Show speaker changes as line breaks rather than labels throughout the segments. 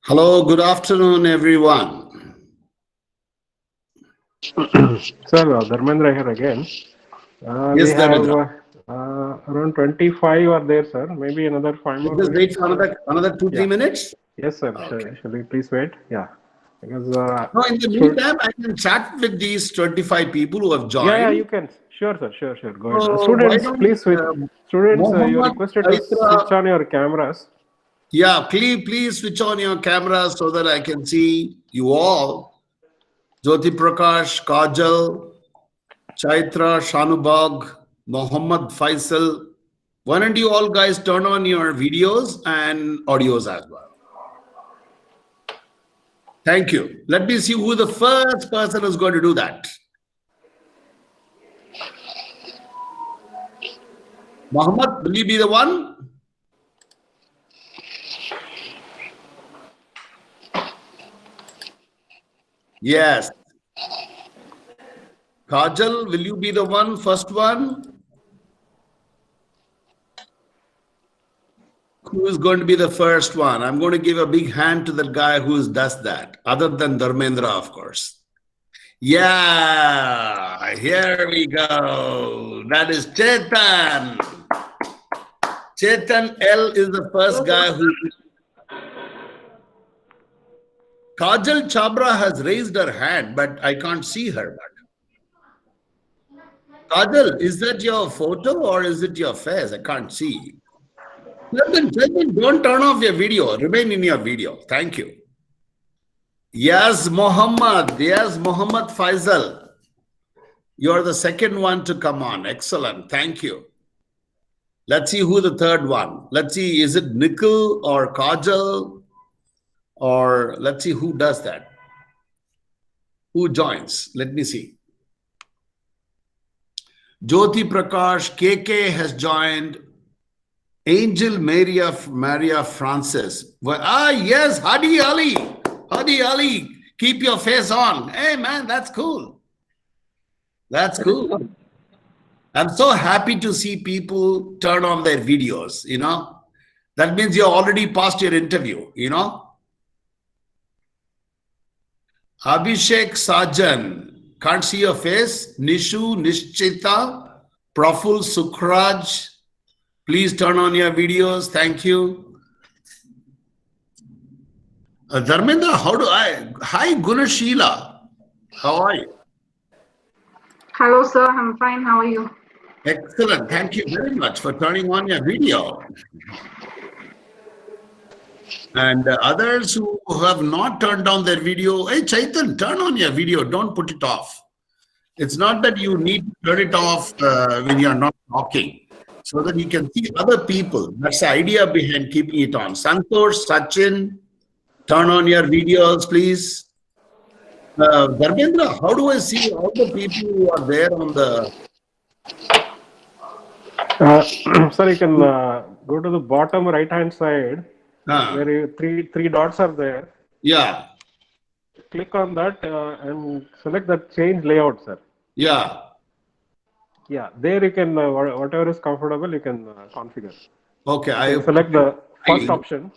Hello, good afternoon, everyone.
Sir, Dharmendra here again. We
Yes,
have
Dharmendra.
around 25 are there, sir. Maybe another 5 more
Just wait
minutes.
for another two, three
Yeah.
minutes.
Yes, sir.
Okay.
Shall we please wait? Yeah. Because,
Now, in the
so,
meantime, I can chat with these 25 people who have
yeah, you
joined.
can. Sure, sir. Sure. Go ahead.
So why
Students,
don't
please switch. Students, you're
Mohammed
requested to switch
Chaitra?
on your cameras.
Yeah, please switch on your camera so that I can see you all. Jyoti Prakash, Kajal, Chaitra, Shanubag, Mohammed Faisal. Why don't you all guys turn on your videos and audios as well? Thank you. Let me see who the first person is going to do that. Mohammed, will you be the one? Yes. Kajal, will you be the one, first one? Who is going to be the first one? I'm going to give a big hand to the guy who does that, other than Dharmendra, of course. Yeah, here we go. That is Chetan. Chetan L is the first guy who. Kajal Chabra has raised her hand, but I can't see her. Kajal, is that your photo or is it your face? I can't see. Chetan, don't turn off your video. Remain in your video. Thank you. Yes, Mohammed. Yes, Mohammed Faisal. You're the second one to come on. Excellent. Thank you. Let's see who the third one. Let's see, is it Nikhil or Kajal? Or let's see who does that. Who joins? Let me see. Jyoti Prakash, KK has joined. Angel Maria Francis. Well, yes, Hadi Ali. Hadi Ali. Keep your face on. Hey, man, that's cool. That's cool. I'm so happy to see people turn on their videos, That means you already passed your interview, Abhishek Sajan. Can't see your face. Nishu, Nishchita, Praful Sukhraj. Please turn on your videos. Thank you. Dharmendra, how do I? Hi, Gunashila. How are you?
Hello, sir. I'm fine. How are you?
Excellent. Thank you very much for turning on your video. And others who have not turned on their video, hey, Chaitan, turn on your video. Don't put it off. It's not that you need to turn it off when you're not talking, so that you can see other people. That's the idea behind keeping it on. Santosh, Sachin, turn on your videos, please. Dharmendra, how do I see all the people who are there on the...
Sir, you can go to the bottom right-hand side where three dots are there.
Yeah.
Click on that and select the change layout, sir.
Yeah.
Yeah, there you can, whatever is comfortable, you can configure.
Okay,
I select the first option.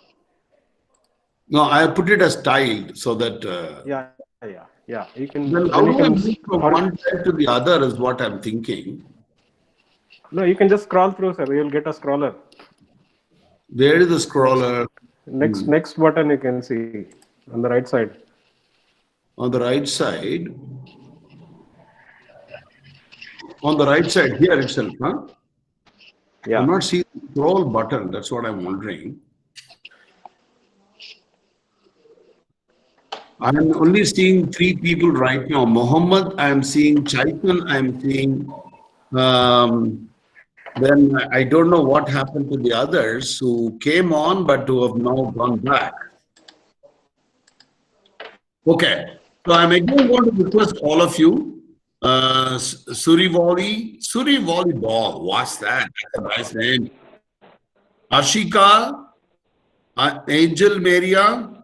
No, I put it as tiled so that.
Yeah. You can.
Then how do I move from one side to the other is what I'm thinking.
No, you can just scroll through, sir. You'll get a scroller.
Where is the scroller?
Next button you can see on the right side.
On the right side. On the right side here itself, huh?
Yeah.
I'm not seeing the scroll button. That's what I'm wondering. I'm only seeing three people right now. Mohammed, I'm seeing Chaitan, I'm seeing. Then I don't know what happened to the others who came on but who have now gone back. Okay, so I'm again going to request all of you. Suri Volleyball, what's that? That's a nice name. Ashika, Angel Maria,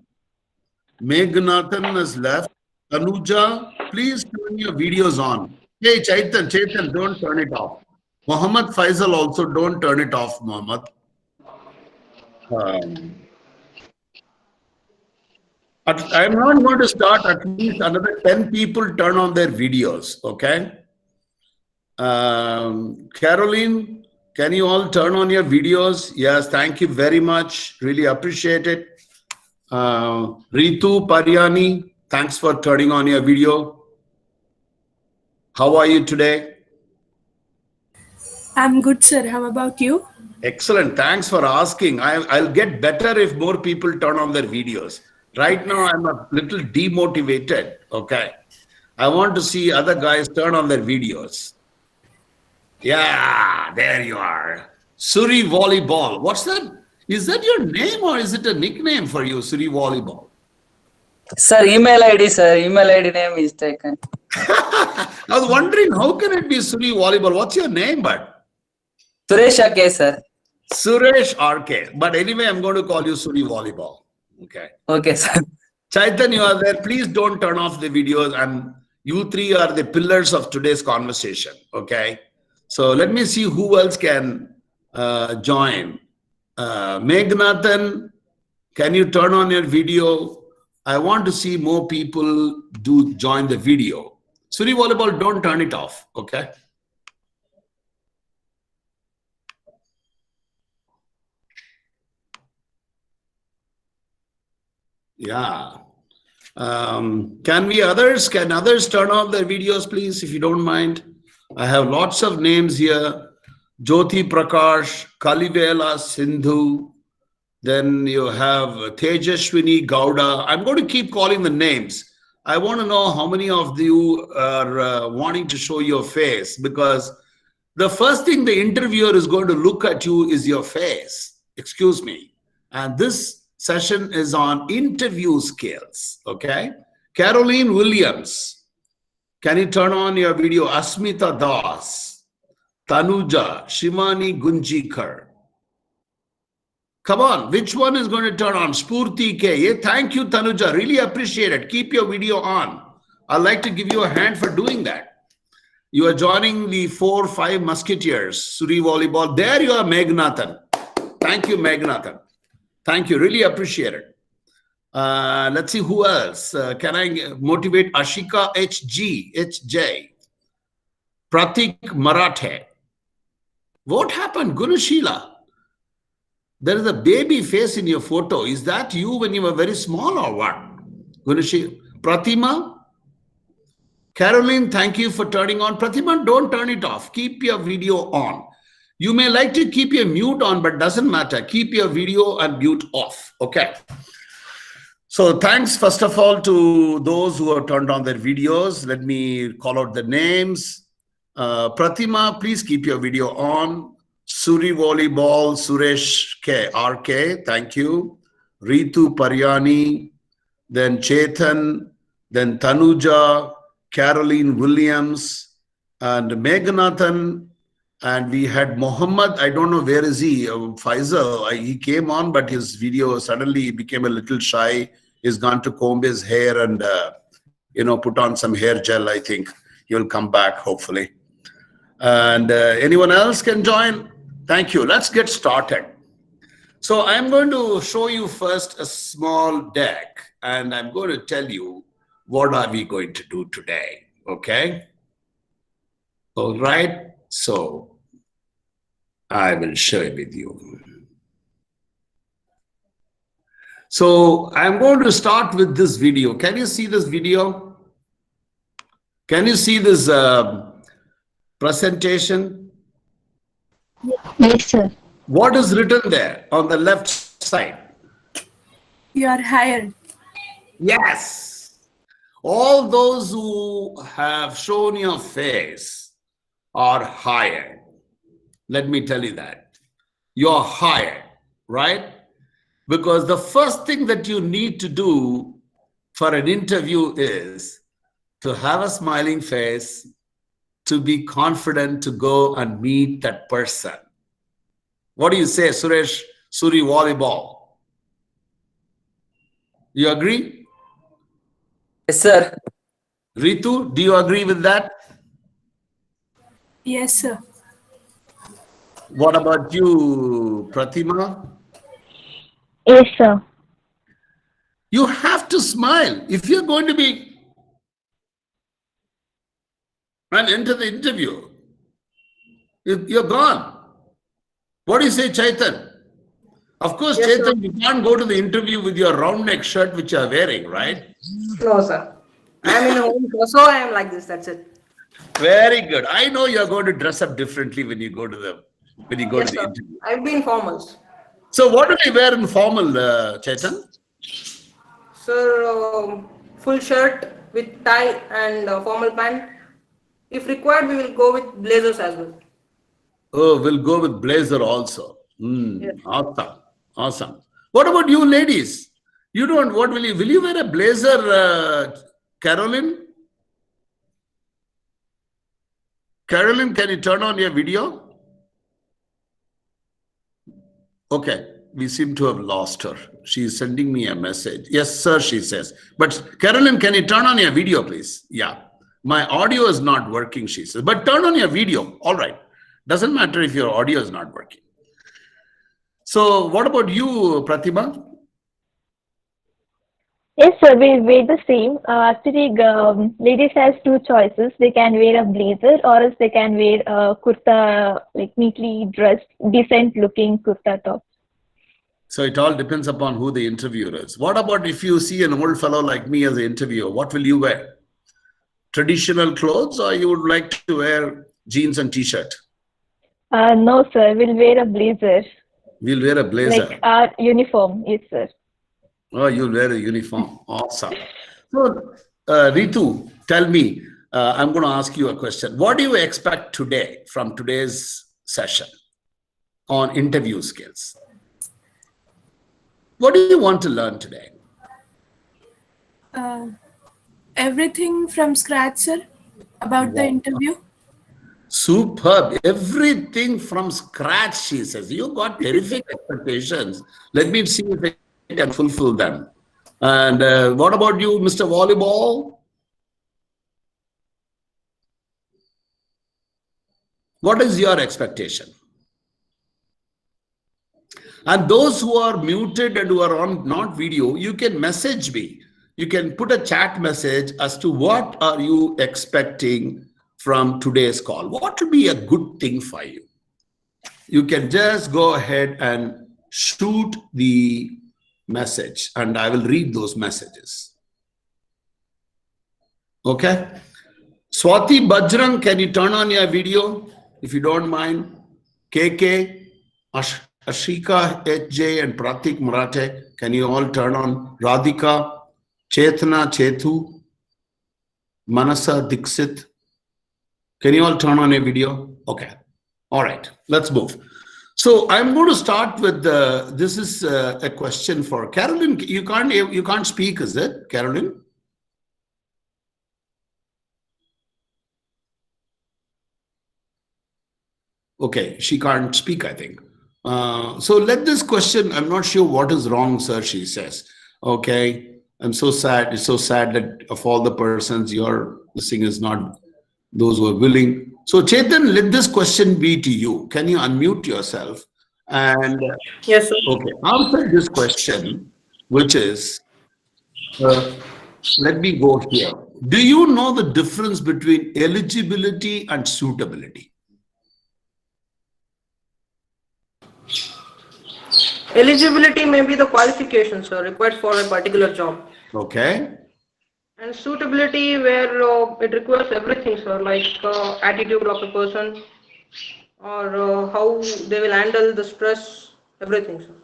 Meghnathan has left. Anuja, please turn your videos on. Hey, Chaitan, don't turn it off. Mohammed Faisal also, don't turn it off, Mohammed. I'm not going to start. At least another 10 people turn on their videos. Okay. Caroline, can you all turn on your videos? Yes, thank you very much. Really appreciate it. Ritu Paryani, thanks for turning on your video. How are you today?
I'm good, sir. How about you?
Excellent. Thanks for asking. I'll get better if more people turn on their videos. Right now, I'm a little demotivated. Okay. I want to see other guys turn on their videos. Yeah, there you are. Suri Volleyball. What's that? Is that your name or is it a nickname for you, Suri Volleyball?
Sir, email ID, sir. Email ID name is taken.
I was wondering, how can it be Suri Volleyball? What's your name, bud?
Suresh Ake, sir.
Suresh RK. But anyway, I'm going to call you Suri Volleyball. Okay.
Okay, sir.
Chaitan, you are there. Please don't turn off the videos. And you three are the pillars of today's conversation. Okay. So let me see who else can join. Meghnathan, can you turn on your video? I want to see more people join the video. Suri Volleyball, don't turn it off. Okay. Yeah. Can others turn off their videos, please, if you don't mind? I have lots of names here. Jyoti Prakash, Kalivela Sindhu. Then you have Tejashwini Gowda. I'm going to keep calling the names. I want to know how many of you are wanting to show your face, because the first thing the interviewer is going to look at you is your face. Excuse me. And this session is on interview skills. Okay. Caroline Williams, can you turn on your video? Asmita Das, Tanuja, Shivani Gunjikar. Come on, which one is going to turn on? Spurti K. Yeah, thank you, Tanuja. Really appreciate it. Keep your video on. I'd like to give you a hand for doing that. You are joining the 4 or 5 musketeers, Suri Volleyball. There you are, Meghnathan. Thank you, Meghnathan. Thank you. Really appreciate it. Let's see who else. Can I motivate Ashika HJ, Pratik Marathe. What happened, Gunashila? There is a baby face in your photo. Is that you when you were very small or what? Gunashila. Pratima? Caroline, thank you for turning on. Pratima, don't turn it off. Keep your video on. You may like to keep your mute on, but doesn't matter. Keep your video and mute off. Okay. So thanks, first of all, to those who have turned on their videos. Let me call out the names. Pratima, please keep your video on. Suri Volleyball, Suresh RK, thank you. Ritu Paryani, then Chetan, then Tanuja, Caroline Williams, and Meghnathan, and we had Mohammed. I don't know where is he. Faisal. He came on, but his video suddenly became a little shy. He's gone to comb his hair and put on some hair gel. I think he'll come back hopefully. And anyone else can join. Thank you. Let's get started. So I'm going to show you first a small deck, and I'm going to tell you what are we going to do today. Okay. All right. So I will share it with you. So I'm going to start with this video. Can you see this video? Can you see this presentation?
Yes, sir.
What is written there on the left side?
You are hired.
Yes. All those who have shown your face are hired. Let me tell you that. You're hired, right? Because the first thing that you need to do for an interview is to have a smiling face, to be confident to go and meet that person. What do you say, Suresh, Suri Volleyball? You agree?
Yes, sir.
Ritu, do you agree with that?
Yes, sir.
What about you, Pratima?
Yes, sir.
You have to smile. If you're going to be and enter the interview, you're gone. What do you say, Chaitan? Of course,
Yes, sir.
Chaitan, you can't go to the interview with your round neck shirt which you are wearing, right?
No, sir. I am in home, so I am like this. That's it.
Very good. I know you're going to dress up differently when you go to the
Yes, sir.
interview.
I've been formals.
So what do you wear in formal, Chaitan?
Sir, full shirt with tie and formal pant. If required, we will go with blazers as well.
Oh, we'll go with blazer also.
Yes.
Awesome. Awesome. What about you ladies? You don't, what will you wear a blazer, Carolyn? Carolyn, can you turn on your video? Okay, we seem to have lost her. She's sending me a message. Yes, sir, she says. But Carolyn, can you turn on your video, please? Yeah. My audio is not working, she says. But turn on your video. All right. Doesn't matter if your audio is not working. So what about you, Pratibha?
Yes, sir, we wear the same. Actually, ladies has two choices. They can wear a blazer or else they can wear a kurta, like neatly dressed, decent looking kurta top.
So it all depends upon who the interviewer is. What about if you see an old fellow like me as an interviewer? What will you wear? Traditional clothes, or you would like to wear jeans and t-shirt?
No, sir, we'll wear a blazer.
We'll wear a blazer.
Like our uniform, yes, sir.
Oh, you'll wear a uniform. Awesome. So, Ritu, tell me, I'm going to ask you a question. What do you expect today from today's session on interview skills? What do you want to learn today?
Everything from scratch, sir, about the interview.
Superb. Everything from scratch, she says. You got terrific expectations. Let me see if I can fulfill them. And what about you, Mr. Volleyball? What is your expectation? And those who are muted and who are on not video, you can message me. You can put a chat message as to what are you expecting from today's call. What will be a good thing for you? You can just go ahead and shoot the message and I will read those messages. Okay. Swati Bajrang, can you turn on your video if you don't mind? KK, Ashika, HJ and Pratik Marathe, can you all turn on? Radhika, Chetna, Chetu, Manasa Dixit, can you all turn on your video? Okay. All right, let's move. So I'm going to start with this is a question for Carolyn. You can't speak, is it, Carolyn? Okay, she can't speak, I think. So let this question, I'm not sure what is wrong, sir, she says. Okay, I'm so sad. It's so sad that of all the persons, your listening is not those who are willing. So Chetan, let this question be to you. Can you unmute yourself? And
Yes, sir.
okay, answer this question, which is, let me go here. Do you know the difference between eligibility and suitability?
Eligibility may be the qualifications, sir, required for a particular job.
Okay.
And suitability where it requires everything, sir, like attitude of a person or how they will handle the stress, everything, sir.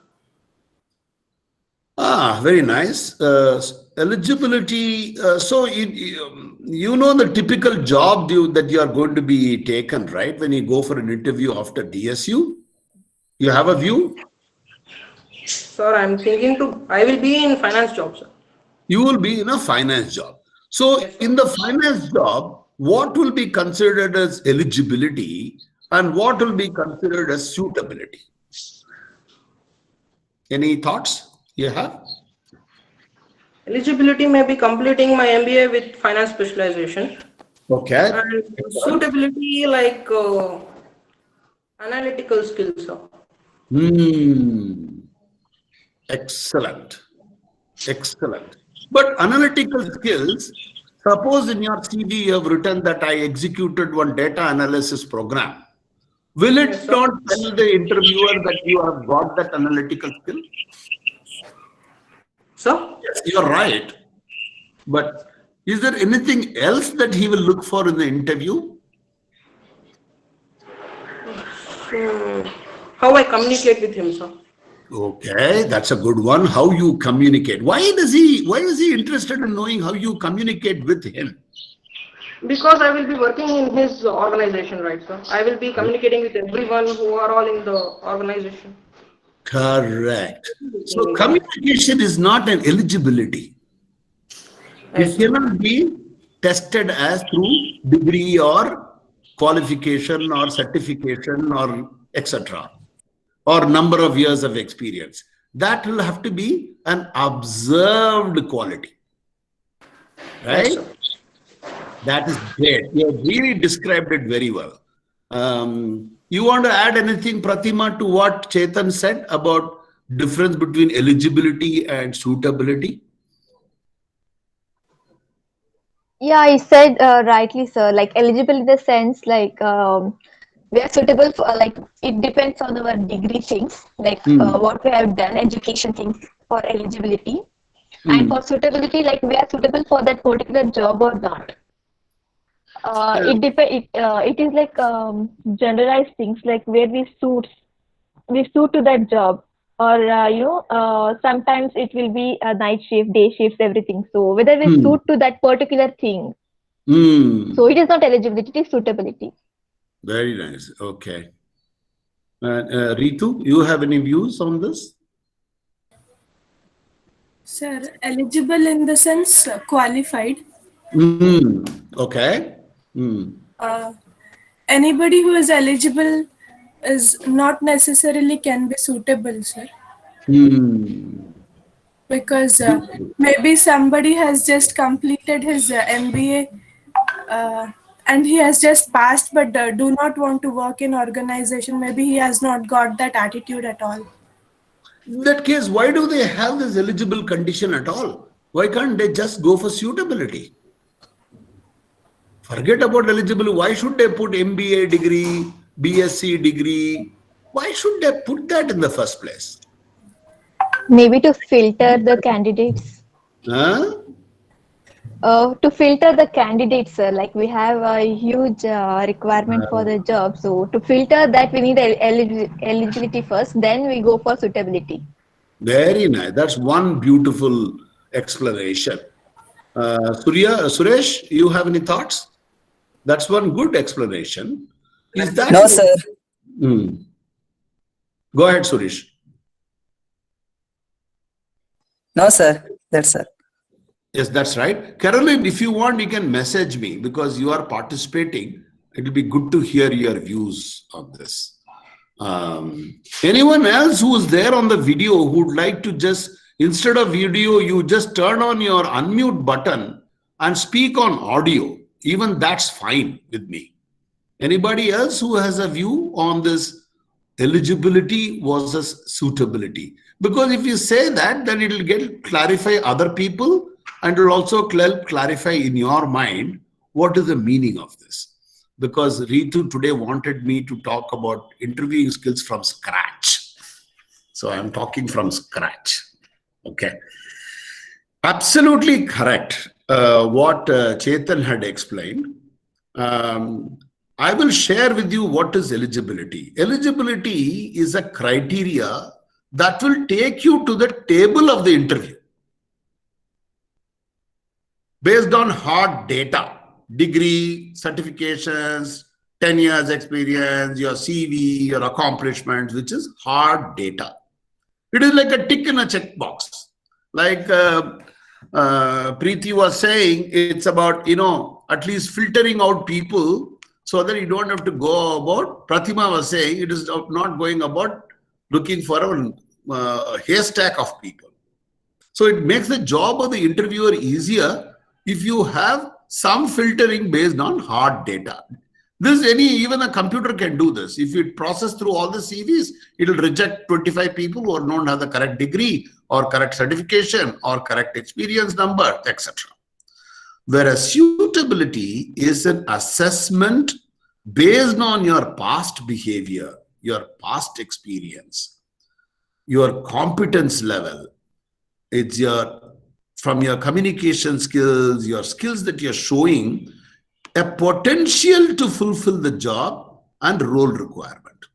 Ah, very nice. Eligibility. So you know the typical job that you are going to be taken, right? When you go for an interview after DSU, you have a view?
Sir, I'm thinking I will be in finance job, sir.
You will be in a finance job. So
Yes,
in the finance job, what will be considered as eligibility and what will be considered as suitability? Any thoughts you have?
Eligibility may be completing my MBA with finance specialization.
Okay.
And suitability like analytical skills, sir.
Excellent. Excellent. But analytical skills, suppose in your CV you have written that I executed one data analysis program. Will it not tell the interviewer that you have got that analytical skill?
So,
Yes, you're right. But is there anything else that he will look for in the interview?
how I communicate with him, sir.
Okay, that's a good one. How you communicate. Why is he interested in knowing how you communicate with him?
Because I will be working in his organization, right, sir? I will be communicating with everyone who are all in the organization.
Correct. So communication is not an eligibility. It cannot be tested as through degree or qualification or certification or etc. or number of years of experience. That will have to be an observed quality. Right?
Yes,
That is great. You have really described it very well. You want to add anything, Pratima, to what Chetan said about difference between eligibility and suitability?
Yeah, I said rightly, sir. Like eligible in the sense, like we are suitable for, like it depends on our degree things, like what we have done, education things for eligibility, and for suitability, like we are suitable for that particular job or not. It is like generalized things, like where we suit to that job, or sometimes it will be a night shift, day shifts, everything. So whether we suit to that particular thing, so it is not eligibility, it is suitability.
Very nice. Okay. Ritu, you have any views on this?
Sir, eligible in the sense qualified.
Okay.
Anybody who is eligible is not necessarily can be suitable, sir. Because maybe somebody has just completed his MBA and he has just passed but do not want to work in organization. Maybe he has not got that attitude at all.
In that case, why do they have this eligible condition at all? Why can't they just go for suitability? Forget about eligibility. Why should they put MBA degree, BSc degree? Why should they put that in the first place?
Maybe to filter the candidates.
Huh?
To filter the candidates, sir. Like we have a huge requirement for the job. So to filter that, we need eligibility first. Then we go for suitability.
Very nice. That's one beautiful explanation. Suresh, you have any thoughts? That's one good explanation. Is that
No, sir.
Go ahead, Suresh.
No, sir. That's sir.
Yes, that's right. Caroline, if you want, you can message me because you are participating. It will be good to hear your views on this. Anyone else who is there on the video who would like to just, instead of video, you just turn on your unmute button and speak on audio. Even that's fine with me. Anybody else who has a view on this eligibility versus suitability? Because if you say that, then it will clarify other people and it will also clarify in your mind what is the meaning of this. Because Ritu today wanted me to talk about interviewing skills from scratch. So I'm talking from scratch. Okay. Absolutely correct. What Chetan had explained. I will share with you what is eligibility. Eligibility is a criteria that will take you to the table of the interview based on hard data, degree, certifications, 10 years experience, your CV, your accomplishments, which is hard data. It is like a tick in a checkbox. Like Preeti was saying, it's about, at least filtering out people so that you don't have to go about, Pratima was saying, it is not going about looking for a haystack of people. So it makes the job of the interviewer easier if you have some filtering based on hard data. Even a computer can do this. If it process through all the CVs, it will reject 25 people who don't have the correct degree or correct certification or correct experience number, etc. Whereas suitability is an assessment based on your past behavior, your past experience, your competence level. It's from your communication skills, your skills that you're showing, a potential to fulfill the job and role requirement.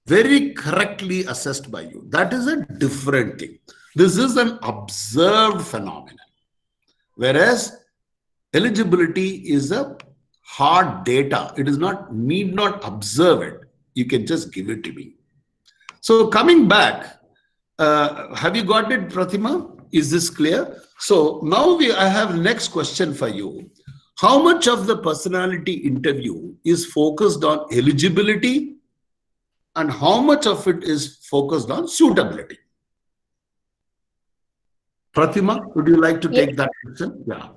Very correctly assessed by you. That is a different thing. This is an observed phenomenon. Whereas eligibility is a hard data. It is not, need not observe it. You can just give it to me. So coming back, have you got it, Pratima? Is this clear? So now I have next question for you. How much of the personality interview is focused on eligibility and how much of it is focused on suitability? Pratima, would you like to take that question? Yeah.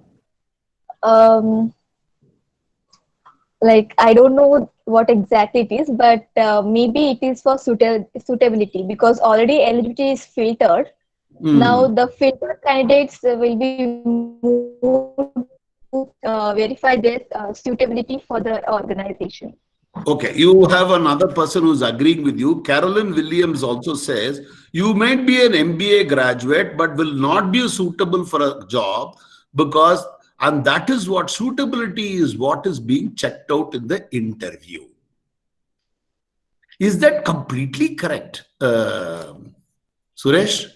Like, I don't know what exactly it is, but maybe it is for suitability, because already eligibility is filtered. Now the filtered candidates will be moved to verify their suitability for the organization.
Okay, you have another person who's agreeing with you. Carolyn Williams also says, you might be an MBA graduate, but will not be suitable for a job because, and that is what suitability is, what is being checked out in the interview. Is that completely correct, Suresh?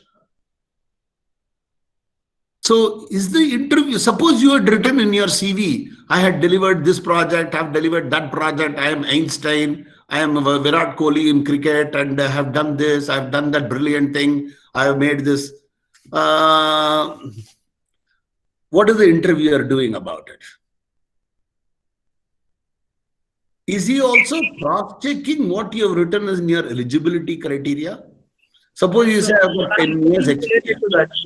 So is the interview, suppose you had written in your CV, I had delivered this project, I have delivered that project, I am Einstein, I am Virat Kohli in cricket, and I have done this, I have done that brilliant thing, I have made this. What is the interviewer doing about it? Is he also cross-checking what you have written in your eligibility criteria? Suppose you say, I've got 10 years experience.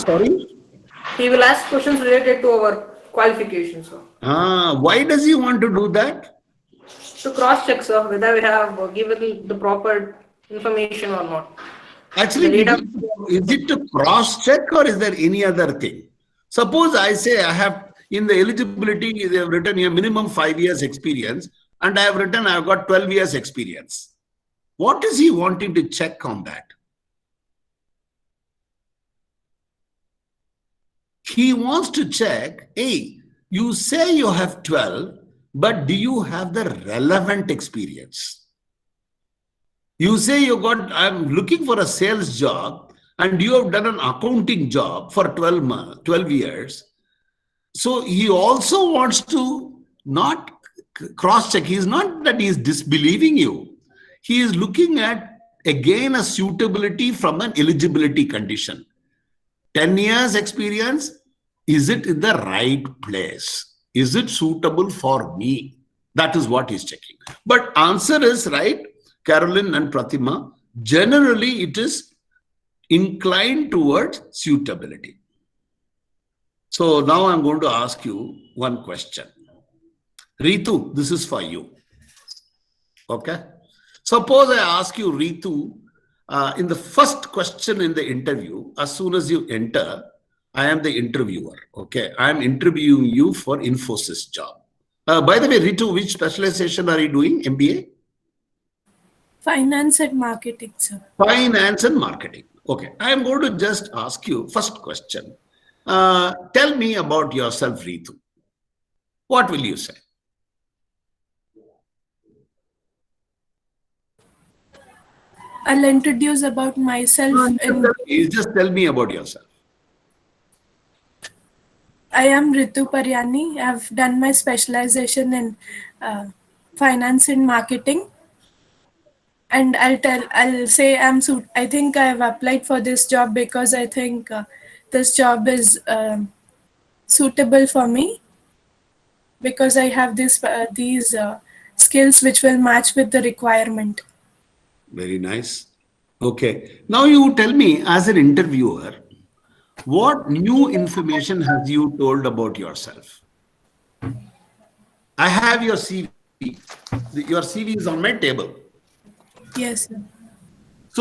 Sorry?
He will ask questions related to our qualifications, sir.
Why does he want to do that?
To cross-check, sir, whether we have given the proper information or not.
Actually, is it to cross-check or is there any other thing? Suppose I say I have, in the eligibility, they have written here minimum 5 years experience, and I have written I have got 12 years experience. What is he wanting to check on that? He wants to check, hey, you say you have 12, but do you have the relevant experience? You say you got, I'm looking for a sales job, and you have done an accounting job for 12 years. So he also wants to not cross-check. He's not that he's disbelieving you. He is looking at, again, a suitability from an eligibility condition. 10 years experience, is it in the right place? Is it suitable for me? That is what he's checking. But answer is right, Carolyn and Pratima. Generally, it is inclined towards suitability. So now I'm going to ask you one question. Ritu, this is for you. Okay? Suppose I ask you, Ritu, in the first question in the interview, as soon as you enter, I am the interviewer. Okay? I am interviewing you for Infosys job. By the way, Ritu, which specialization are you doing? MBA?
Finance and marketing, sir.
Finance and marketing. Okay. I am going to just ask you first question. Tell me about yourself, Ritu. What will you say?
I'll introduce about myself.
You just tell me about yourself.
I am Ritu Paryani. I've done my specialization in finance and marketing. And I'll say I think I've applied for this job because I think this job is suitable for me, because I have these skills which will match with the requirement.
Very nice. Okay. Now you tell me, as an interviewer, what new information have you told about yourself? I have your CV. Your CV is on my table.
Yes, sir.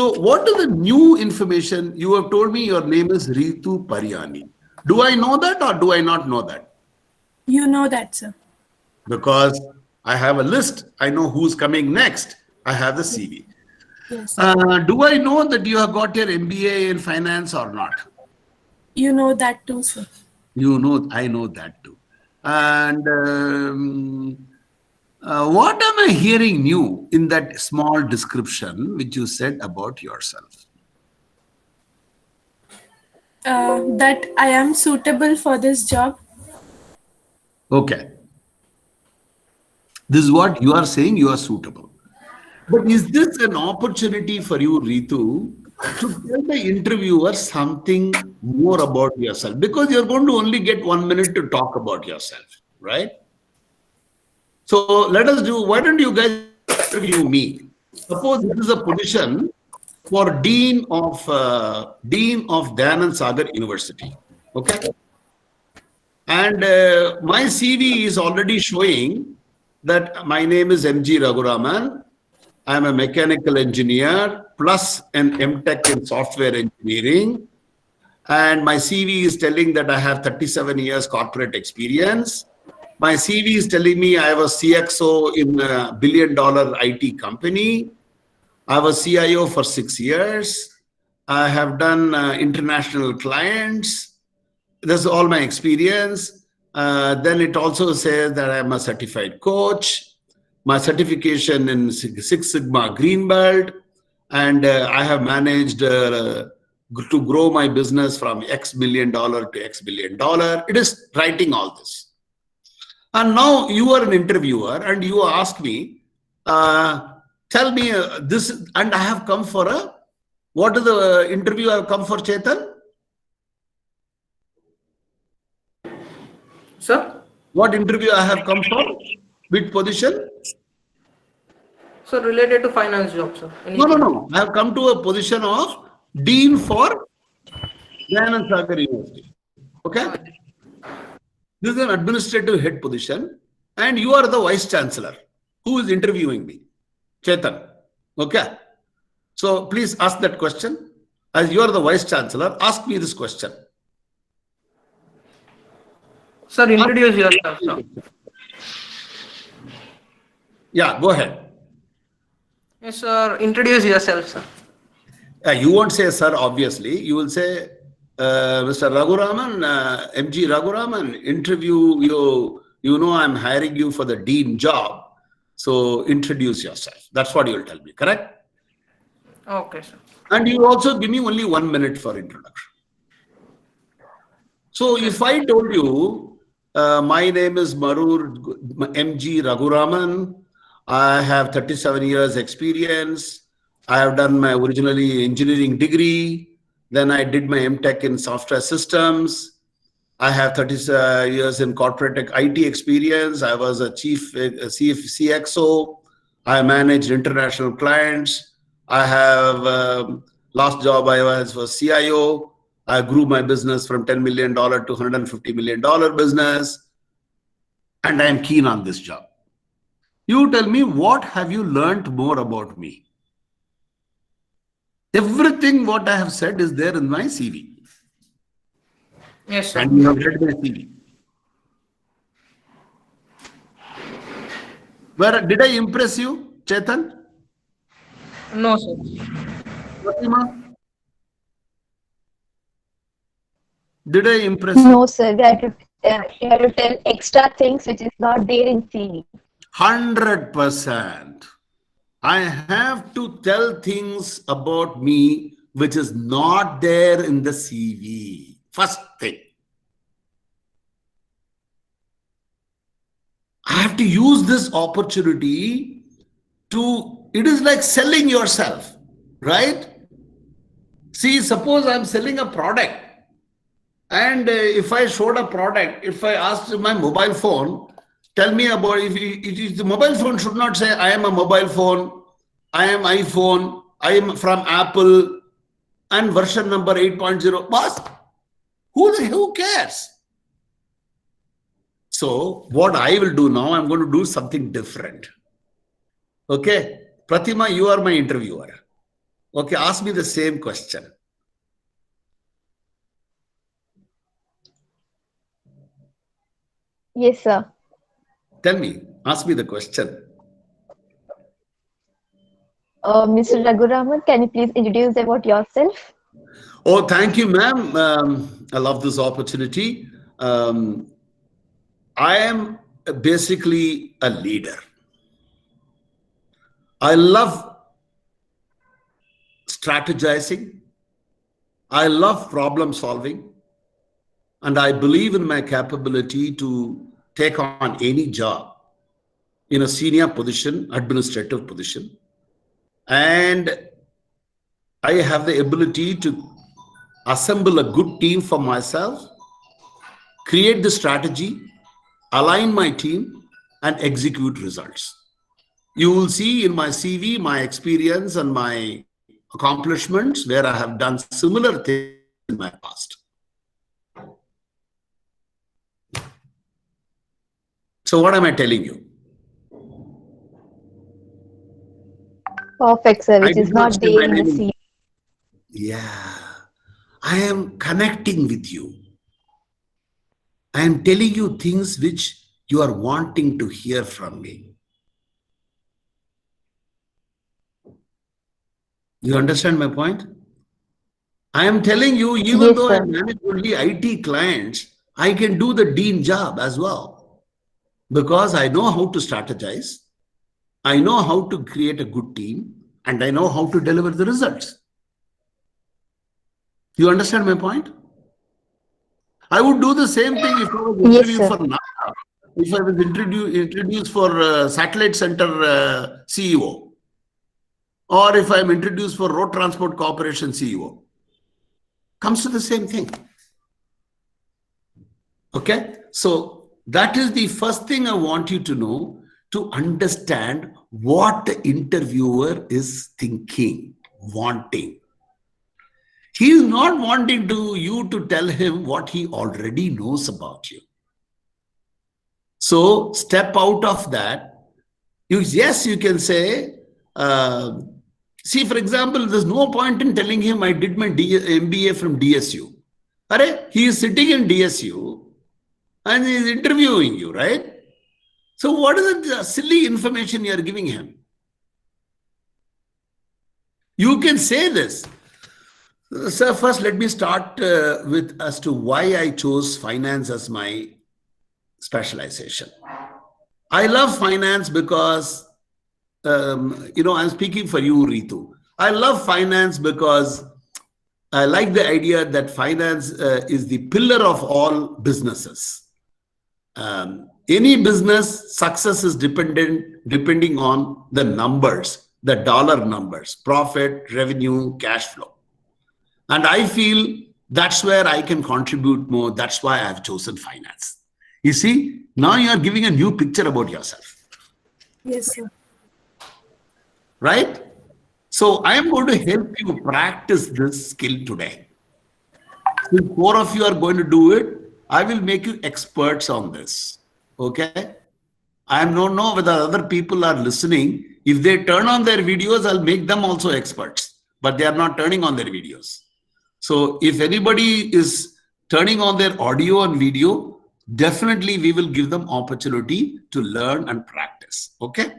So what is the new information? You have told me your name is Ritu Paryani. Do I know that or do I not know that?
You know that, sir.
Because I have a list. I know who's coming next. I have the CV.
Yes.
Do I know that you have got your MBA in finance or not?
You know that too, sir.
You know, I know that too. And what am I hearing new in that small description which you said about yourself?
That I am suitable for this job.
Okay. This is what you are saying, you are suitable. But is this an opportunity for you, Ritu, to tell the interviewer something more about yourself? Because you're going to only get 1 minute to talk about yourself, right? So let us do, why don't you guys interview me? Suppose this is a position for Dean of Dayanand Sagar University, okay? And my CV is already showing that my name is MG Raghuraman. I'm a mechanical engineer plus an MTech in software engineering. And my CV is telling that I have 37 years corporate experience. My CV is telling me I was CXO in a billion-dollar IT company. I was CIO for 6 years. I have done international clients. That's all my experience. Then it also says that I'm a certified coach. My certification in Six Sigma Green Belt, and I have managed to grow my business from X million dollar to X billion dollar. It is writing all this. And now you are an interviewer and you ask me, tell me this, and I have come for a, what is the interview I have come for, Chetan?
Sir?
What interview I have come for? Which position?
So related to finance job, sir.
No. I have come to a position of Dean for Dayanand Sagar University. Okay? This is an administrative head position, and you are the Vice Chancellor who is interviewing me, Chetan. Okay? So please ask that question. As you are the Vice Chancellor, ask me this question.
Sir, introduce yourself, sir.
Yeah, go ahead.
Yes, sir. Introduce yourself, sir.
You won't say, sir, obviously. You will say, Mr. Raghuraman, MG Raghuraman, interview you. You know, I'm hiring you for the Dean job. So introduce yourself. That's what you will tell me, correct?
Okay, sir.
And you also give me only 1 minute for introduction. So if I told you, my name is MG Raghuraman, I have 37 years experience. I have done my originally engineering degree. Then I did my MTech in software systems. I have 30 years in corporate IT experience. I was a chief CXO. I managed international clients. I have last job I was CIO. I grew my business from $10 million to $150 million business. And I'm keen on this job. You tell me, what have you learned more about me? Everything what I have said is there in my CV.
Yes, sir.
And you have read my CV. Where did I impress you, Chetan?
No, sir.
Fatima? Did I impress you?
No, sir. You have to tell extra things which is not there in CV.
100%. I have to tell things about me which is not there in the CV. First thing. I have to use this opportunity to, it is like selling yourself, right? See, suppose I'm selling a product, and if I showed a product, if I asked my mobile phone, tell me about, if the mobile phone should not say, I am a mobile phone, I am iPhone, I am from Apple, and version number 8.0. Boss, who cares? So what I will do now, I'm going to do something different. Okay? Pratima, you are my interviewer. Okay, ask me the same question.
Yes, sir.
Tell me, ask me the question.
Mr. Raghuraman, can you please introduce about yourself?
Oh, thank you, ma'am. I love this opportunity. I am basically a leader. I love strategizing. I love problem solving. And I believe in my capability to take on any job in a senior position, administrative position. And I have the ability to assemble a good team for myself, create the strategy, align my team, and execute results. You will see in my CV, my experience and my accomplishments where I have done similar things in my past. So what am I telling you?
Perfect, sir,
I
which
did
is
not
not
say
there
my
in the
name.
CV.
Yeah. I am connecting with you. I am telling you things which you are wanting to hear from me. You understand my point? I am telling you, even
Yes,
though I
sir.
manage only IT clients, I can do the dean job as well because I know how to strategize, I know how to create a good team, and I know how to deliver the results. You understand my point? I would do the same thing if I was
Yes,
interviewed
sir.
for NASA, if I was introduced for Satellite Center CEO, or if I'm introduced for Road Transport Corporation CEO. Comes to the same thing. Okay? So that is the first thing I want you to know, to understand what the interviewer is thinking, wanting. He is not wanting you to tell him what he already knows about you. So step out of that. Yes, you can say, see, for example, there's no point in telling him I did my MBA from DSU. He is sitting in DSU and he is interviewing you, right? So what is the silly information you are giving him? You can say this. Sir, first let me start with as to why I chose finance as my specialization. I love finance because, I'm speaking for you, Ritu. I love finance because I like the idea that finance is the pillar of all businesses. Any business success is depending on the numbers, the dollar numbers, profit, revenue, cash flow. And I feel that's where I can contribute more. That's why I've chosen finance. You see, now you are giving a new picture about yourself.
Yes, sir.
Right? So I am going to help you practice this skill today. Since 4 of you are going to do it, I will make you experts on this. Okay? I don't know whether other people are listening. If they turn on their videos, I'll make them also experts. But they are not turning on their videos. So if anybody is turning on their audio and video, definitely we will give them opportunity to learn and practice. Okay?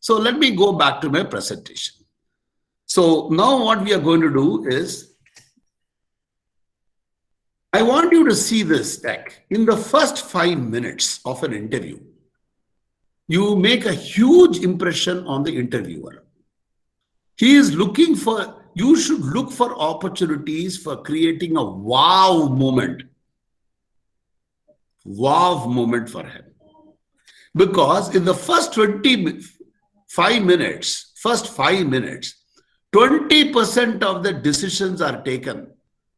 So let me go back to my presentation. So now what we are going to do is, I want you to see this deck. In the first 5 minutes of an interview, you make a huge impression on the interviewer. He is looking for, you should look for opportunities for creating a wow moment. Wow moment for him. Because in the first 25 minutes, 20% of the decisions are taken.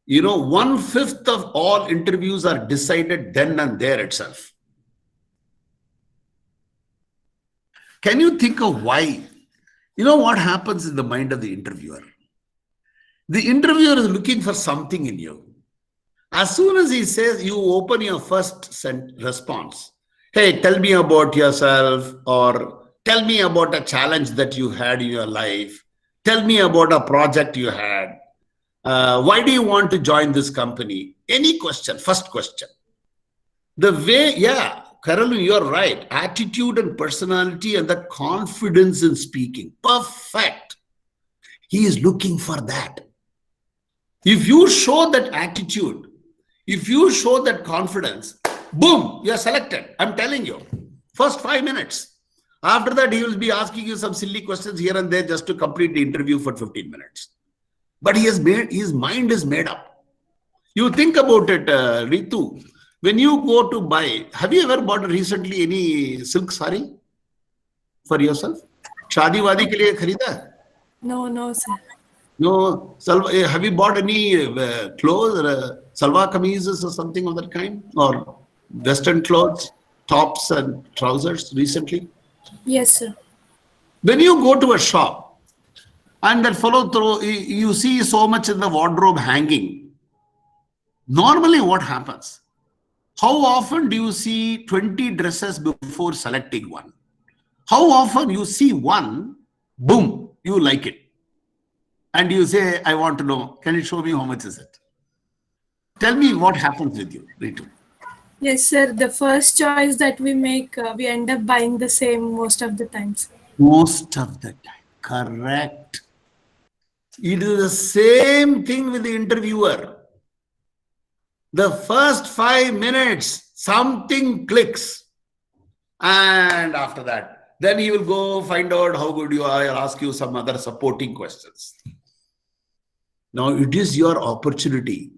1/5 of all interviews are decided then and there itself. Can you think of why? What happens in the mind of the interviewer? The interviewer is looking for something in you. As soon as he says, you open your first response. Hey, tell me about yourself, or tell me about a challenge that you had in your life. Tell me about a project you had. Why do you want to join this company? Any question, first question. The way, yeah, Carolyn, you're right. Attitude and personality and the confidence in speaking. Perfect. He is looking for that. If you show that attitude, if you show that confidence, boom, you're selected. I'm telling you. First 5 minutes. After that, he will be asking you some silly questions here and there just to complete the interview for 15 minutes. But his mind is made up. You think about it, Ritu. When you go to buy, have you ever bought recently any silk sari for yourself? Shadi wadi ke liye kharida?
No, sir.
No. Have you bought any clothes, salwar kameezes or something of that kind? Or western clothes, tops and trousers recently?
Yes, sir.
When you go to a shop and that follow through, you see so much in the wardrobe hanging. Normally what happens? How often do you see 20 dresses before selecting one? How often you see one, boom, you like it. And you say, I want to know, can you show me how much is it? Tell me what happens with you, Ritu.
Yes, sir. The first choice that we make, we end up buying the same most of the times.
Most of the time, correct. It is the same thing with the interviewer. The first 5 minutes, something clicks. And after that, then he will go find out how good you are. I'll ask you some other supporting questions. Now, it is your opportunity.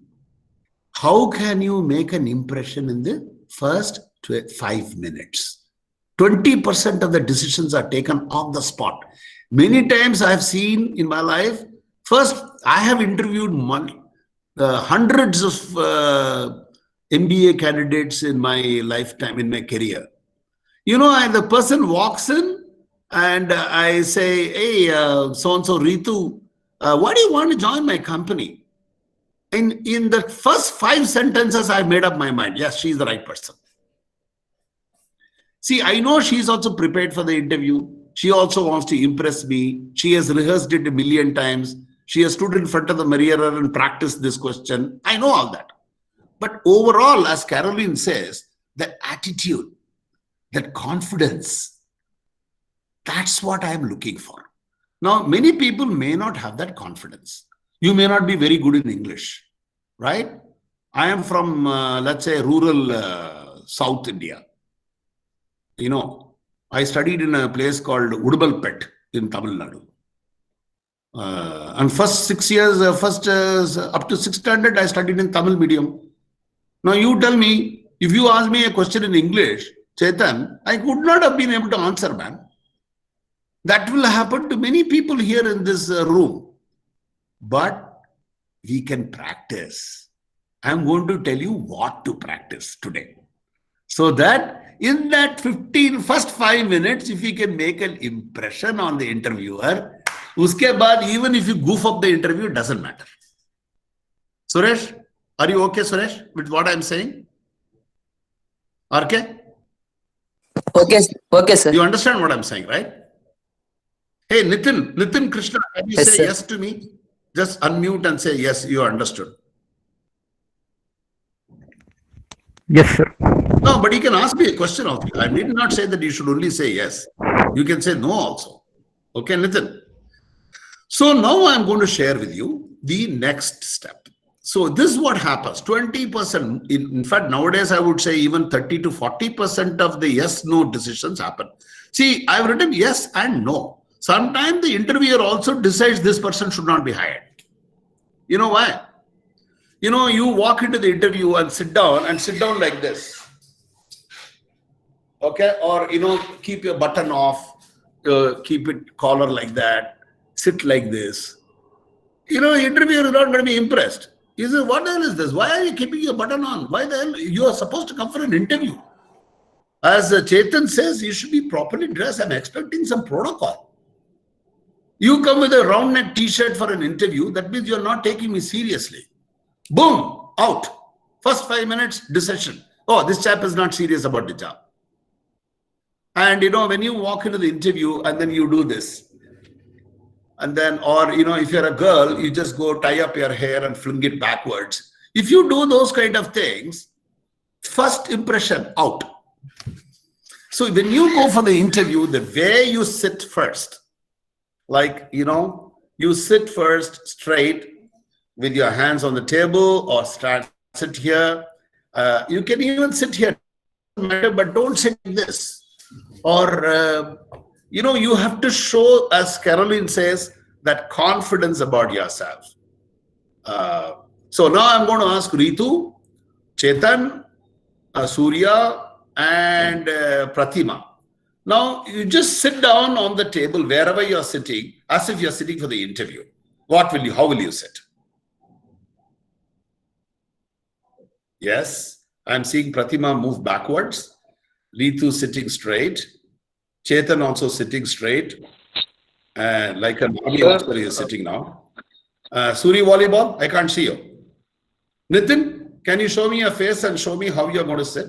How can you make an impression in the first 5 minutes? 20% of the decisions are taken on the spot. Many times I have seen in my life, first, I have interviewed hundreds of MBA candidates in my lifetime, in my career. You know, the person walks in and I say, hey, so-and-so Ritu, why do you want to join my company? In the first 5 sentences, I made up my mind. Yes, she's the right person. See, I know she's also prepared for the interview. She also wants to impress me. She has rehearsed it a million times. She has stood in front of the mirror and practiced this question. I know all that. But overall, as Caroline says, the attitude, that confidence, that's what I'm looking for. Now, many people may not have that confidence. You may not be very good in English, right? I am from, let's say, rural South India. You know, I studied in a place called Udubalpet in Tamil Nadu. And first 6 years, up to 6th standard, I studied in Tamil medium. Now you tell me, if you ask me a question in English, Chetan, I could not have been able to answer, man. That will happen to many people here in this room. But we can practice. I'm going to tell you what to practice today. So that in that first 5 minutes, if you can make an impression on the interviewer, uske baad, even if you goof up the interview, it doesn't matter. Suresh, are you okay, Suresh, with what I'm saying? RK?
Okay, sir.
You understand what I'm saying, right? Hey, Nitin Krishna, can you
Yes,
say
sir.
yes to me? Just unmute and say, yes, you understood.
Yes, sir.
No, but you can ask me a question of you. I did not say that you should only say yes. You can say no also. Okay, Nitin? So now I'm going to share with you the next step. So this is what happens. 20%, in fact, nowadays I would say even 30 to 40% of the yes-no decisions happen. See, I've written yes and no. Sometimes the interviewer also decides this person should not be hired. You know why? You know, you walk into the interview and sit down like this. Okay? Or, you know, keep your button off, keep it collar like that, sit like this. You know, interviewer is not going to be impressed. He says, what the hell is this? Why are you keeping your button on? Why the hell? You are supposed to come for an interview. As Chetan says, you should be properly dressed. I'm expecting some protocol. You come with a round neck t-shirt for an interview, that means you're not taking me seriously. Boom, out. First 5 minutes, decision. Oh, this chap is not serious about the job. And you know, when you walk into the interview and then you do this, and then, or, if you're a girl, you just go tie up your hair and fling it backwards. If you do those kind of things, first impression out. So when you go for the interview, the way you sit first, like, you sit first straight with your hands on the table, or sit here. You can even sit here, but don't sit like this. Or, you have to show, as Caroline says, that confidence about yourself. So now I'm going to ask Ritu, Chetan, Surya, and Pratima. Now you just sit down on the table wherever you're sitting, as if you're sitting for the interview. How will you sit? Yes, I'm seeing Pratima move backwards. Ritu sitting straight. Chetan also sitting straight. Like an army officer is sitting now. Suri volleyball, I can't see you. Nitin, can you show me your face and show me how you're going to sit?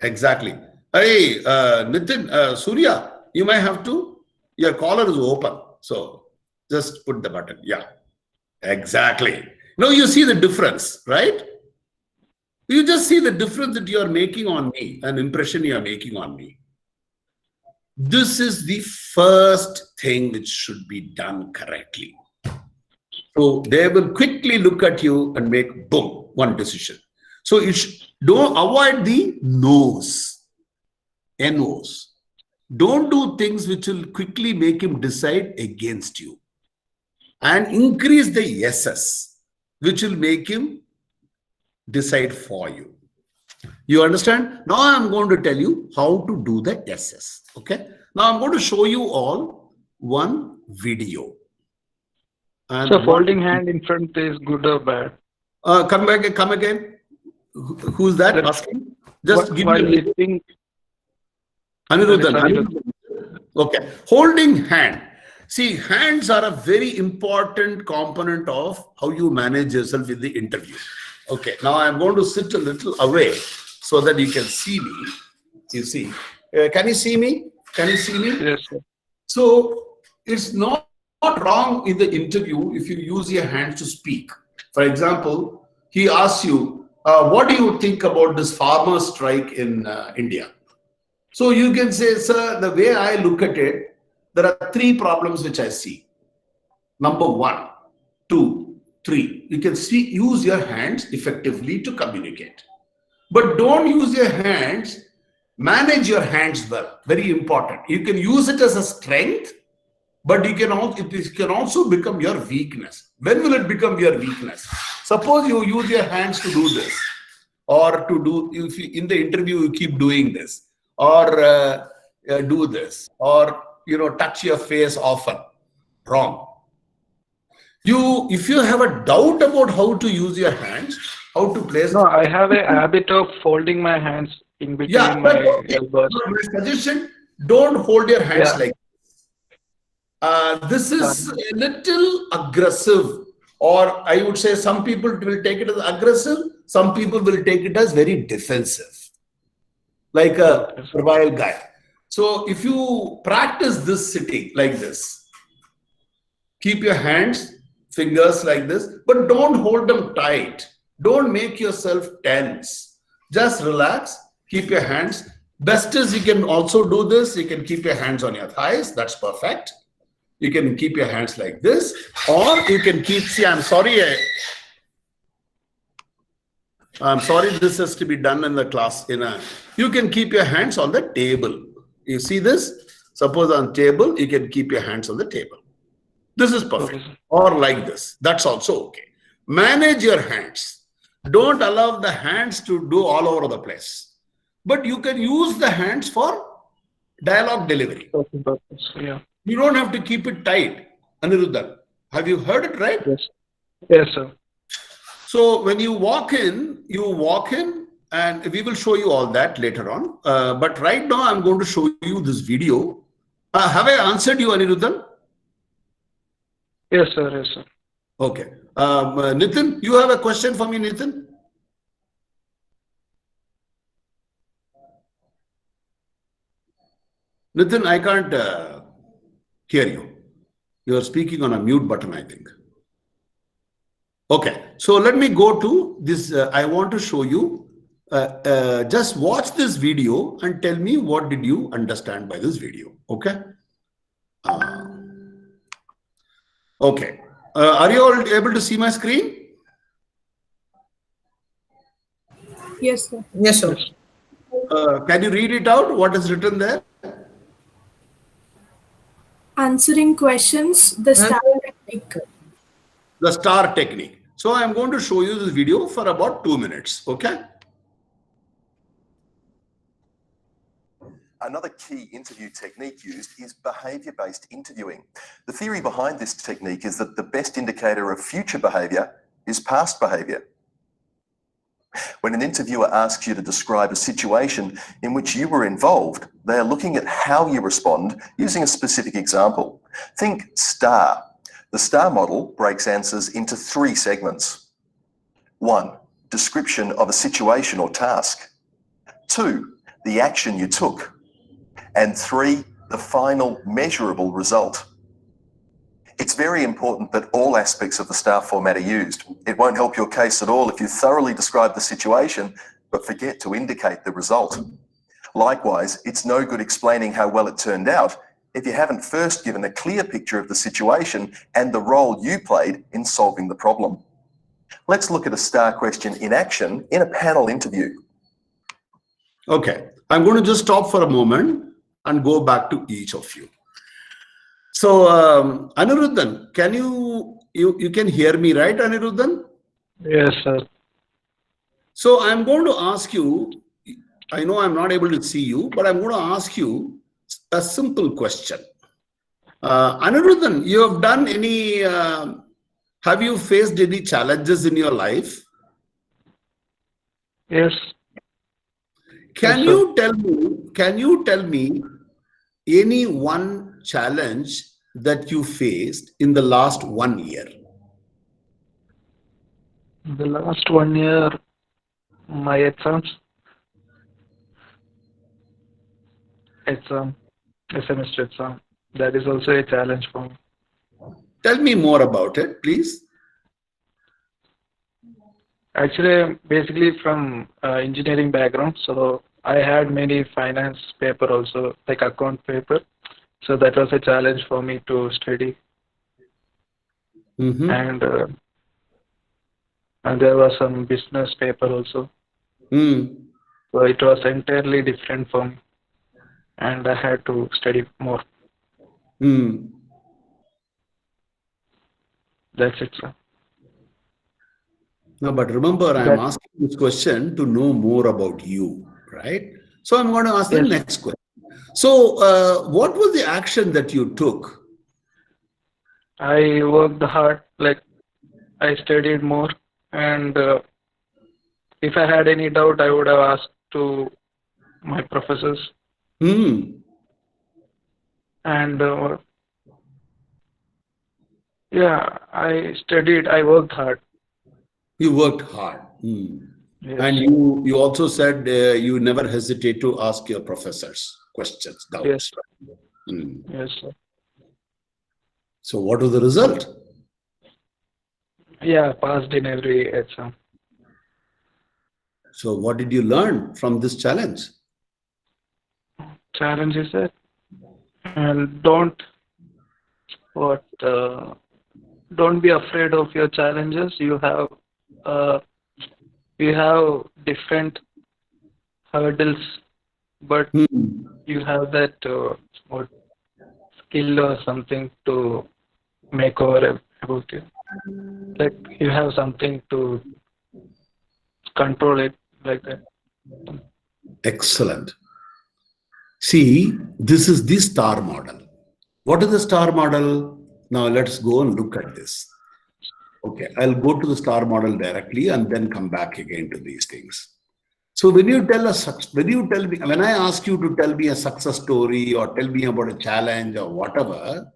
Exactly. Hey, Nitin, Surya, you might have to. Your collar is open. So just put the button. Yeah, exactly. Now you see the difference, right? You just see the difference that you are making on me, an impression you are making on me. This is the first thing which should be done correctly. So they will quickly look at you and make, boom, one decision. So don't avoid the no's, NO's. Don't do things which will quickly make him decide against you. And increase the yeses, which will make him decide for you. You understand? Now I'm going to tell you how to do the yeses. Okay. Now I'm going to show you all one video. And
so folding hand in front is good or bad?
Come again. Who's that asking? Just give me Aniruddhan. Okay. Holding hand. See, hands are a very important component of how you manage yourself in the interview. Okay. Now I'm going to sit a little away so that you can see me. You see. Can you see me? Can you see me?
Yes, sir.
So it's not wrong in the interview if you use your hands to speak. For example, he asks you, what do you think about this farmer strike in India? So you can say, sir, the way I look at it, there are three problems which I see. Number 1, 2, 3. You can use your hands effectively to communicate. But don't use your hands, manage your hands well. Very important. You can use it as a strength, but it can also become your weakness. When will it become your weakness? Suppose you use your hands to do this, or if in the interview you keep doing this, or do this, or touch your face often. Wrong. If you have a doubt about how to use your hands, how to place.
No, I have a habit of folding my hands in between my elbows.
My suggestion: don't hold your hands like this. This is a little aggressive, or I would say some people will take it as aggressive, some people will take it as very defensive, like a servile guy. So if you practice this sitting like this, keep your fingers like this, but don't hold them tight. Don't make yourself tense. Just relax, keep your hands. Best is you can also do this. You can keep your hands on your thighs. That's perfect. You can keep your hands like this, or you can I'm sorry, this has to be done in the class. You can keep your hands on the table. You see this? Suppose on table, you can keep your hands on the table. This is perfect. Or like this. That's also okay. Manage your hands. Don't allow the hands to do all over the place. But you can use the hands for dialogue delivery.
Yeah.
You don't have to keep it tight. Aniruddhan, have you heard it right?
Yes. Yes, sir.
So when you walk in, and we will show you all that later on. But right now, I'm going to show you this video. Have I answered you, Aniruddhan?
Yes, sir. Yes, sir.
Okay. Nitin, you have a question for me, Nitin? Nitin, I can't hear you. You are speaking on a mute button, I think. Okay, so let me go to this. I want to show you. Just watch this video and tell me what did you understand by this video. Okay. Okay. Are you all able to see my screen?
Yes, sir.
Yes, sir.
Can you read it out? What is written there?
Answering questions, the STAR technique.
The STAR technique. So I'm going to show you this video for about 2 minutes. Okay.
Another key interview technique used is behaviour-based interviewing. The theory behind this technique is that the best indicator of future behaviour is past behaviour. When an interviewer asks you to describe a situation in which you were involved, they are looking at how you respond using a specific example. Think STAR. The STAR model breaks answers into 3 segments. 1. Description of a situation or task. 2. The action you took. And 3. The final measurable result. It's very important that all aspects of the STAR format are used. It won't help your case at all if you thoroughly describe the situation but forget to indicate the result. Likewise, it's no good explaining how well it turned out if you haven't first given a clear picture of the situation and the role you played in solving the problem. Let's look at a STAR question in action in a panel interview.
Okay, I'm going to just stop for a moment and go back to each of you. So, Aniruddhan, can you can hear me, right, Aniruddhan?
Yes, sir.
So I'm going to ask you, I know I'm not able to see you, but I'm going to ask you a simple question. Aniruddhan, you have done any, have you faced any challenges in your life?
Yes.
Can
Yes,
you tell me any one challenge that you faced in the last 1 year?
The last 1 year, my exams. A semester exam. That is also a challenge for me.
Tell me more about it, please.
Actually, I'm basically from engineering background, so I had many finance paper also, like account paper. So that was a challenge for me to study. And there was some business paper also. So it was entirely different for me, and I had to study more. That's it, sir.
No, but remember, I'm asking this question to know more about you, right? So I'm going to ask the next question. So what was the action that you took?
I worked hard, like I studied more, and if I had any doubt, I would have asked to my professors. And yeah, I studied, I worked hard.
You worked hard.
Yes.
And you also said you never hesitate to ask your professors questions, doubts.
Yes. Yes, sir.
So what was the result?
Yeah, passed in every exam.
So what did you learn from this challenge?
Challenge is that, and don't be afraid of your challenges. You have different hurdles, but you have that skill or something to make over about it. Like you have something to control it, like that.
Excellent. See, this is the STAR model. What is the STAR model? Now let's go and look at this. Okay, I'll go to the STAR model directly and then come back again to these things. So when I ask you to tell me a success story or tell me about a challenge or whatever,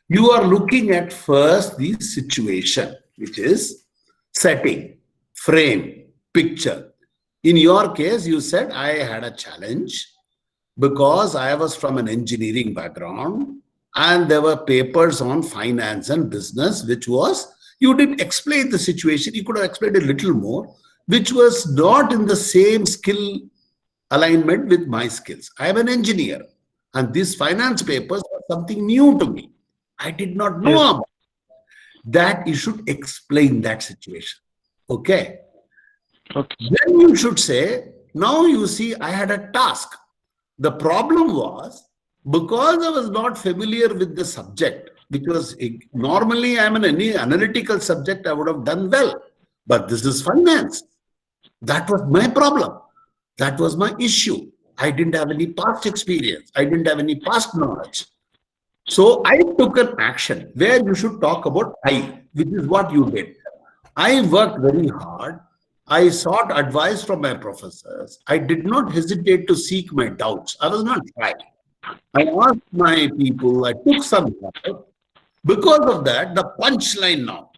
you are looking at first the situation, which is setting, frame, picture. In your case, you said I had a challenge because I was from an engineering background And there were papers on finance and business, which was, you didn't explain the situation. You could have explained a little more, which was not in the same skill alignment with my skills. I am an engineer, and these finance papers were something new to me. I did not know about that. You should explain that situation. Okay. Then you should say, now you see, I had a task. The problem was, because I was not familiar with the subject, because normally I'm in any analytical subject, I would have done well. But this is finance. That was my problem. That was my issue. I didn't have any past experience. I didn't have any past knowledge. So I took an action where you should talk about I, which is what you did. I worked very hard. I sought advice from my professors. I did not hesitate to seek my doubts. I was not shy. I asked my people. I took some help. Because of that, the punchline now.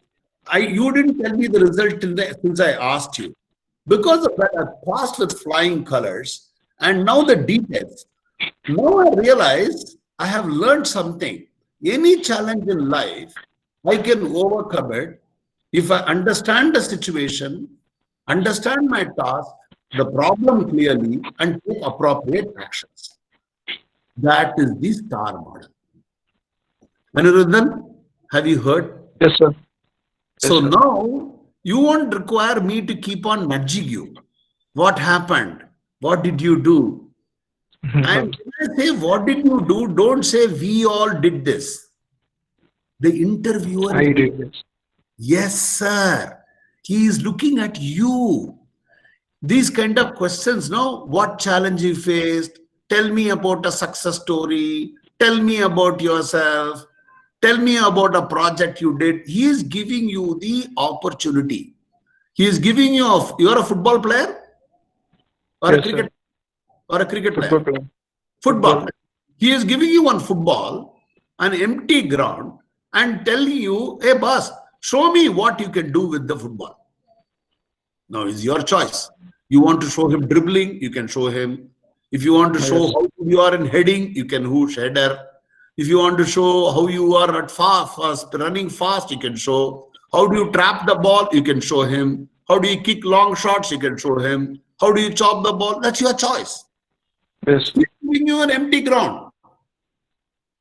You didn't tell me the result since I asked you. Because of that, I passed with flying colors. And now the details. Now I realize I have learned something. Any challenge in life, I can overcome it if I understand the situation, understand my task, the problem clearly, and take appropriate actions. That is the STAR model. Anirudhan, have you heard?
Yes, sir.
So now you won't require me to keep on nudging you. What happened? What did you do? And when I say, what did you do? Don't say, we all did this. The interviewer.
I did this.
Yes, sir. He is looking at you. These kind of questions, no? What challenge you faced? Tell me about a success story. Tell me about yourself. Tell me about a project you did. He is giving you the opportunity. He is giving you, you're a football player? Or a cricket? Or a cricket player? Football. He is giving you one football, an empty ground, and telling you, hey boss, show me what you can do with the football. Now it's your choice. You want to show him dribbling, you can show him. If you want to show how you are in heading, you can do header. If you want to show how you are at fast, running fast, you can show. How do you trap the ball? You can show him. How do you kick long shots? You can show him. How do you chop the ball? That's your choice.
Yes.
He's giving you an empty ground.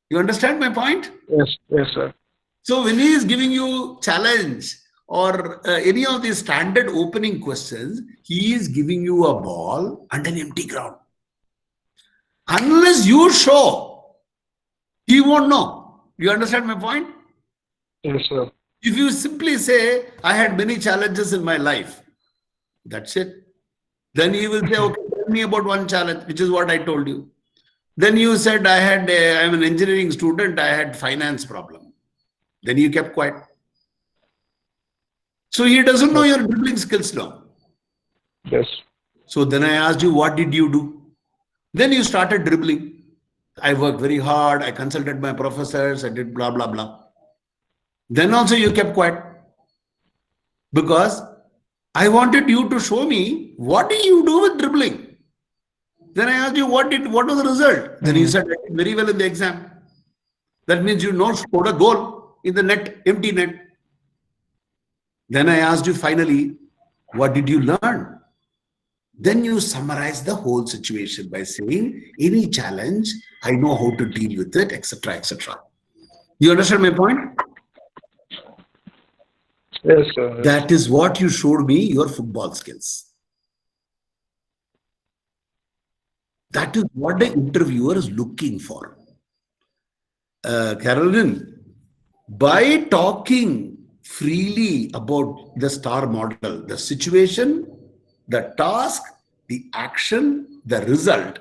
You understand my point?
Yes, yes, sir.
So when he is giving you challenge or any of these standard opening questions, he is giving you a ball and an empty ground. Unless you show, he won't know. You understand my point?
Yes, sir.
If you simply say, I had many challenges in my life, that's it. Then he will say, okay, tell me about one challenge, which is what I told you. Then you said, I'm an engineering student, I had finance problem. Then you kept quiet. So he doesn't know your dribbling skills now.
Yes.
So then I asked you, what did you do? Then you started dribbling. I worked very hard. I consulted my professors. I did blah, blah, blah. Then also you kept quiet. Because I wanted you to show me, what do you do with dribbling? Then I asked you, what was the result? Then you said, I did very well in the exam. That means you not scored a goal in the net, empty net. Then I asked you finally, what did you learn? Then you summarize the whole situation by saying, any challenge, I know how to deal with it, etc., etc. You understand my point?
Yes, sir.
That is what you showed me, your football skills. That is what the interviewer is looking for. Carolyn, by talking freely about the STAR model, the situation, the task, the action, the result,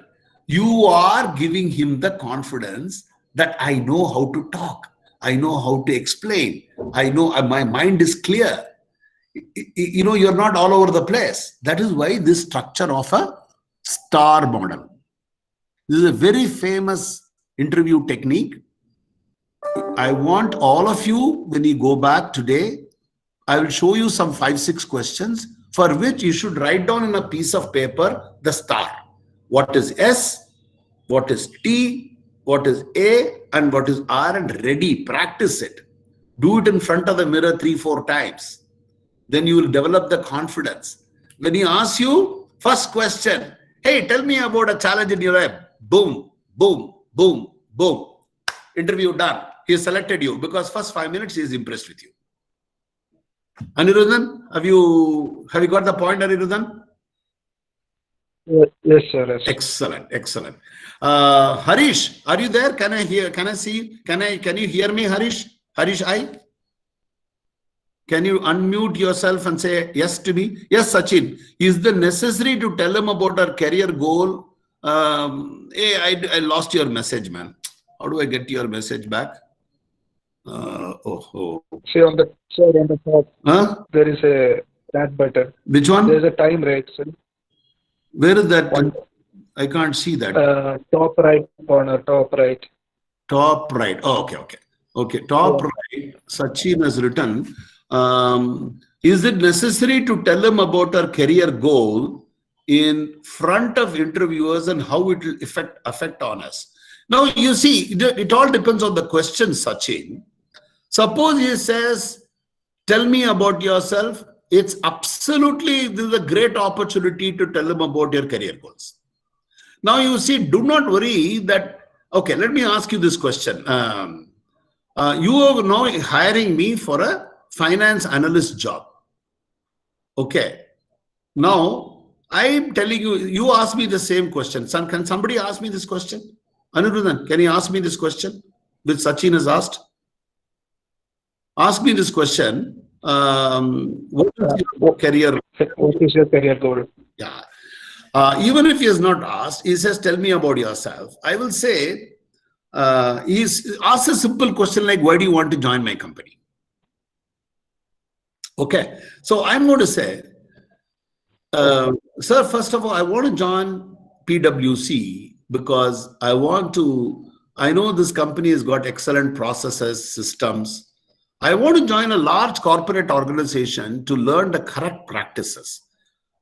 you are giving him the confidence that I know how to talk. I know how to explain. I know my mind is clear. You know, you're not all over the place. That is why this structure of a STAR model. This is a very famous interview technique. I want all of you, when you go back today, I will show you some 5-6 questions for which you should write down in a piece of paper the STAR. What is S? What is T? what is A and what is R and ready. Practice it. Do it in front of the mirror 3-4 times. Then you will develop the confidence. When he asks you, first question, hey, tell me about a challenge in your life. Boom, boom, boom, boom. Interview done. He selected you because first 5 minutes he is impressed with you. Anirudhan, have you got the point, Anirudhan?
Yes, sir. Yes.
Excellent, excellent. Harish, are you there? Can I hear? Can I see? Can you hear me, Harish? Harish, can you unmute yourself and say yes to me? Yes, Sachin. Is the necessary to tell him about our career goal? Hey, I lost your message, man. How do I get your message back?
See on the top, there is a chat button.
Which one?
There's a time rate, sir.
Where is that? I can't see that.
Top right corner, top right.
Top right. Oh, okay. Top right. Sachin has written, is it necessary to tell him about our career goal in front of interviewers and how it will affect on us? Now, you see, it all depends on the question, Sachin. Suppose he says, tell me about yourself. It's absolutely, this is a great opportunity to tell him about your career goals. Now, you see, do not worry that, okay, let me ask you this question. You are now hiring me for a finance analyst job. Okay. Now, I'm telling you, you ask me the same question. Son, can somebody ask me this question? Anirudhan, can you ask me this question which Sachin has asked? Ask me this question. What is your career?
What is your career goal?
Yeah. Even if he has not asked, he says, tell me about yourself. I will say, he's asked a simple question like, why do you want to join my company? Okay. So I'm going to say, sir, first of all, I want to join PwC because I know this company has got excellent processes, systems. I want to join a large corporate organization to learn the correct practices.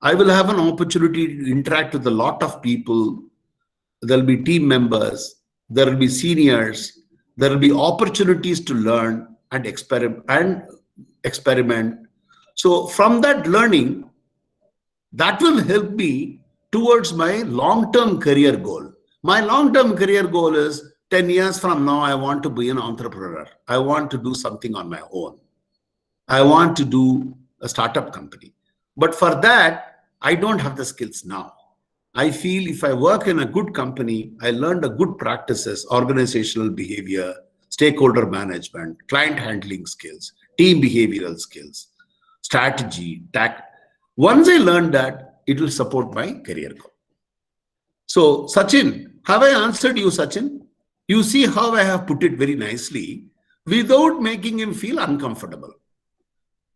I will have an opportunity to interact with a lot of people. There will be team members. There will be seniors. There will be opportunities to learn and experiment. So from that learning, that will help me towards my long-term career goal. My long-term career goal is 10 years from now, I want to be an entrepreneur. I want to do something on my own. I want to do a startup company. But for that, I don't have the skills now. I feel if I work in a good company, I learned a good practices, organizational behavior, stakeholder management, client handling skills, team behavioral skills, strategy, tact. Once I learn that, it will support my career goal. So, Sachin, have I answered you, Sachin? You see how I have put it very nicely without making him feel uncomfortable.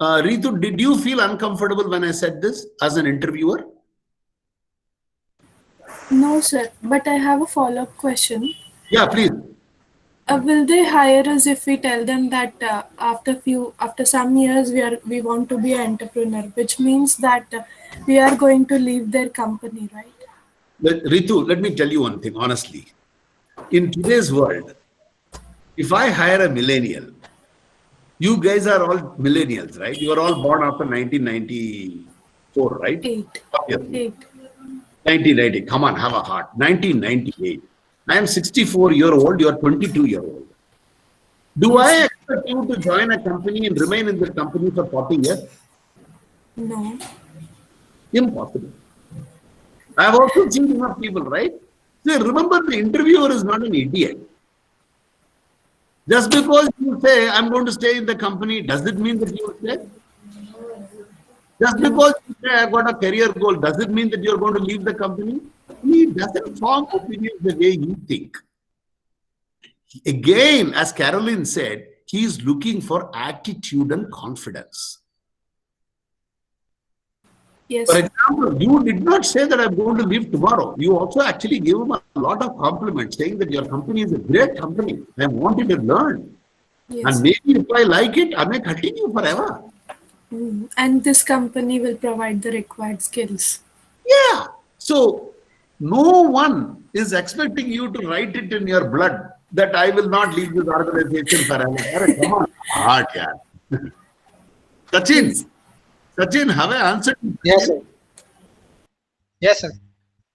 Ritu, did you feel uncomfortable when I said this as an interviewer?
No, sir. But I have a follow-up question.
Yeah, please.
Will they hire us if we tell them that after some years we want to be an entrepreneur, which means that we are going to leave their company, right?
Ritu, let me tell you one thing, honestly. In today's world, if I hire a millennial, you guys are all millennials, right? You are all born after 1994, right? 1990. Come on, have a heart. 1998. I am 64-year-old. You are 22-year-old. Do I expect you to join a company and remain in the company for 40 years?
No.
Impossible. I have also seen enough people, right? See, remember, the interviewer is not an idiot. Just because you say, I'm going to stay in the company, does it mean that you will stay? Just because you say, I've got a career goal, does it mean that you're going to leave the company? He doesn't form opinions the way you think. Again, as Caroline said, he is looking for attitude and confidence.
Yes.
For example, you did not say that I'm going to leave tomorrow. You also actually gave him a lot of compliments, saying that your company is a great company. I want you to learn. Yes. And maybe if I like it, I may continue forever.
And this company will provide the required skills.
Yeah. So No one is expecting you to write it in your blood that I will not leave this organization forever. Come on. Hard, yeah. Sachin, have I answered?
Yes, sir. Yes, sir.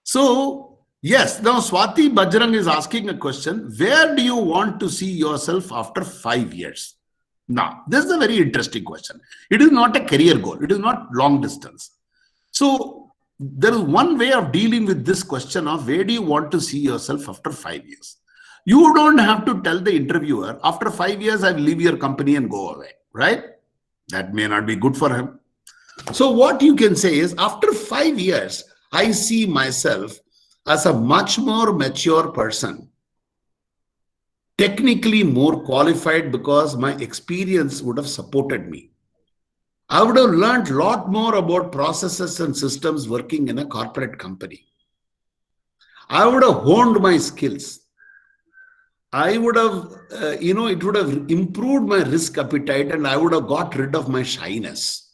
So, yes, now Swati Bajrang is asking a question. Where do you want to see yourself after 5 years? Now, this is a very interesting question. It is not a career goal. It is not long distance. So, there is one way of dealing with this question of where do you want to see yourself after 5 years? You don't have to tell the interviewer, after 5 years, I will leave your company and go away, right? That may not be good for him. So what you can say is, after 5 years, I see myself as a much more mature person, technically more qualified because my experience would have supported me. I would have learned a lot more about processes and systems working in a corporate company. I would have honed my skills. I would have, it would have improved my risk appetite, and I would have got rid of my shyness.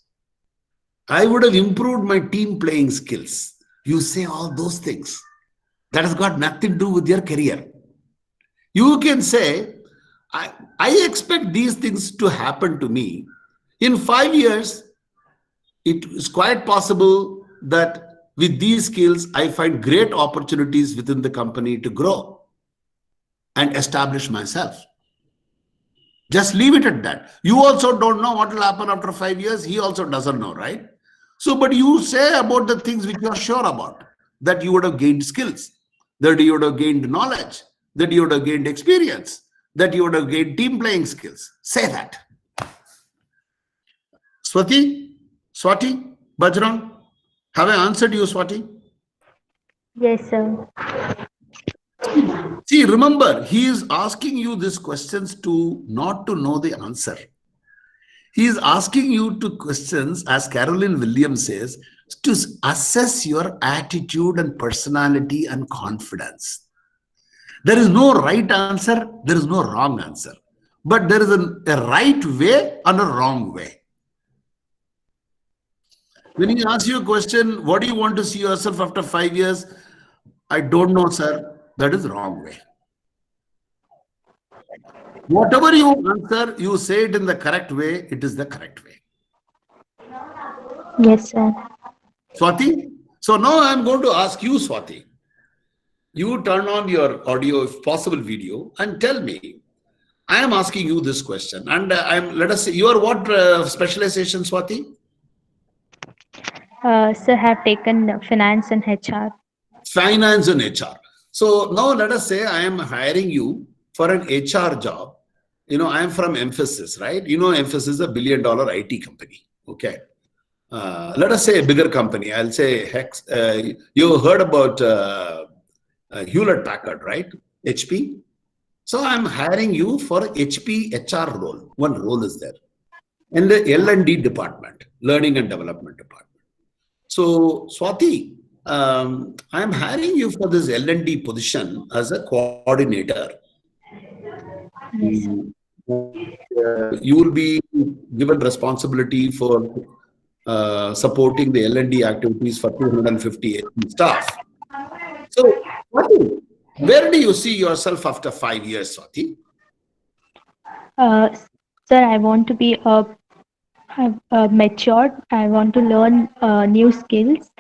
I would have improved my team playing skills. You say all those things. That has got nothing to do with your career. You can say, I expect these things to happen to me. In 5 years, it is quite possible that with these skills, I find great opportunities within the company to grow and establish myself. Just leave it at that. You also don't know what will happen after 5 years. He also doesn't know, right? So, but you say about the things which you are sure about, that you would have gained skills, that you would have gained knowledge, that you would have gained experience, that you would have gained team playing skills. Say that. Swati, Bajrang, have I answered you, Swati?
Yes, sir.
See, remember, he is asking you these questions not to know the answer. He is asking you to questions, as Carolyn Williams says, to assess your attitude and personality and confidence. There is no right answer, there is no wrong answer. But there is a right way and a wrong way. When he asks you a question, what do you want to see yourself after 5 years? I don't know, sir. That is the wrong way. Whatever you answer, you say it in the correct way, it is the correct way.
Yes, sir.
Swati? So now I'm going to ask you, Swati. You turn on your audio, if possible video, and tell me, I am asking you this question. And let us say, you are what specialization, Swati?
Sir, have taken finance and HR.
Finance and HR. So now let us say I am hiring you for an HR job. I am from Emphasis, right? Emphasis is a $1 billion IT company. Okay. Let us say a bigger company. I'll say Hex. You heard about Hewlett Packard, right? HP. So I'm hiring you for HP HR role. One role is there. And the L&D department, learning and development department. So Swati, I'm hiring you for this L&D position as a coordinator.
Yes.
You will be given responsibility for supporting the L&D activities for 250 staff. So, Swati, where do you see yourself after 5 years, Swati?
Sir, I want to be matured. I want to learn new skills.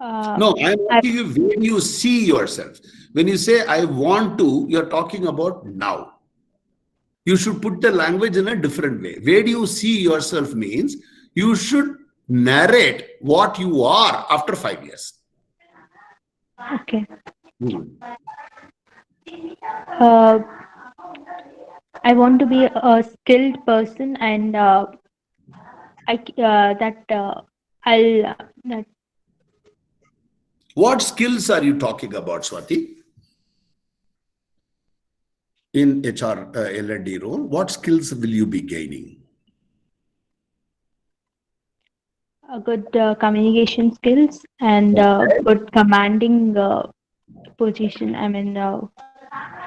No, I'm asking you, where do you see yourself? When you say I want to, you're talking about now. You should put the language in a different way. Where do you see yourself means you should narrate what you are after 5 years.
Okay. I want to be a skilled person, and
What skills are you talking about, Swati? In HR L&D role, what skills will you be gaining?
a good communication skills and good commanding position. I mean,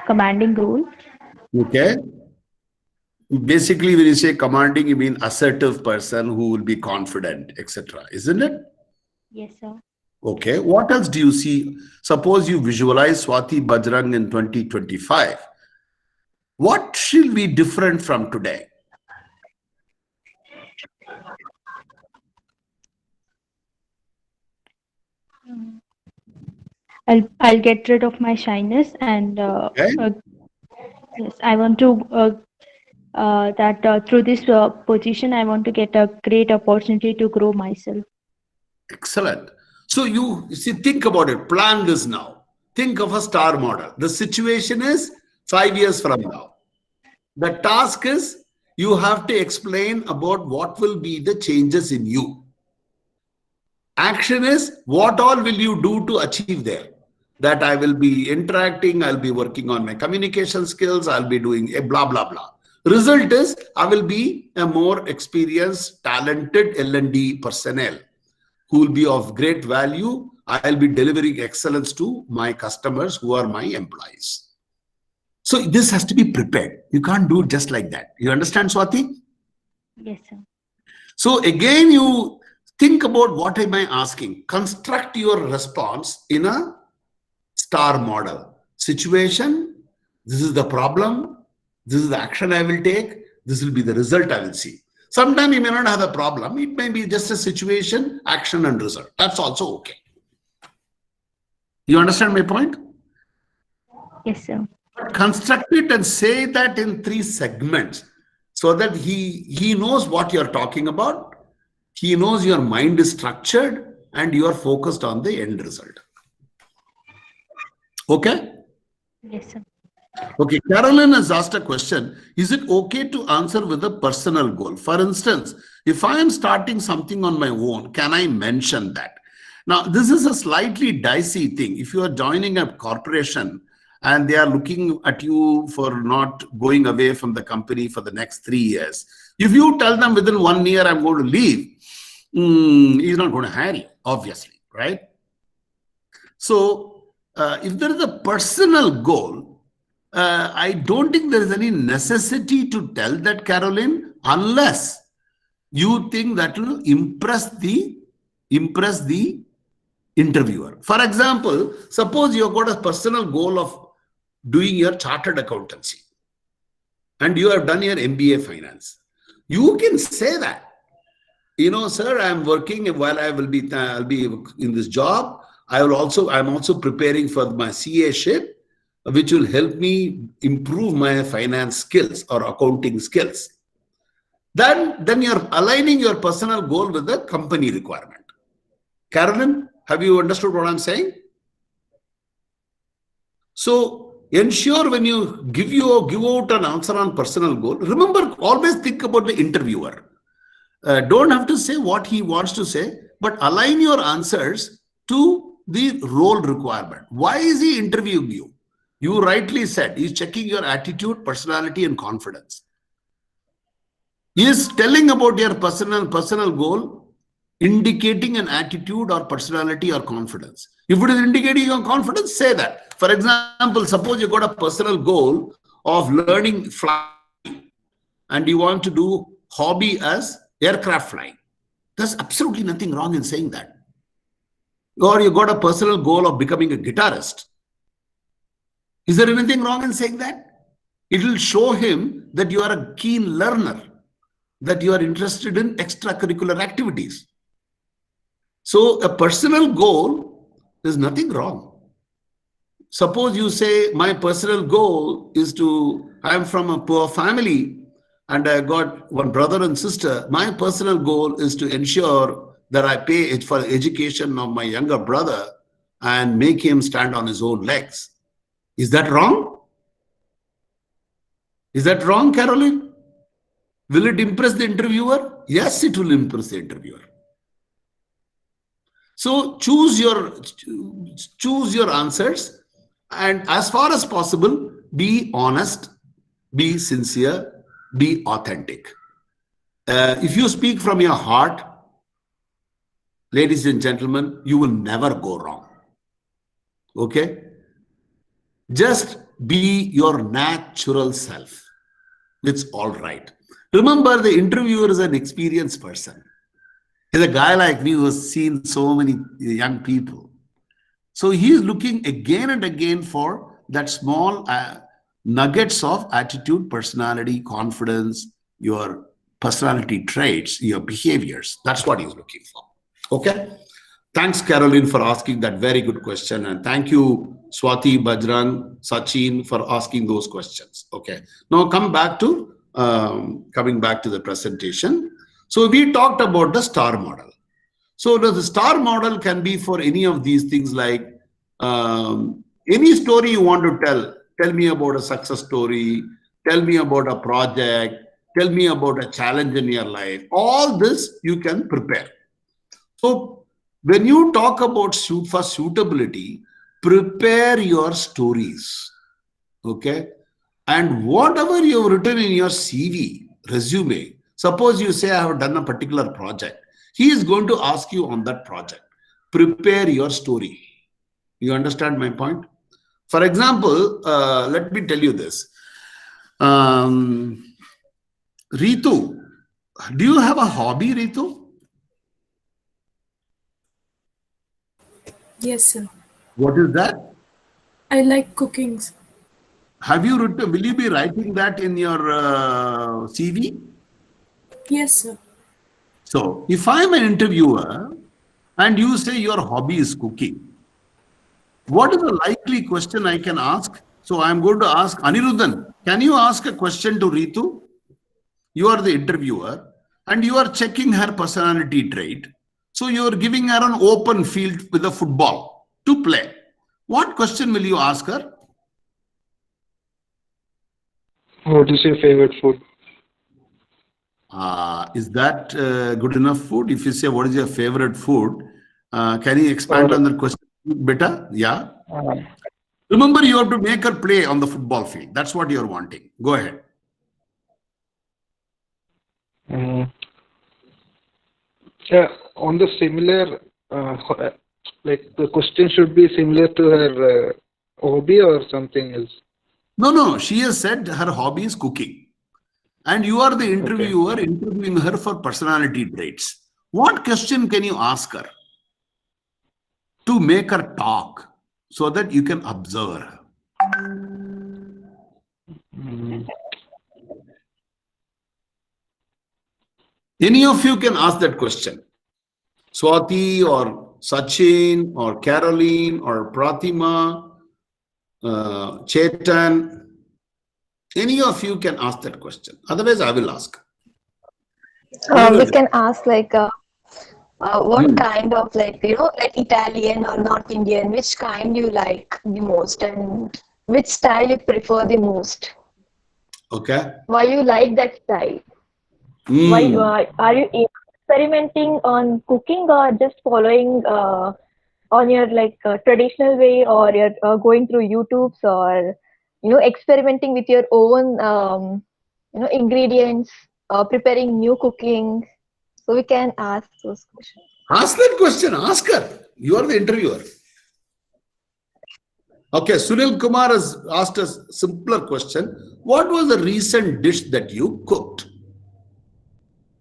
commanding role.
Okay. Basically, when you say commanding, you mean assertive person who will be confident, etc. Isn't it?
Yes, sir.
Okay. What else do you see? Suppose you visualize Swati Bajrang in 2025. What should be different from today?
I'll get rid of my shyness and
Okay.
yes, I want to through this position I want to get a great opportunity to grow myself.
Excellent. So you see, think about it. Plan this now. Think of a star model. The situation is 5 years from now. The task is you have to explain about what will be the changes in you. Action is what all will you do to achieve there? That I will be interacting, I'll be working on my communication skills, I'll be doing a blah, blah, blah. Result is I will be a more experienced, talented L&D personnel who will be of great value. I'll be delivering excellence to my customers who are my employees. So this has to be prepared. You can't do it just like that. You understand, Swati?
Yes, sir.
So again, you think about what am I asking? Construct your response in a star model. Situation, this is the problem, this is the action I will take, this will be the result I will see. Sometimes you may not have a problem. It may be just a situation, action and result. That's also okay. You understand my point?
Yes, sir.
But construct it and say that in 3 segments so that he knows what you're talking about. He knows your mind is structured and you are focused on the end result. Okay?
Yes, sir.
Okay, Carolyn has asked a question. Is it okay to answer with a personal goal? For instance, if I am starting something on my own, can I mention that? Now, this is a slightly dicey thing. If you are joining a corporation and they are looking at you for not going away from the company for the next 3 years, if you tell them within 1 year I'm going to leave, he's not going to hire you, obviously, right? So, if there is a personal goal, I don't think there is any necessity to tell that, Caroline, unless you think that will impress the interviewer. For example, suppose you've got a personal goal of doing your chartered accountancy and you have done your MBA finance. You can say that, you know, sir, I'm working while I'll be in this job. I'm also preparing for my CA ship, which will help me improve my finance skills or accounting skills. Then you're aligning your personal goal with the company requirement. Carolyn, have you understood what I'm saying? So ensure when you give out an answer on personal goal, remember, always think about the interviewer. Don't have to say what he wants to say, but align your answers to the role requirement. Why is he interviewing you? You rightly said he's checking your attitude, personality, and confidence. He is telling about your personal goal, indicating an attitude or personality or confidence. If it is indicating your confidence, say that. For example, suppose you got a personal goal of learning flying and you want to do hobby as aircraft flying. There's absolutely nothing wrong in saying that. Or you got a personal goal of becoming a guitarist. Is there anything wrong in saying that? It will show him that you are a keen learner, that you are interested in extracurricular activities. So a personal goal, there's nothing wrong. Suppose you say, my personal goal is I am from a poor family and I got one brother and sister. My personal goal is to ensure that I pay for the education of my younger brother and make him stand on his own legs. Is that wrong? Is that wrong, Caroline? Will it impress the interviewer? Yes, it will impress the interviewer. So choose your answers, and as far as possible, be honest, be sincere, be authentic. If you speak from your heart, ladies and gentlemen, you will never go wrong. Okay? Just be your natural self. It's all right. Remember, the interviewer is an experienced person. He's a guy like me who has seen so many young people. So he is looking again and again for that small nuggets of attitude, personality, confidence, your personality traits, your behaviors. That's what he's looking for. Okay. Thanks, Caroline, for asking that very good question. And thank you, Swati, Bajrang, Sachin, for asking those questions. Okay. Now coming back to the presentation. So we talked about the star model. So the star model can be for any of these things, like any story you want to tell. Tell me about a success story. Tell me about a project. Tell me about a challenge in your life. All this you can prepare. So when you talk about for suitability, prepare your stories. Okay. And whatever you've written in your CV, resume, suppose you say, I have done a particular project. He is going to ask you on that project. Prepare your story. You understand my point? For example, let me tell you this. Ritu, do you have a hobby, Ritu?
Yes, sir.
What is that?
I like cooking.
Have you written, will you be writing that in your CV?
Yes, sir.
So if I'm an interviewer and you say your hobby is cooking, what is the likely question I can ask? So I'm going to ask Anirudhan, can you ask a question to Ritu? You are the interviewer and you are checking her personality trait. So you are giving her an open field with a football to play. What question will you ask her?
What is your favorite food?
Is that good enough food? If you say, what is your favorite food? Can you expand on that question better? Yeah. Remember, you have to make her play on the football field. That's what you're wanting. Go ahead.
Yeah, on the similar, like the question should be similar to her hobby or something else.
No. She has said her hobby is cooking. And you are the interviewer interviewing her for personality traits. What question can you ask her to make her talk so that you can observe her? Any of you can ask that question. Swati or Sachin or Caroline or Pratima, Chetan. Any of you can ask that question. Otherwise, I will ask.
We can ask like what kind of like Italian or North Indian, which kind you like the most and which style you prefer the most?
Okay.
Why you like that style? Why are you experimenting on cooking or just following on your like traditional way, or you're going through YouTubes, or experimenting with your own ingredients, preparing new cooking? So we can ask those questions.
Ask that question. Ask her. You are the interviewer. Okay, Sunil Kumar has asked a simpler question. What was the recent dish that you cooked?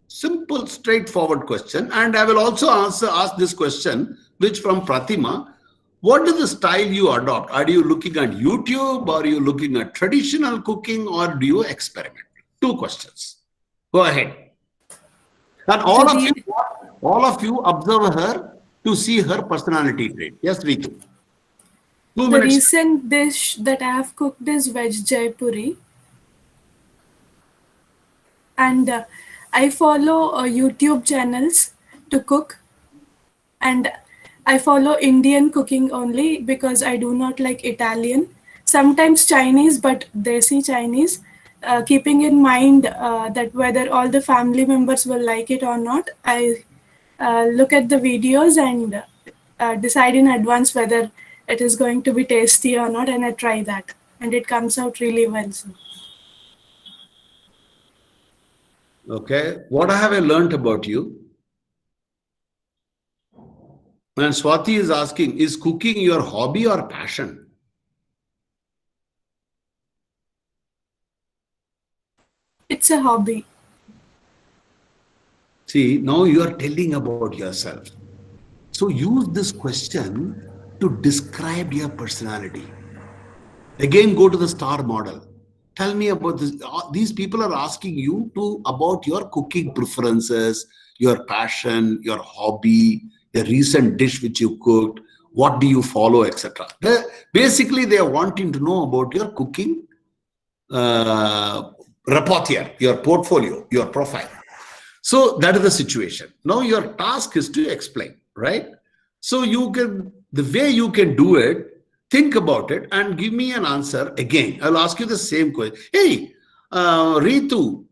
Simple, straightforward question. And I will also ask this question, which from Pratima. What is the style you adopt? Are you looking at YouTube? Are you looking at traditional cooking? Or do you experiment? Two questions. Go ahead. And all of you observe her to see her personality trait. Yes, Ritu. 2
The
minutes.
recent dish that I have cooked is veg jaipuri. And I follow YouTube channels to cook. And I follow Indian cooking only because I do not like Italian. Sometimes Chinese, but desi Chinese. Keeping in mind that whether all the family members will like it or not, I look at the videos and decide in advance whether it is going to be tasty or not, and I try that. And it comes out really well. So.
Okay. What have I learned about you? And Swati is asking, is cooking your hobby or passion?
It's a hobby.
See, now you are telling about yourself. So use this question to describe your personality. Again, go to the star model. Tell me about this. These people are asking you to about your cooking preferences, your passion, your hobby, the recent dish which you cooked, what do you follow, etc. Basically, they are wanting to know about your cooking repertoire, your portfolio, your profile. So that is the situation. Now your task is to explain, right? So you can, the way you can do it, think about it and give me an answer again. I'll ask you the same question. Hey, Ritu,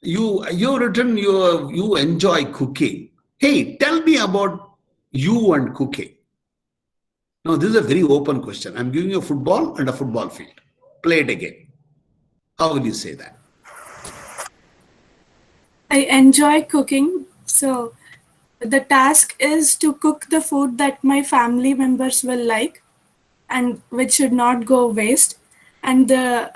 you written you enjoy cooking. Hey, tell me about you and cooking. Now this is a very open question. I'm giving you a football and a football field. Play it again. How will you say that?
I enjoy cooking. So the task is to cook the food that my family members will like and which should not go waste. And the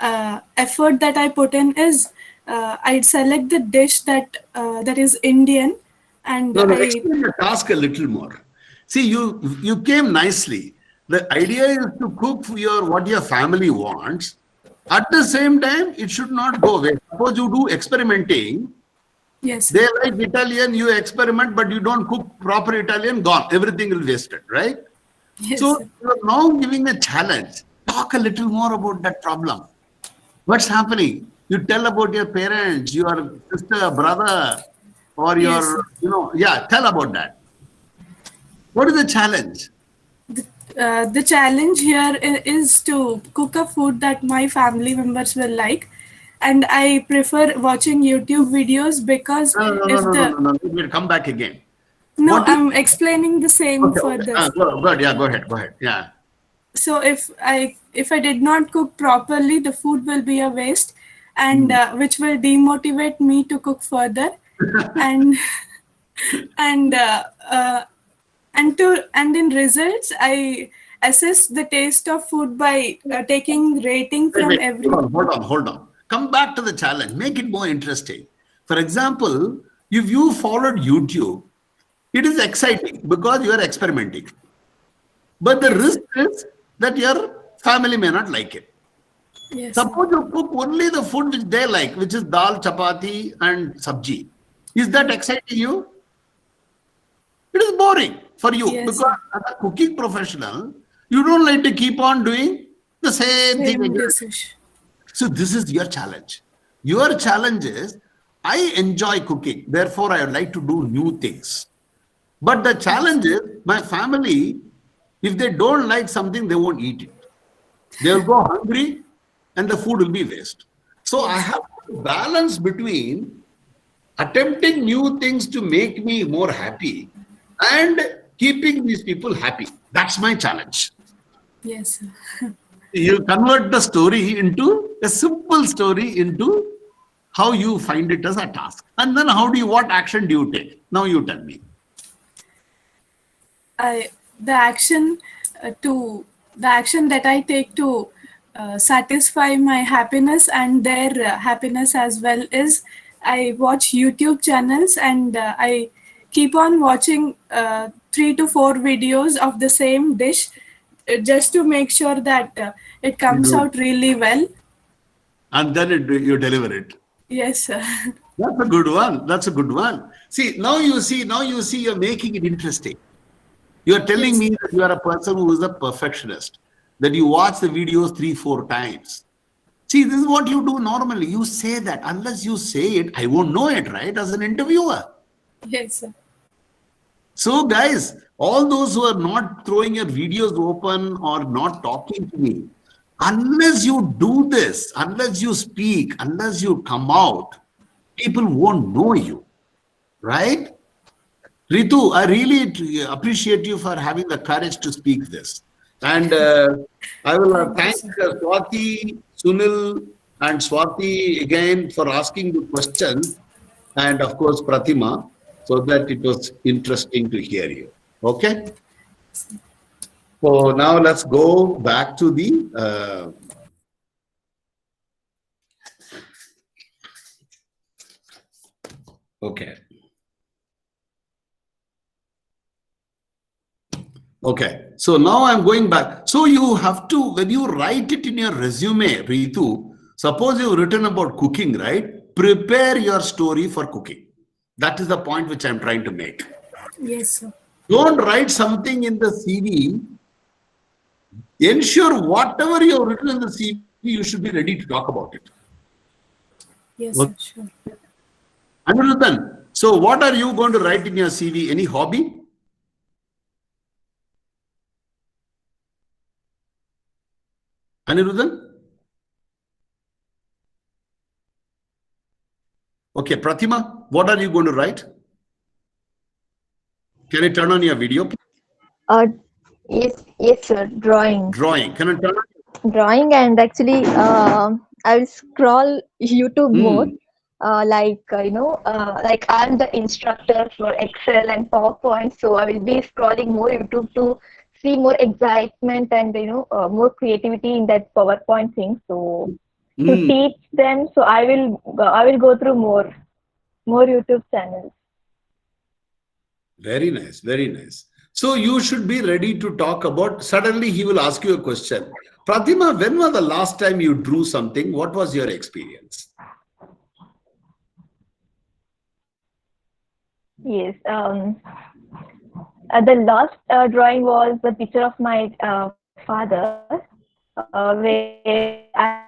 effort that I put in is I'd select the dish that is Indian, and
No, explain the task a little more. See, you came nicely. The idea is to cook what your family wants. At the same time, it should not go away. Suppose you do experimenting.
Yes.
They like Italian, you experiment, but you don't cook proper Italian, gone. Everything will wasted, right?
Yes.
So you are now giving a challenge. Talk a little more about that problem. What's happening? You tell about your parents, your sister, brother, or
Yes.
your, yeah, tell about that. What is the challenge?
The challenge here is to cook a food that my family members will like, and I prefer watching YouTube videos because
No. We'll come back again.
No, I'm explaining the same for this.
Good. Yeah, go ahead. Yeah.
So if I did not cook properly, the food will be a waste, and which will demotivate me to cook further, and and in results, I assess the taste of food by taking rating from every.
Hold on. Come back to the challenge. Make it more interesting. For example, if you followed YouTube, it is exciting because you are experimenting. But the risk is that your family may not like it.
Yes.
Suppose you cook only the food which they like, which is dal, chapati, and sabji. Is that exciting you? It is boring for you because as a cooking professional, you don't like to keep on doing the same thing again. So this is your challenge. Your challenge is, I enjoy cooking, therefore I would like to do new things. But the challenge is, my family, if they don't like something, they won't eat it. They will go hungry and the food will be waste. So I have to balance between attempting new things to make me more happy and keeping these people happy. That's my challenge.
Yes.
You convert the story into a simple story into how you find it as a task. And then what action do you take? Now you tell me.
The action that I take to satisfy my happiness and their happiness as well is I watch YouTube channels and I keep on watching 3 to 4 videos of the same dish just to make sure that it comes out really well.
And then you deliver it.
Yes, sir.
That's a good one. Now you see you're making it interesting. You're telling me that you are a person who is a perfectionist, that you watch the videos 3-4 times. See, this is what you do normally. You say that. Unless you say it, I won't know it, right? As an interviewer.
Yes, sir.
So, guys, all those who are not throwing your videos open or not talking to me, unless you do this, unless you speak, unless you come out, people won't know you, right? Ritu, I really appreciate you for having the courage to speak this. And I will thank Swati, Sunil, and Swati again for asking the questions, and of course Pratima, so that it was interesting to hear you. Okay? So now let's go back to the okay. Okay. So now I'm going back. So you have to, when you write it in your resume, Ritu, suppose you've written about cooking, right? Prepare your story for cooking. That is the point which I'm trying to make.
Yes, sir.
Don't write something in the CV. Ensure whatever you have written in the CV, you should be ready to talk about it.
Yes, sir. Sure.
Anirudhan, so what are you going to write in your CV? Any hobby? Anirudhan? Okay, Pratima, what are you going to write? Can I turn on your video?
Yes, sir. Drawing.
Drawing. Can I turn on?
Drawing, and actually, I will scroll YouTube more. Like like I'm the instructor for Excel and PowerPoint, so I will be scrolling more YouTube to see more excitement and more creativity in that PowerPoint thing. So to teach them, so I will go through more YouTube channels.
Very nice, very nice. So you should be ready to talk about, suddenly he will ask you a question. Pratima, when was the last time you drew something? What was your experience?
Yes. The last drawing was the picture of my father, where I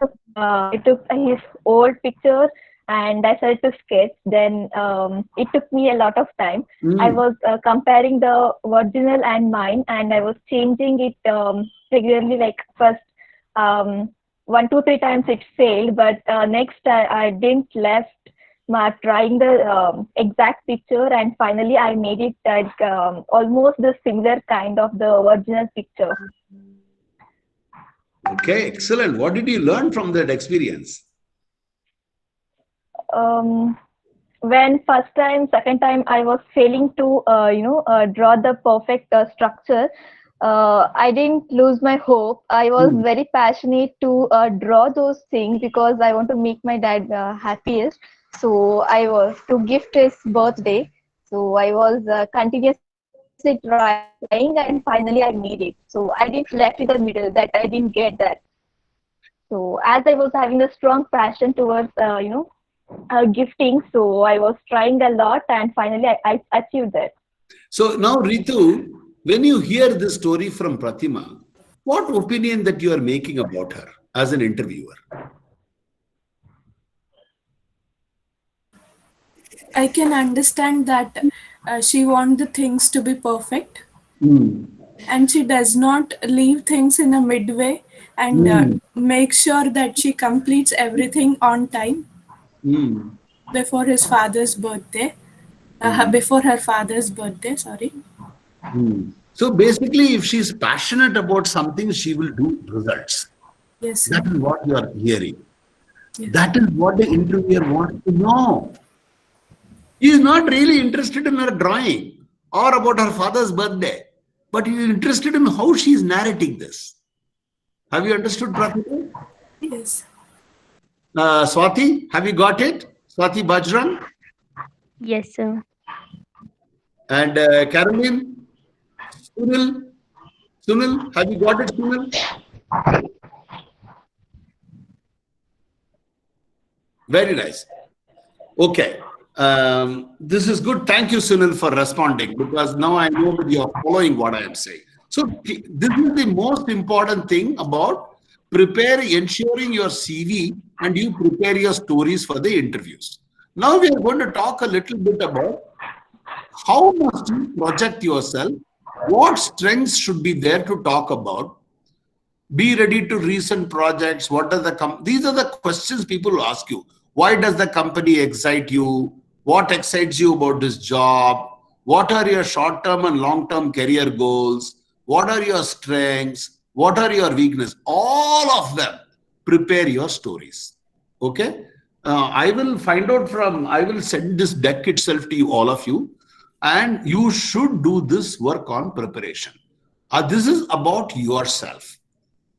took his old picture and I started to sketch. Then it took me a lot of time. I was comparing the original and mine, and I was changing it regularly. Like first, 1, 2, 3 times it failed, but next I didn't left trying the exact picture, and finally I made it like almost the similar kind of the original picture.
Okay, excellent. What did you learn from that experience?
When first time, second time I was failing to draw the perfect structure, I didn't lose my hope. I was very passionate to draw those things because I want to make my dad happiest. So I was to gift his birthday. So I was continuously trying, and finally I made it. So I didn't left in the middle that I didn't get that. So as I was having a strong passion towards gifting, so I was trying a lot, and finally I achieved that.
So now, Ritu, when you hear this story from Pratima, what opinion that you are making about her as an interviewer?
I can understand that she wants the things to be perfect, and she does not leave things in a midway, and make sure that she completes everything on time before his father's birthday. Before her father's birthday, sorry.
So basically, if she's passionate about something, she will do results.
Yes, sir.
That is what you are hearing.
Yes.
That is what the interviewer wants to know. He is not really interested in her drawing or about her father's birthday, but he is interested in how she is narrating this. Have you understood, Pratima?
Yes.
Swati, have you got it? Swati Bajran?
Yes, sir.
And Caroline? Sunil, have you got it, Sunil? Very nice. Okay. This is good. Thank you, Sunil, for responding, because now I know that you are following what I am saying. So this is the most important thing about ensuring your CV and you prepare your stories for the interviews. Now we are going to talk a little bit about how must you project yourself, what strengths should be there to talk about, be ready to recent projects, what does these are the questions people will ask you. Why does the company excite you? What excites you about this job? What are your short-term and long-term career goals? What are your strengths? What are your weaknesses? All of them, prepare your stories. Okay? I will send this deck itself to you, all of you, and you should do this work on preparation. This is about yourself.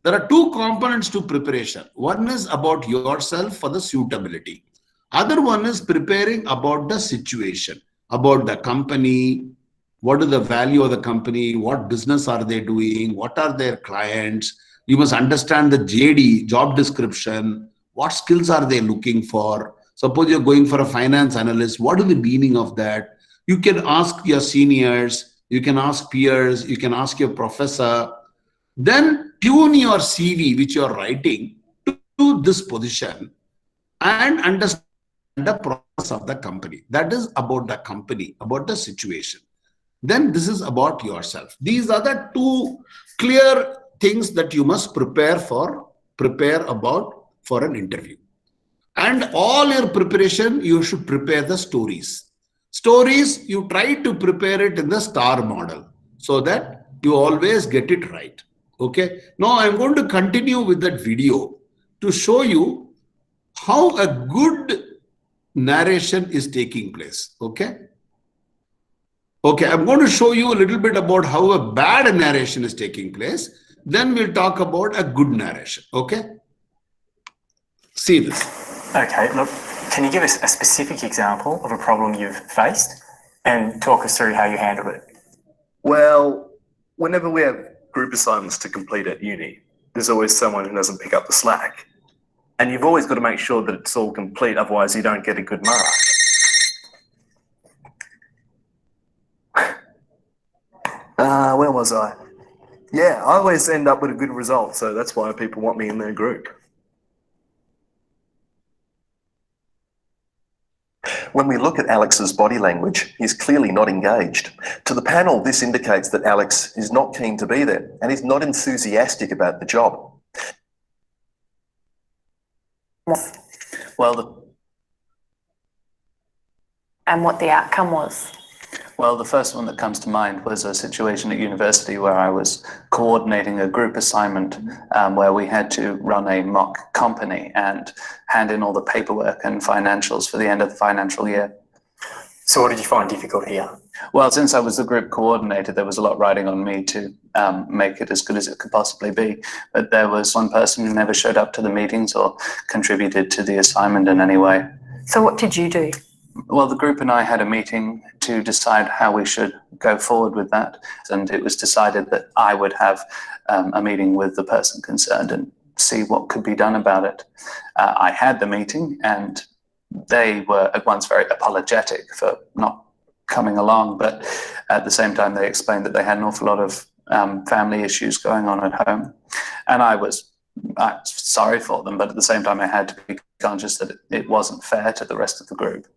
There are two components to preparation. One is about yourself for the suitability. Other one is preparing about the situation, about the company, What is the value of the company? What business are they doing? What are their clients? You must understand the JD, job description. What skills are they looking for? Suppose you're going for a finance analyst. What is the meaning of that? You can ask your seniors. You can ask peers. You can ask your professor. Then tune your CV, which you're writing, to this position and understand the process of the company. That is about the company, about the situation. Then this is about yourself. These are the two clear things that you must prepare about for an interview. And all your preparation, you should prepare the stories. Stories, you try to prepare it in the STAR model so that you always get it right. Okay. Now I'm going to continue with that video to show you how a good narration is taking place. Okay. Okay, I'm going to show you a little bit about how a bad narration is taking place. Then we'll talk about a good narration. Okay? See this.
Okay, look, can you give us a specific example of a problem you've faced and talk us through how you handled it?
Well, whenever we have group assignments to complete at uni, there's always someone who doesn't pick up the slack. And you've always got to make sure that it's all complete, otherwise you don't get a good mark. Where was I? Yeah, I always end up with a good result, so that's why people want me in their group.
When we look at Alex's body language, he's clearly not engaged. To the panel, this indicates that Alex is not keen to be there and is not enthusiastic about the job.
And what the outcome was?
Well, the first one that comes to mind was a situation at university where I was coordinating a group assignment where we had to run a mock company and hand in all the paperwork and financials for the end of the financial year.
So what did you find difficult here?
Well, since I was the group coordinator, there was a lot riding on me to make it as good as it could possibly be. But there was one person who never showed up to the meetings or contributed to the assignment in any way.
So what did you do?
Well, the group and I had a meeting to decide how we should go forward with that. And it was decided that I would have a meeting with the person concerned and see what could be done about it. I had the meeting and they were at once very apologetic for not coming along. But at the same time, they explained that they had an awful lot of family issues going on at home. And I was sorry for them, but at the same time, I had to be conscious that it wasn't fair to the rest of the group.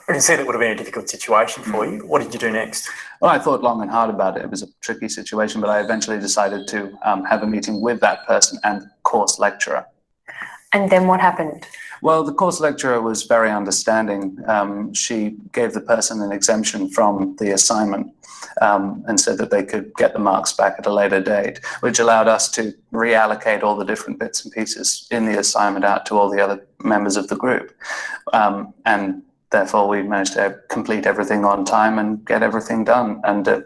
I can see that would have been a difficult situation for you. What did you do next?
Well, I thought long and hard about it. It was a tricky situation, but I eventually decided to have a meeting with that person and the course lecturer.
And then what happened?
Well, the course lecturer was very understanding. She gave the person an exemption from the assignment and said that they could get the marks back at a later date, which allowed us to reallocate all the different bits and pieces in the assignment out to all the other members of the group. And therefore, we managed to complete everything on time and get everything done. And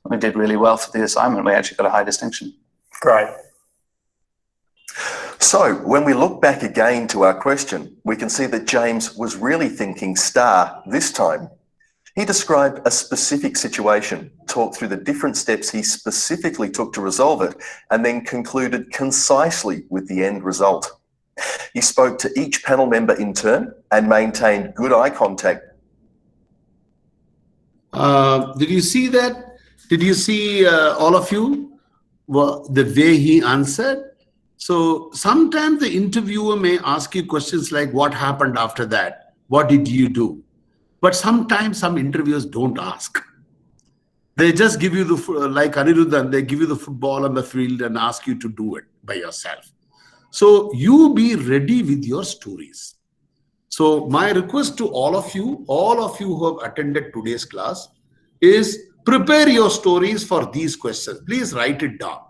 we did really well for the assignment. We actually got a high distinction.
Great.
So when we look back again to our question, we can see that James was really thinking STAR this time. He described a specific situation, talked through the different steps he specifically took to resolve it, and then concluded concisely with the end result. He spoke to each panel member in turn and maintained good eye contact.
Did you see that? Did you see all of you, the way he answered? So sometimes the interviewer may ask you questions like, what happened after that? What did you do? But sometimes some interviewers don't ask. They just give you like Aniruddhan, they give you the football on the field and ask you to do it by yourself. So you be ready with your stories. So my request to all of you who have attended today's class is prepare your stories for these questions. Please write it down.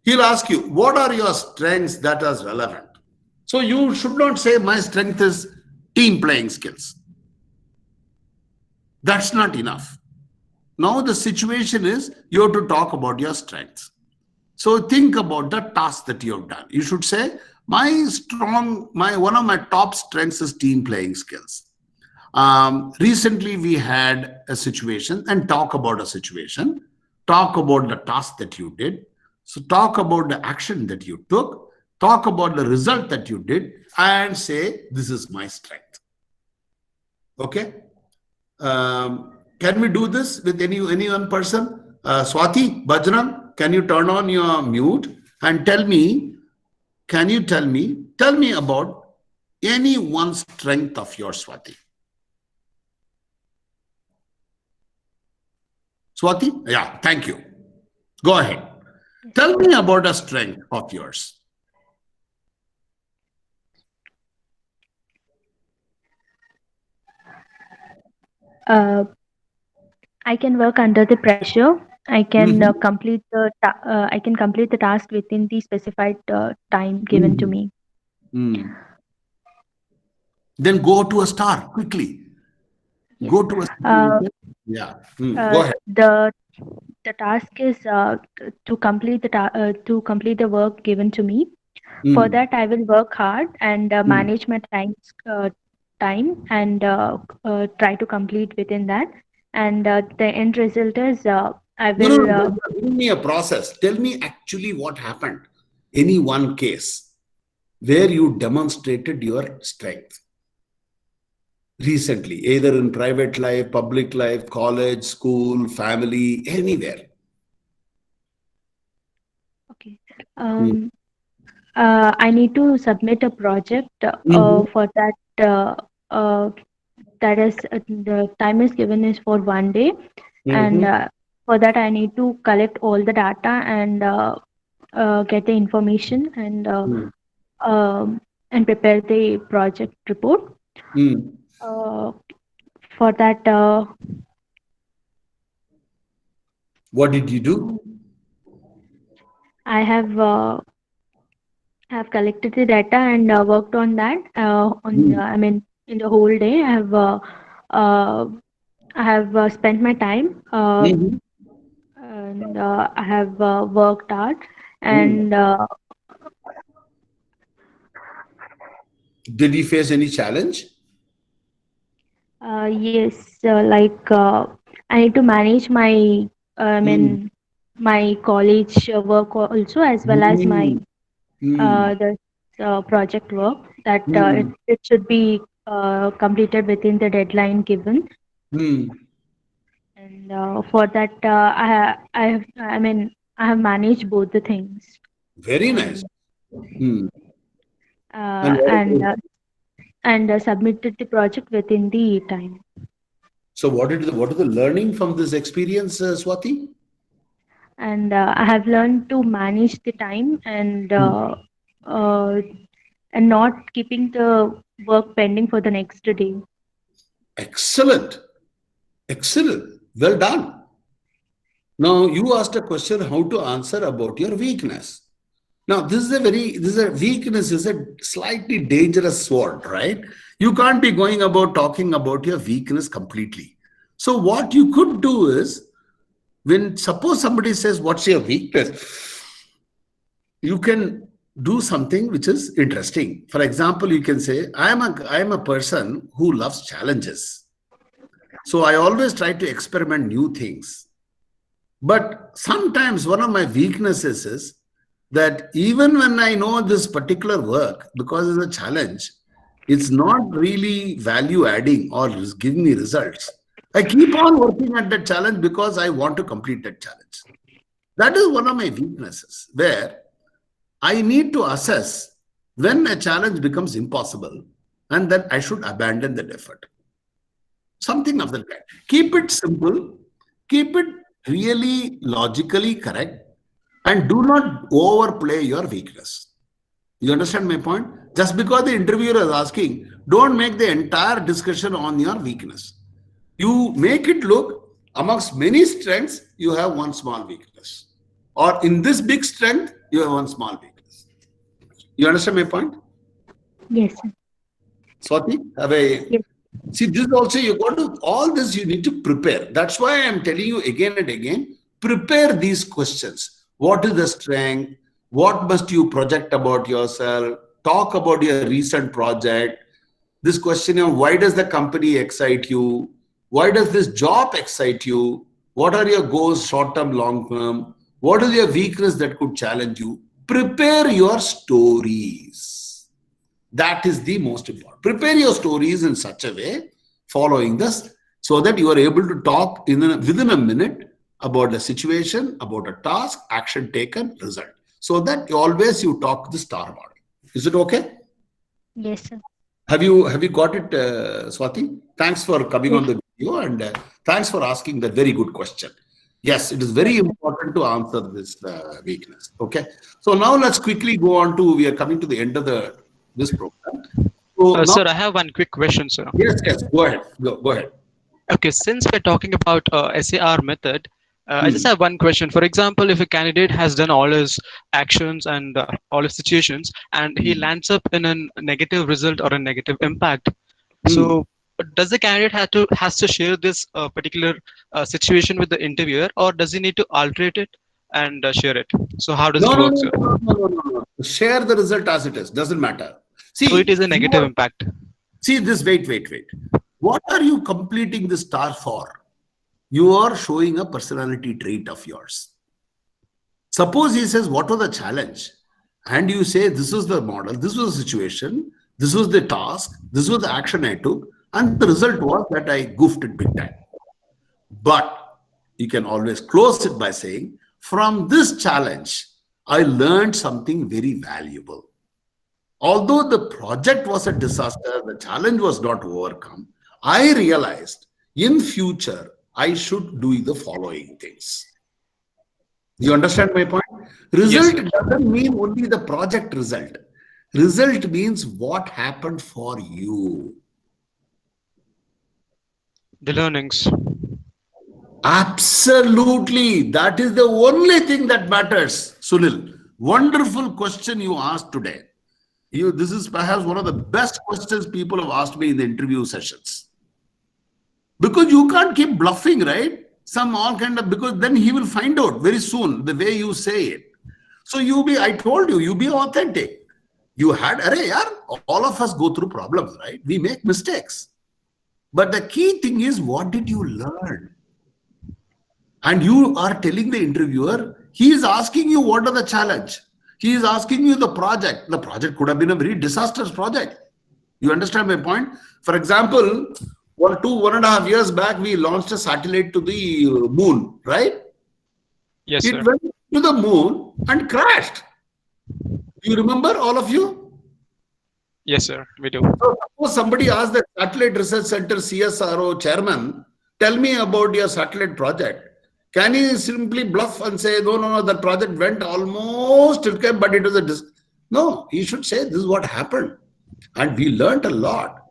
He'll ask you, what are your strengths that are relevant? So you should not say my strength is team playing skills. That's not enough. Now the situation is you have to talk about your strengths. So think about the task that you have done. You should say, one of my top strengths is team playing skills. Recently, we had a situation and talk about a situation, talk about the task that you did. So talk about the action that you took, talk about the result that you did, and say, this is my strength. Okay? Can we do this with any one person? Swati, Bajrang, can you turn on your mute and tell me, tell me about any one strength of yours, Swati. Swati? Yeah, thank you. Go ahead. Tell me about a strength of yours.
I can work under the pressure. I can complete the task within the specified time given to me.
Then go to a star quickly. Yes. Go to a star. Yeah. Go ahead.
The task is to complete the work given to me. For that, I will work hard and manage my time and try to complete within that. And the end result is I will.
No, give me a process. Tell me actually what happened. Any one case where you demonstrated your strength recently, either in private life, public life, college, school, family, anywhere.
Okay. I need to submit a project for that. That is the time is given is for 1 day, and for that I need to collect all the data and get the information and prepare the project report. For that,
what did you do?
I have collected the data and worked on that. I mean, in the whole day, I have spent my time and I have worked hard and.
Did you face any challenge?
Yes, I need to manage my, my college work also, as well as my the project work that it should be completed within the deadline given. And for that, I have managed both the things.
Very nice.
And submitted the project within the time.
So what is the learning from this experience, Swati?
And I have learned to manage the time and not keeping the work pending for the next day.
Excellent. Excellent. Well done. Now you asked a question how to answer about your weakness. Now this is a weakness is a slightly dangerous sword, right? You can't be going about talking about your weakness completely. So what you could do is, when suppose somebody says, what's your weakness? You can do something which is interesting. For example, you can say, I am a person who loves challenges. So I always try to experiment new things. But sometimes one of my weaknesses is that even when I know this particular work, because it's a challenge, it's not really value adding or giving me results. I keep on working at that challenge because I want to complete that challenge. That is one of my weaknesses, where I need to assess when a challenge becomes impossible and then I should abandon that effort. Something of that kind. Keep it simple, keep it really logically correct, and do not overplay your weakness. You understand my point? Just because the interviewer is asking, don't make the entire discussion on your weakness. You make it look, amongst many strengths, you have one small weakness. Or in this big strength, you have one small weakness. You understand my point?
Yes, sir.
Swati, yes. See, this also, you got to, all this you need to prepare. That's why I'm telling you again and again, prepare these questions. What is the strength? What must you project about yourself? Talk about your recent project. This question of why does the company excite you? Why does this job excite you? What are your goals, short-term, long-term? What is your weakness that could challenge you? Prepare your stories. That is the most important. Prepare your stories in such a way, following this, so that you are able to talk within a minute about the situation, about a task, action taken, result. So that you talk the star model. Is it okay?
Yes, sir.
Have you got it, Swati? Thanks for coming on the video, and thanks for asking that very good question. Yes, it is very important to answer this weakness. Okay. So now let's quickly go on to, we are coming to the end of this program. So now,
sir, I have one quick question, sir.
Yes, go ahead. Go ahead.
Okay, since we're talking about SAR method, I just have one question. For example, if a candidate has done all his actions and all his situations, and he lands up in a negative result or a negative impact, so does the candidate has to share this particular situation with the interviewer, or does he need to alterate it and share it? So how does it work, sir?
No. Share the result as it is. Doesn't matter. See,
so it is a negative impact.
See this. Wait. What are you completing the star for? You are showing a personality trait of yours. Suppose he says, what was the challenge? And you say, this was the model, this was the situation, this was the task, this was the action I took, and the result was that I goofed it big time. But you can always close it by saying, from this challenge, I learned something very valuable. Although the project was a disaster, the challenge was not overcome, I realized in future, I should do the following things. You understand my point? Result doesn't mean only the project result. Result means what happened for you.
The learnings.
Absolutely. That is the only thing that matters. Sunil, wonderful question you asked today. This is perhaps one of the best questions people have asked me in the interview sessions. Because you can't keep bluffing, right? Because then he will find out very soon the way you say it. So I told you be authentic. All of us go through problems, right? We make mistakes. But the key thing is, what did you learn? And you are telling the interviewer, he is asking you what are the challenge. He is asking you the project. The project could have been a very disastrous project. You understand my point? For example, 1.5 years back, we launched a satellite to the moon, right?
Yes,
it
sir.
went to the moon and crashed. Do you remember, all of you?
Yes, sir, we do.
So suppose somebody asked the Satellite Research Center CSRO chairman, tell me about your satellite project. Can he simply bluff and say, no, that project went almost, but it was no, he should say, this is what happened. And we learned a lot.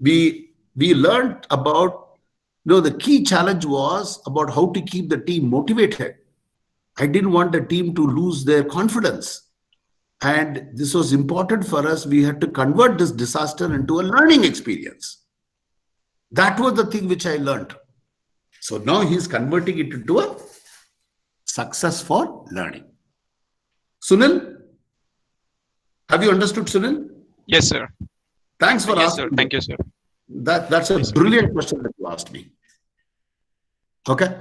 We learned about, the key challenge was about how to keep the team motivated. I didn't want the team to lose their confidence. And this was important for us. We had to convert this disaster into a learning experience. That was the thing which I learned. So now he's converting it into a success for learning. Sunil, have you understood, Sunil?
Yes, sir.
Thanks for asking.
Sir. Thank you, sir.
That's a brilliant question that you asked me. Okay.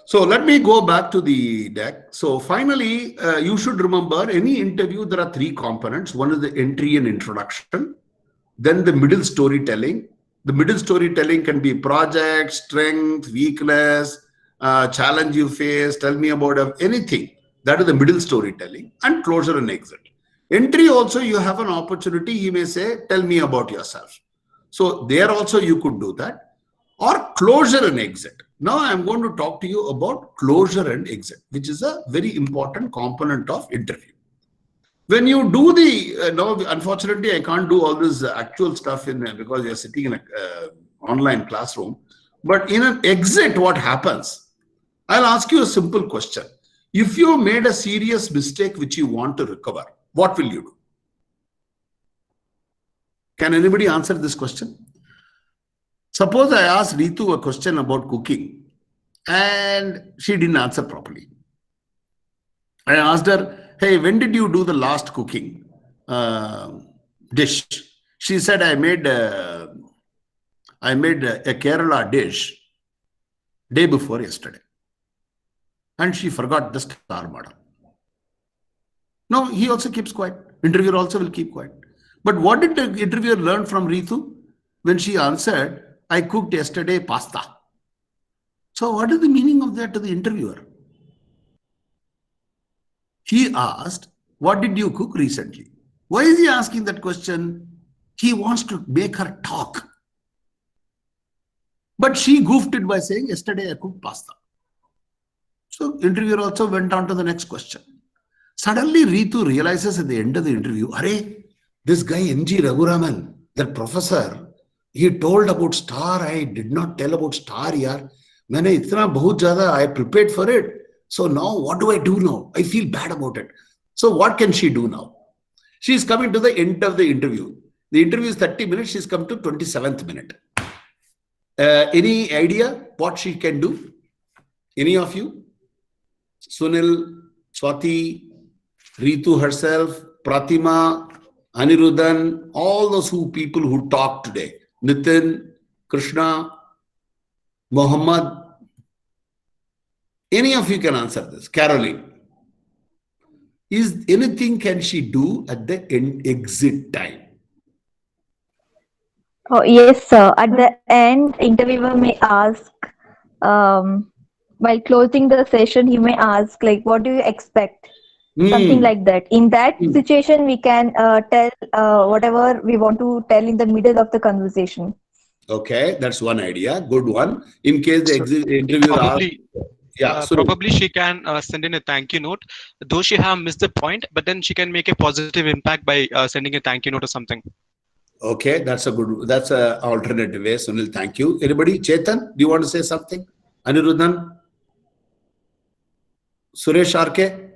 So let me go back to the deck. So finally, you should remember, any interview, there are 3 components. One is the entry and introduction. Then the middle storytelling. The middle storytelling can be project, strength, weakness, challenge you face, tell me about anything. That is the middle storytelling. And closure and exit. Entry also, you have an opportunity. He may say, tell me about yourself. So there also you could do that. Or closure and exit. Now I am going to talk to you about closure and exit, which is a very important component of interview. When you do unfortunately, I can't do all this actual stuff because you're sitting in an online classroom. But in an exit, what happens? I'll ask you a simple question. If you made a serious mistake which you want to recover, what will you do? Can anybody answer this question? Suppose I asked Ritu a question about cooking and she didn't answer properly. I asked her, hey, when did you do the last cooking dish? She said, I made a Kerala dish day before yesterday. And she forgot the star model. No, he also keeps quiet. Interviewer also will keep quiet. But what did the interviewer learn from Ritu? When she answered, I cooked yesterday pasta. So what is the meaning of that to the interviewer? He asked, what did you cook recently? Why is he asking that question? He wants to make her talk. But she goofed it by saying, yesterday I cooked pasta. So interviewer also went on to the next question. Suddenly Ritu realizes at the end of the interview, Arey, this guy MG Raghuraman, that professor, he told about star, I did not tell about star yaar. I prepared for it. So now what do I do now? I feel bad about it. So what can she do now? She is coming to the end of the interview. The interview is 30 minutes. She's come to 27th minute. Any idea what she can do? Any of you? Sunil, Swati, Ritu herself, Pratima, Anirudhan, all those people who talked today. Nitin, Krishna, Mohammed. Any of you can answer this. Caroline. Is anything can she do at the end exit time?
Oh, yes, sir. At the end, interviewer may ask, while closing the session, he may ask, like, what do you expect? Something like that. In that situation, we can tell whatever we want to tell in the middle of the conversation.
Okay, that's one idea. Good one. In case the interviewer asks,
probably she can send in a thank you note, though she have missed the point, but then she can make a positive impact by sending a thank you note or something.
Okay, that's a alternative way. Sunil, thank you. Anybody? Chetan, do you want to say something? Anirudhan? Suresh Arke?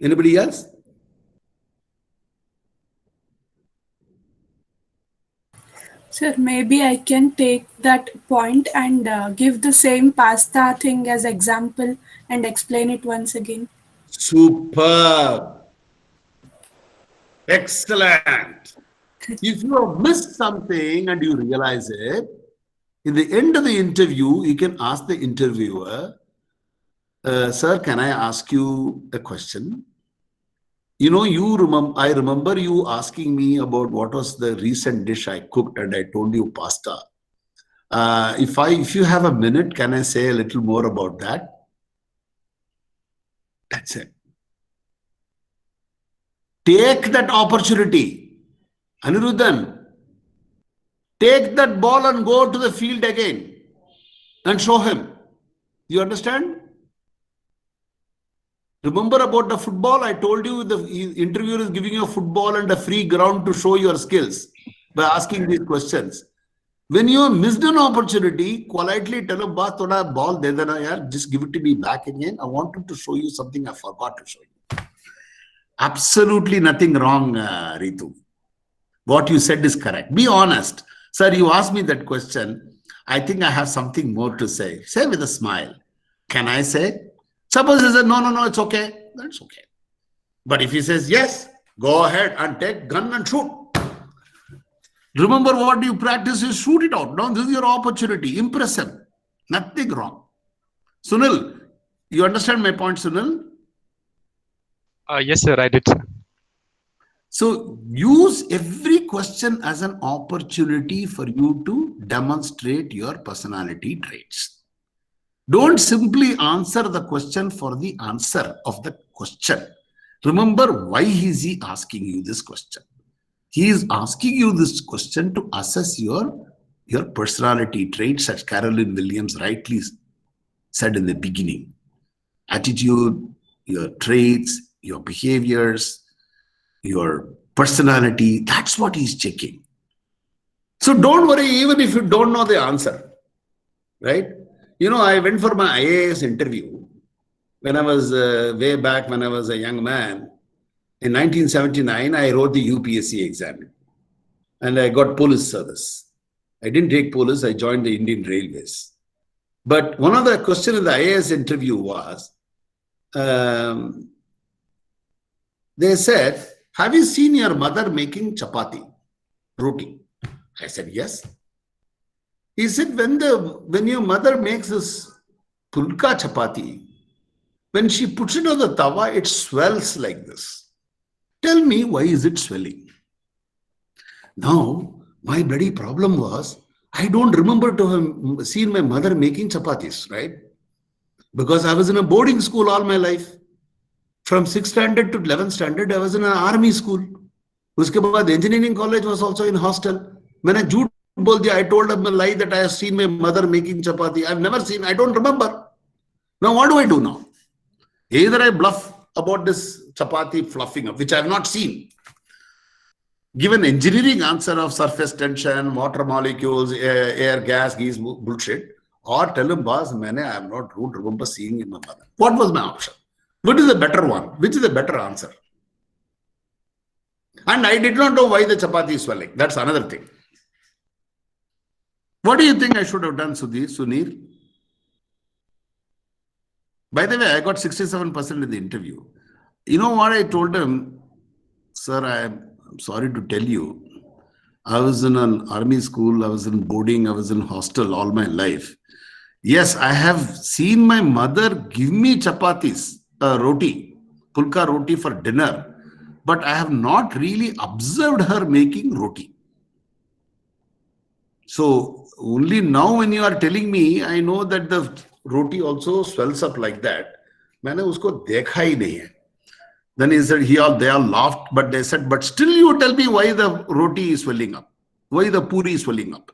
Anybody else?
Sir, maybe I can take that point and give the same pasta thing as example and explain it once again.
Superb. Excellent. If you have missed something and you realize it, in the end of the interview, you can ask the interviewer, sir, can I ask you a question? You know, I remember you asking me about what was the recent dish I cooked, and I told you pasta. If you have a minute, can I say a little more about that? That's it. Take that opportunity. Anirudhan, take that ball and go to the field again and show him. You understand? Remember about the football? I told you the interviewer is giving you a football and a free ground to show your skills by asking these questions. When you missed an opportunity, politely tell him, "Ba, thoda ball de dena yaar, just give it to me back again. I wanted to show you something I forgot to show you." Absolutely nothing wrong, Ritu. What you said is correct. Be honest. Sir, you asked me that question. I think I have something more to say. Say with a smile. Can I say? Suppose he says, no, it's okay. That's okay. But if he says, yes, go ahead and take gun and shoot. Remember what you practice is shoot it out. Now, this is your opportunity. Impress him. Nothing wrong. Sunil, you understand my point, Sunil?
Yes, sir, I did, sir.
So use every question as an opportunity for you to demonstrate your personality traits. Don't simply answer the question for the answer of the question. Remember, why is he asking you this question? He is asking you this question to assess your personality traits, as Carolyn Williams rightly said in the beginning. Attitude, your traits, your behaviors, your personality, that's what he's checking. So don't worry, even if you don't know the answer, right? You know, I went for my IAS interview when I was way back when I was a young man. In 1979, I wrote the UPSC exam and I got police service. I didn't take police, I joined the Indian Railways. But one of the questions in the IAS interview was, they said, have you seen your mother making chapati, roti? I said, yes. He said, when your mother makes this pulka chapati, when she puts it on the tawa, it swells like this. Tell me, why is it swelling? Now, my bloody problem was, I don't remember to have seen my mother making chapatis, right? Because I was in a boarding school all my life. From 6th standard to 11th standard, I was in an army school. Uske baad engineering college was also in hostel. Maine jhoot bol diya. I told them a lie that I have seen my mother making chapati. I've never seen, I don't remember. Now what do I do now? Either I bluff about this chapati fluffing up, which I have not seen. Give an engineering answer of surface tension, water molecules, air, gas, bullshit. Or tell him, boss, I am not don't remember seeing in my mother. What was my option? What is the better one? Which is the better answer? And I did not know why the chapati is swelling. That's another thing. What do you think I should have done, Sunir? By the way, I got 67% in the interview. You know what I told him? Sir, I'm sorry to tell you, I was in an army school, I was in boarding, I was in hostel all my life. Yes, I have seen my mother give me chapatis, roti, pulka roti for dinner, but I have not really observed her making roti. So only now when you are telling me, I know that the roti also swells up like that. मैंने उसको देखा ही नहीं है. Then he said, they all laughed, but they said, but still you tell me why the roti is swelling up, why the puri is swelling up,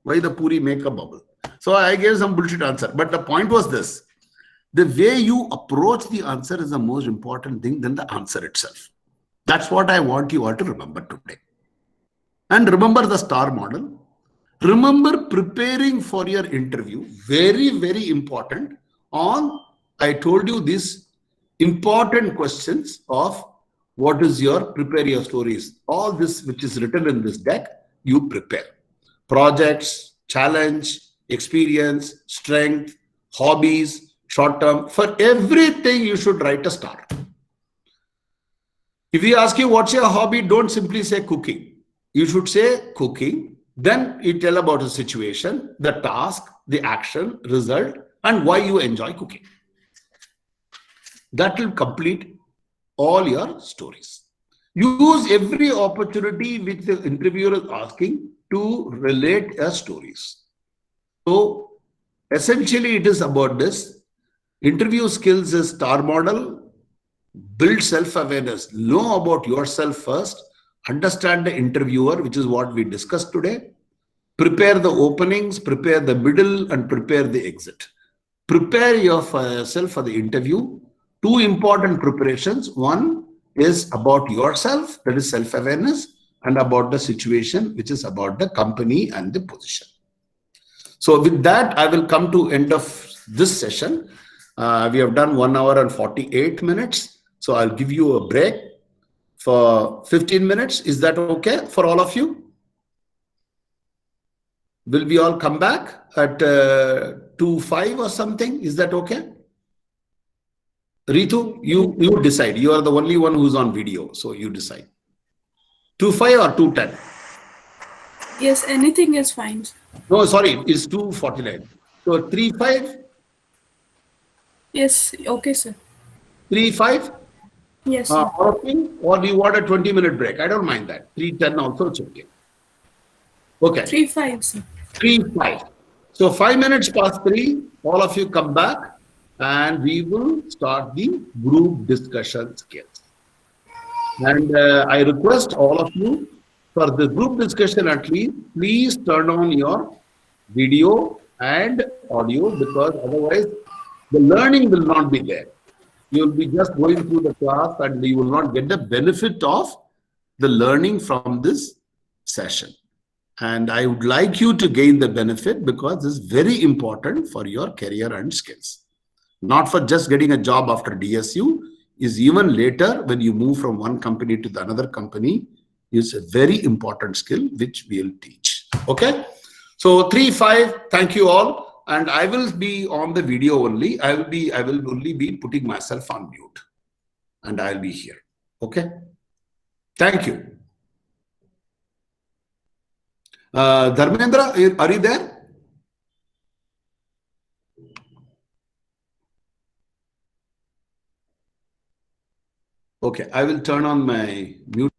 why the puri make a bubble. So I gave some bullshit answer. But the point was this, the way you approach the answer is the most important thing than the answer itself. That's what I want you all to remember today. And remember the STAR model. Remember preparing for your interview. Very, very important. I told you these important questions of what is your, prepare your stories. All this which is written in this deck, you prepare. Projects, challenge, experience, strength, hobbies, short term. For everything, you should write a STAR. If we ask you what's your hobby, don't simply say cooking. You should say cooking. Then you tell about the situation, the task, the action, result, and why you enjoy cooking. That will complete all your stories. Use every opportunity which the interviewer is asking to relate your stories. So essentially it is about this. Interview skills is STAR model. Build self-awareness. Know about yourself first. Understand the interviewer, which is what we discussed today. Prepare the openings, prepare the middle, and prepare the exit. Prepare yourself for the interview. Two important preparations. One is about yourself, that is self-awareness, and about the situation, which is about the company and the position. So with that, I will come to end of this session. We have done 1 hour and 48 minutes. So I'll give you a break for 15 minutes. Is that okay for all of you? Will we all come back at 2:05 or something? Is that okay? Ritu, you decide. You are the only one who's on video, so you decide. 2:05 or 2:10?
Yes, anything is fine.
No, sorry, it's 2:49. So 3:05?
Yes, okay, sir.
3:05?
Yes, sir.
Or do you want a 20-minute break? I don't mind that. 3:10 also, it's okay. Okay.
3:05, sir.
3:05. So 5 minutes past 3, all of you come back and we will start the group discussion skills. And I request all of you for the group discussion at least, please turn on your video and audio, because otherwise the learning will not be there. You will be just going through the class and you will not get the benefit of the learning from this session. And I would like you to gain the benefit because this is very important for your career and skills. Not for just getting a job after DSU, is even later when you move from one company to the another company, is a very important skill which we will teach. Okay? So 3:05, thank you all. And I will be on the video only. I will only be putting myself on mute. And I'll be here. Okay? Thank you. Dharmendra, are you there? Okay, I will turn on my mute.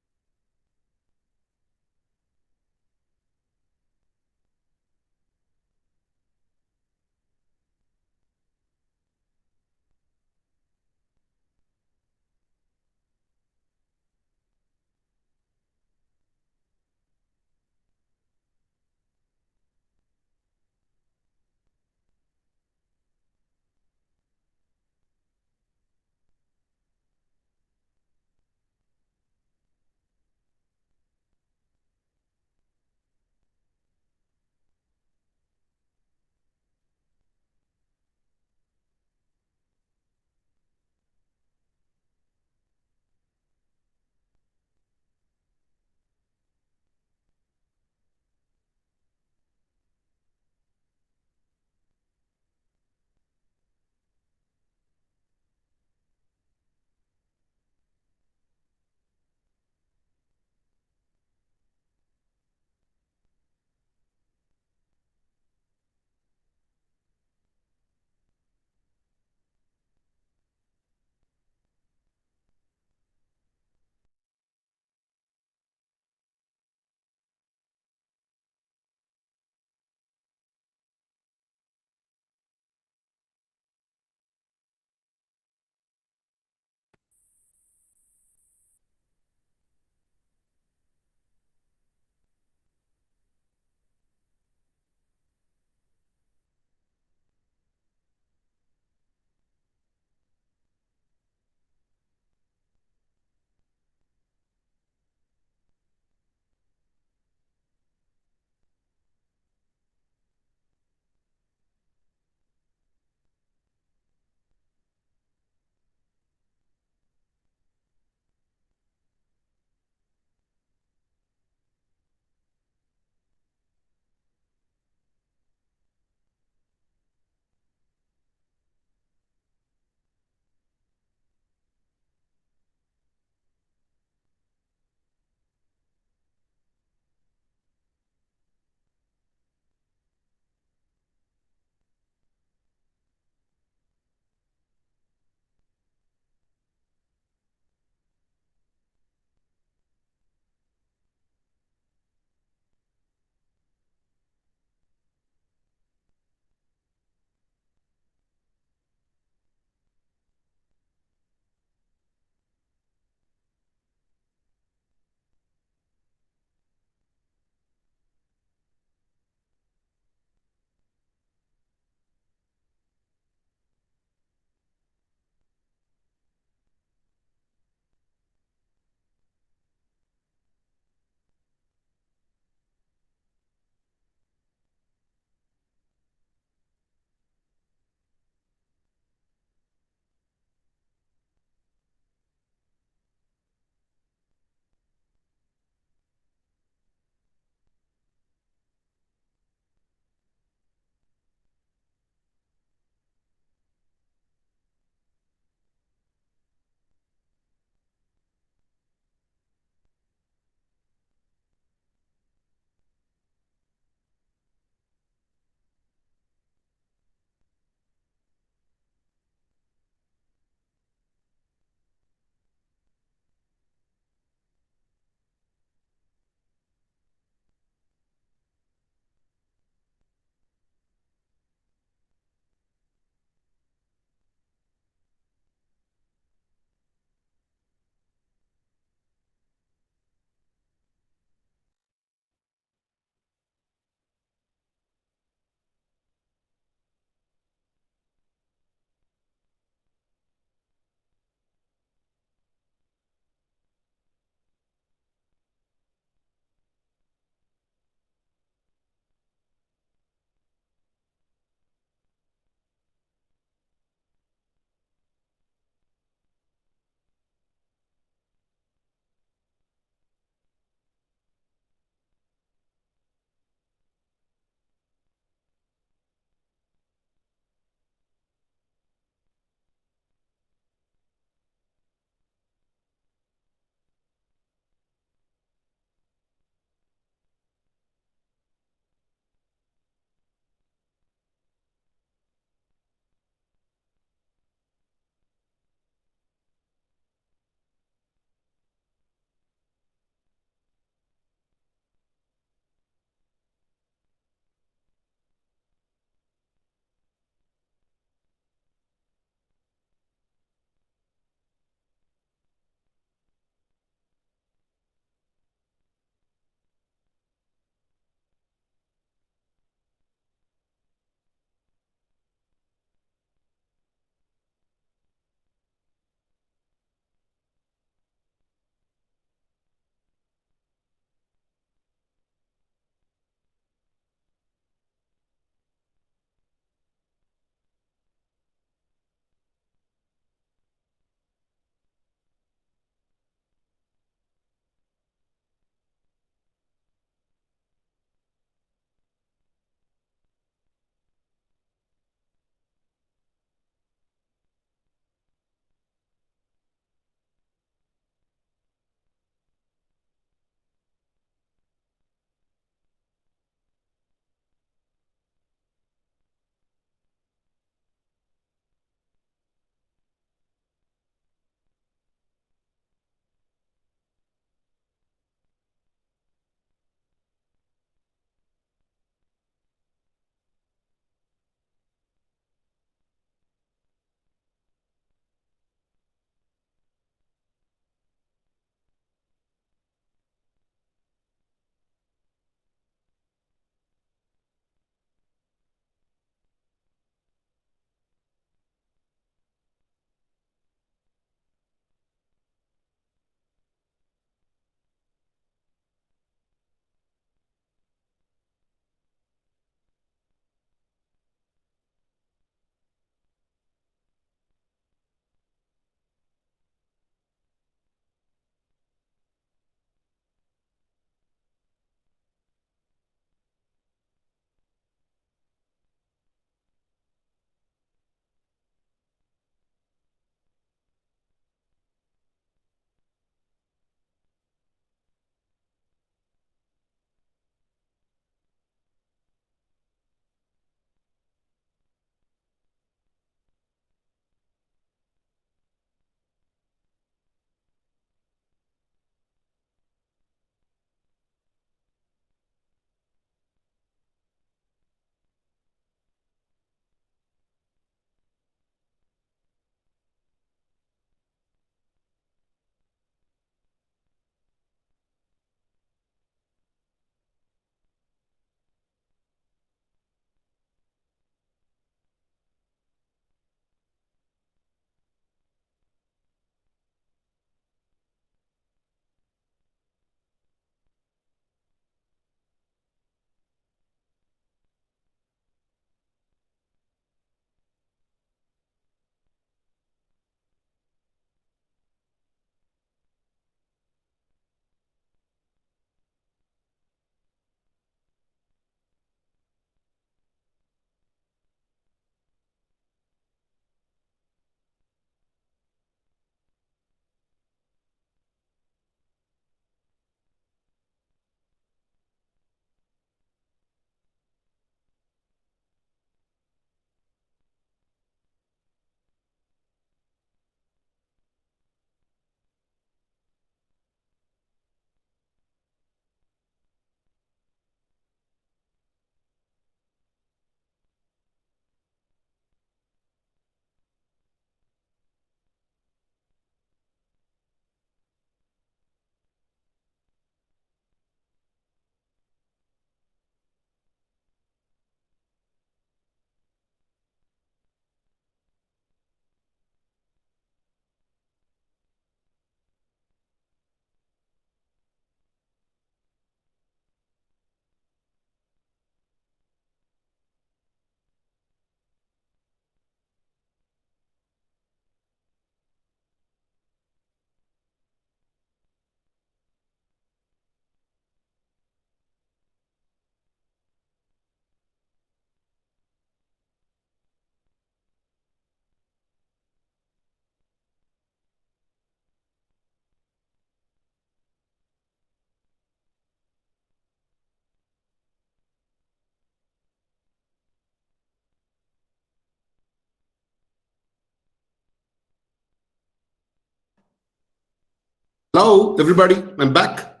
Hello, everybody. I'm back.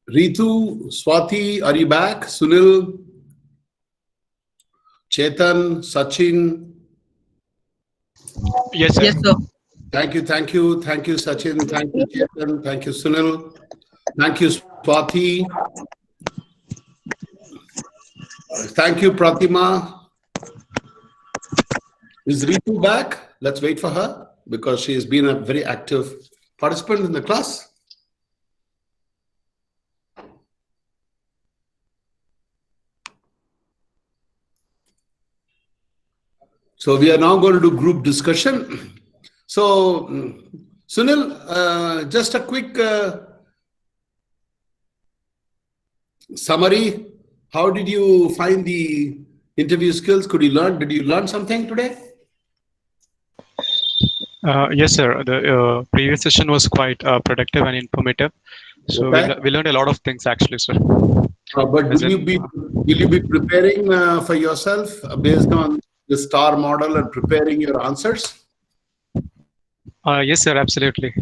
Ritu, Swati, are you back? Sunil, Chetan, Sachin.
Yes, sir.
Yes, sir.
Thank you, thank you, thank you, Sachin. Thank you, Chetan. Thank you, Sunil. Thank you, Swati. Thank you, Pratima. Is Ritu back? Let's wait for her because she has been a very active participant in the class. So we are now going to do group discussion. So Sunil, just a quick summary. How did you find the interview skills? Did you learn something today?
Yes, sir. The previous session was quite productive and informative. So
Okay.
we learned a lot of things actually, sir.
But will you be preparing for yourself based on the STAR model and preparing your answers?
Yes, sir. Absolutely.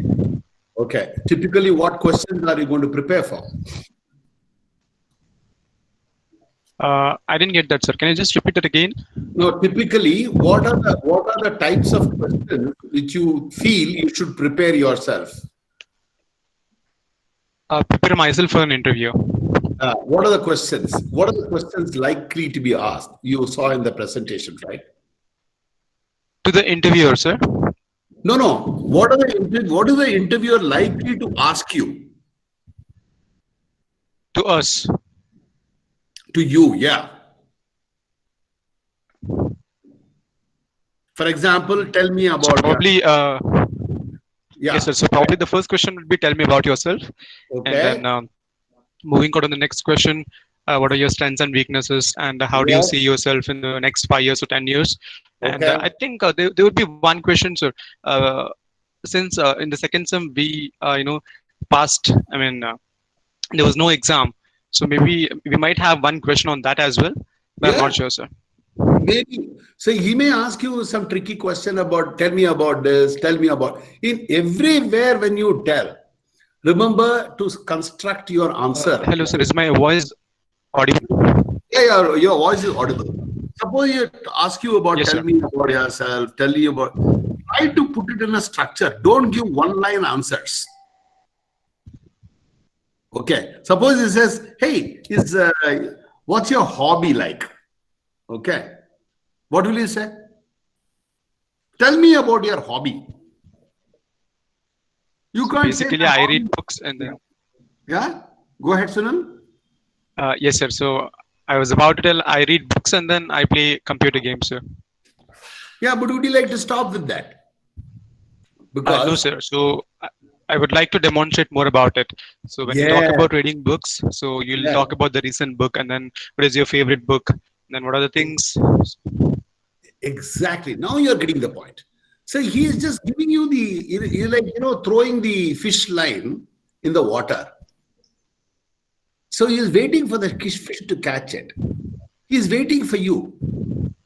Okay. Typically, what questions are you going to prepare for?
I didn't get that, sir. Can you just repeat it again?
No, typically, what are the types of questions which you feel you should prepare yourself?
Prepare myself for an interview.
What are the questions? What are the questions likely to be asked? You saw in the presentation, right?
To the interviewer, sir?
No. What is the interviewer likely to ask you?
To us.
To you, yeah. For example, tell me about.
So probably,
yeah.
Yes, sir. So probably the first question would be, tell me about yourself.
Okay.
And then moving on to the next question, what are your strengths and weaknesses, and how do you see yourself in the next 5 years or 10 years? And
Okay.
I think there would be one question, sir. Since in the second sem we passed, I mean there was no exam, so maybe we might have one question on that as well, but I'm not sure, sir.
Maybe. So he may ask you some tricky question about, tell me about this, tell me about. In everywhere when you tell, remember to construct your answer.
Hello, sir. Is my voice audible?
Yeah, your voice is audible. Suppose you ask you about,
Yes,
tell
sir.
me about yourself, tell you about. Try to put it in a structure. Don't give one-line answers. Okay. Suppose he says, hey, what's your hobby like? Okay. What will you say? Tell me about your hobby. You can't
Basically,
say
I read books and then.
Yeah? Go ahead, Sunil.
Yes, sir. So I was about to tell I read books and then I play computer games, sir.
Yeah, but would you like to stop with that? Because
no, sir. So I would like to demonstrate more about it. So when you talk about reading books, so you'll talk about the recent book, and then what is your favorite book, and then what are the things.
Exactly. Now you're getting the point. So he is just giving you you're like, throwing the fish line in the water. So he is waiting for the fish to catch it. He is waiting for you.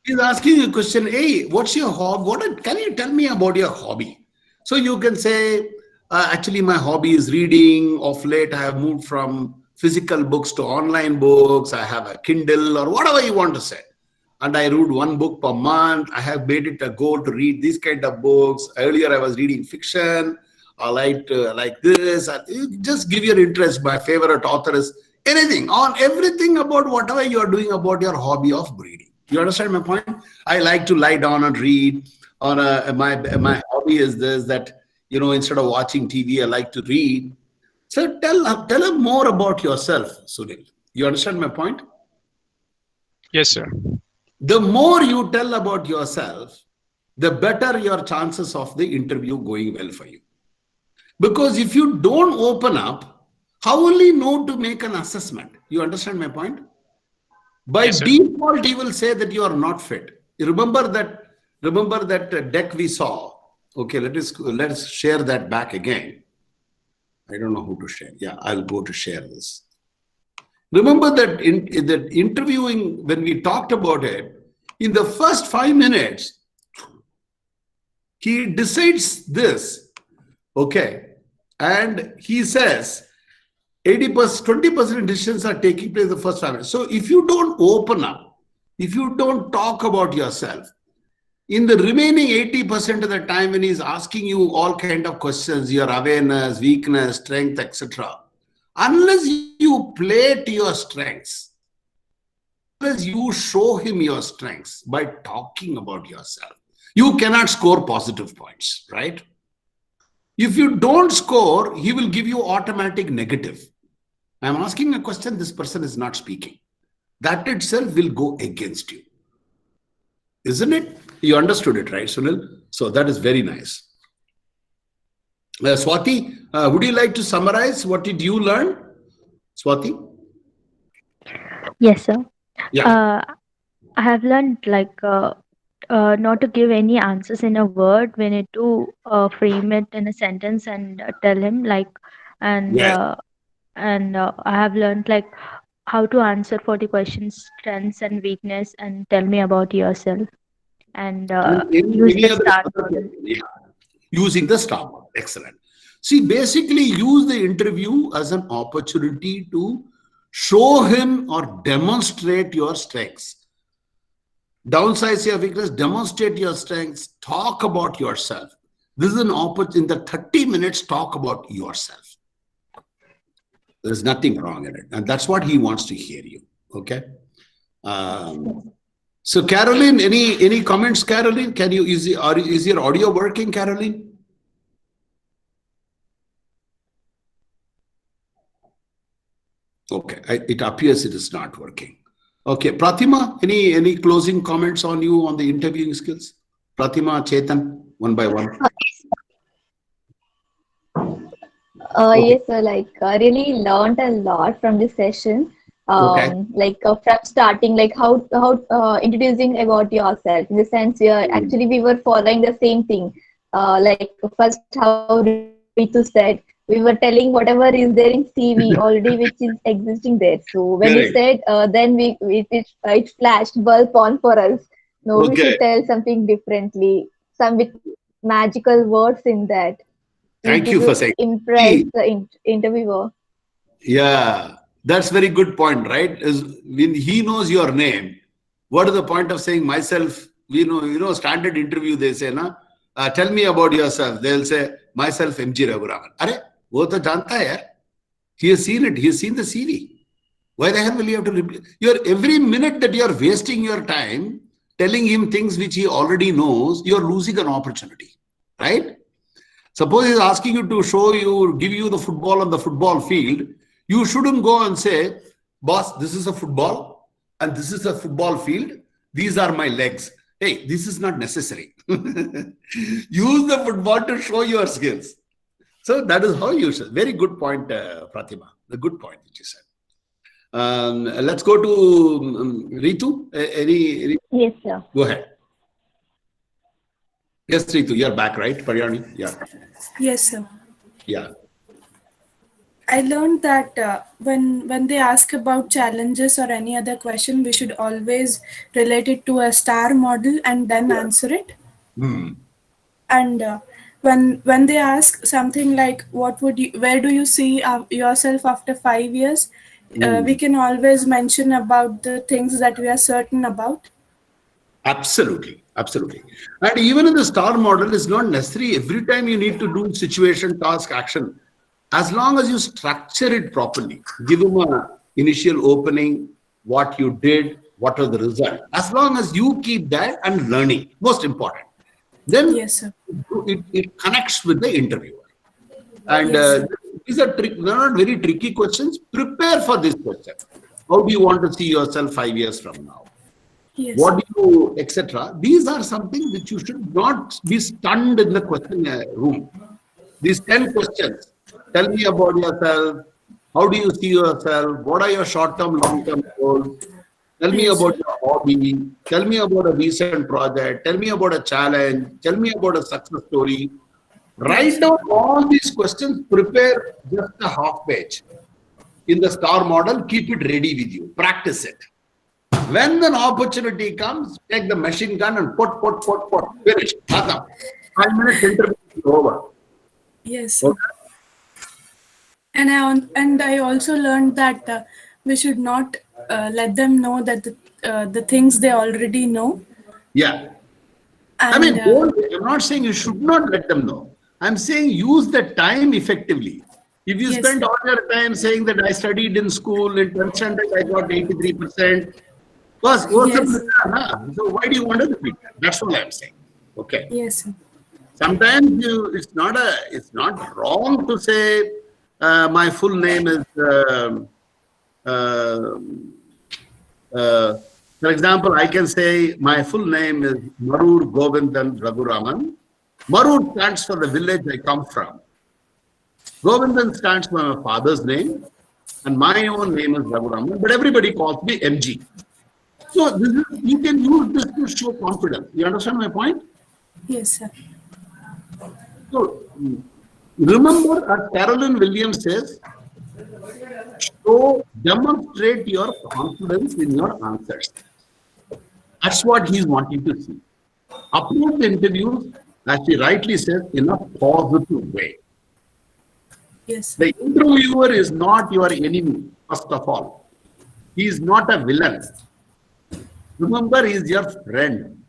He's asking you a question. Hey, what's your hobby? Can you tell me about your hobby? So you can say, actually, my hobby is reading. Of late, I have moved from physical books to online books. I have a Kindle or whatever you want to say. And I read one book per month. I have made it a goal to read these kind of books. Earlier, I was reading fiction. I like this. Just give your interest. My favorite author is anything, on everything about whatever you are doing about your hobby of reading. You understand my point? I like to lie down and read. Or my hobby is this, that, instead of watching TV, I like to read. So tell them more about yourself, Sunil. You understand my point?
Yes, sir.
The more you tell about yourself, the better your chances of the interview going well for you. Because if you don't open up, how will you know to make an assessment? You understand my point? By default, he will say that you are not fit. You remember that deck we saw. Okay, let's share that back again. I don't know who to share. Yeah, I'll go to share this. Remember that in that interviewing, when we talked about it, In the first 5 minutes, he decides this, okay, and he says 80%, 20% decisions are taking place in the first 5 minutes. So if you don't open up, if you don't talk about yourself, in the remaining 80% of the time when he's asking you all kind of questions, your awareness, weakness, strength, etc., unless you play to your strengths, unless you show him your strengths by talking about yourself, you cannot score positive points, right? If you don't score, he will give you automatic negative. I'm asking a question, this person is not speaking. That itself will go against you. Isn't it? You understood it, right, Sunil? So that is very nice. Swati, would you like to summarize? What did you learn? Swati?
Yes, sir.
Yeah.
I have learned not to give any answers in a word. We need to frame it in a sentence and tell him and
Yes.
I have learned how to answer for the questions, strengths and weakness, and tell me about yourself, and use
Any
the
other
STAR model.
yeah. Using the STAR model. Excellent. See, basically use the interview as an opportunity to show him or demonstrate your strengths. Downsize your weakness, demonstrate your strengths, talk about yourself. This is an opportunity. In the 30 minutes, talk about yourself. There's nothing wrong in it. And that's what he wants to hear you. Okay. So Caroline, any comments, Caroline? Can you, is your audio working, Caroline? Okay, it appears it is not working. Okay, Pratima, any closing comments on you on the interviewing skills? Pratima, Chetan, one by one.
Okay. Yes, sir. I really learned a lot from this session.
Okay.
From starting, how introducing about yourself. In the sense, we were following the same thing. First, how Ritu said, we were telling whatever is there in CV already, which is existing there. So when you said, then it flashed bulb on for us. No, we should tell something differently, some with magical words in that.
Thank you for saying.
Impress the interviewer.
Yeah, that's very good point, right? Is when he knows your name, what is the point of saying myself? Standard interview, they say, tell me about yourself. They'll say, myself, MG Raghuraman. Are, wo to janta hai yaar. He has seen it. He has seen the CV. Why the hell will you have to repeat? Every minute that you're wasting your time telling him things which he already knows, you're losing an opportunity, right? Suppose he's asking you to give you the football on the football field. You shouldn't go and say, boss, this is a football and this is a football field. These are my legs. Hey, this is not necessary. Use the football to show your skills. So that is how you should. Very good point, Pratima. The good point that you said. Let's go to Ritu.
Yes, sir.
Go ahead. Yes, Ritu, you're back, right? Paryani? Yeah.
Yes, sir.
Yeah.
I learned that when they ask about challenges or any other question, we should always relate it to a STAR model and then answer it. And when they ask something like, where do you see yourself after 5 years? We can always mention about the things that we are certain about.
Absolutely. Absolutely. And even in the STAR model, it's not necessary every time you need to do situation, task, action. As long as you structure it properly, give them an initial opening, what you did, what are the results. As long as you keep that and learning, most important. Then
yes, sir.
It connects with the interviewer. And
yes,
these are not very tricky questions. Prepare for this question. How do you want to see yourself 5 years from now?
Yes.
What do you, etc. These are something which you should not be stunned in the question room. These 10 questions. Tell me about yourself. How do you see yourself? What are your short-term, long-term goals? Tell me about your hobby. Tell me about a recent project. Tell me about a challenge. Tell me about a success story. Write down all these questions. Prepare just a half page. In the STAR model, keep it ready with you. Practice it. When an opportunity comes, take the machine gun and put. Finish. 5 minutes interview is over.
Yes.
Okay?
And I also learned that we should not let them know that the things they already know.
Yeah.
And,
I'm not saying you should not let them know. I'm saying use the time effectively. If you spend all your time saying that I studied in school, in 10th standard, I got 83%, so why do you want to repeat that? That's what I'm saying. Okay.
Yes.
Sometimes it's not wrong to say my full name is for example, I can say my full name is Marur Govindan Raghuraman. Marur stands for the village I come from. Govindan stands for my father's name, and my own name is Raghuraman, but everybody calls me MG. So you can use this to show confidence. You understand my point?
Yes, sir.
So remember, as Carolyn Williams says, demonstrate your confidence in your answers. That's what he's wanting to see. Approach the interviews, as she rightly says, in a positive way.
Yes.
The interviewer is not your enemy, first of all. He is not a villain. Remember, he is your friend.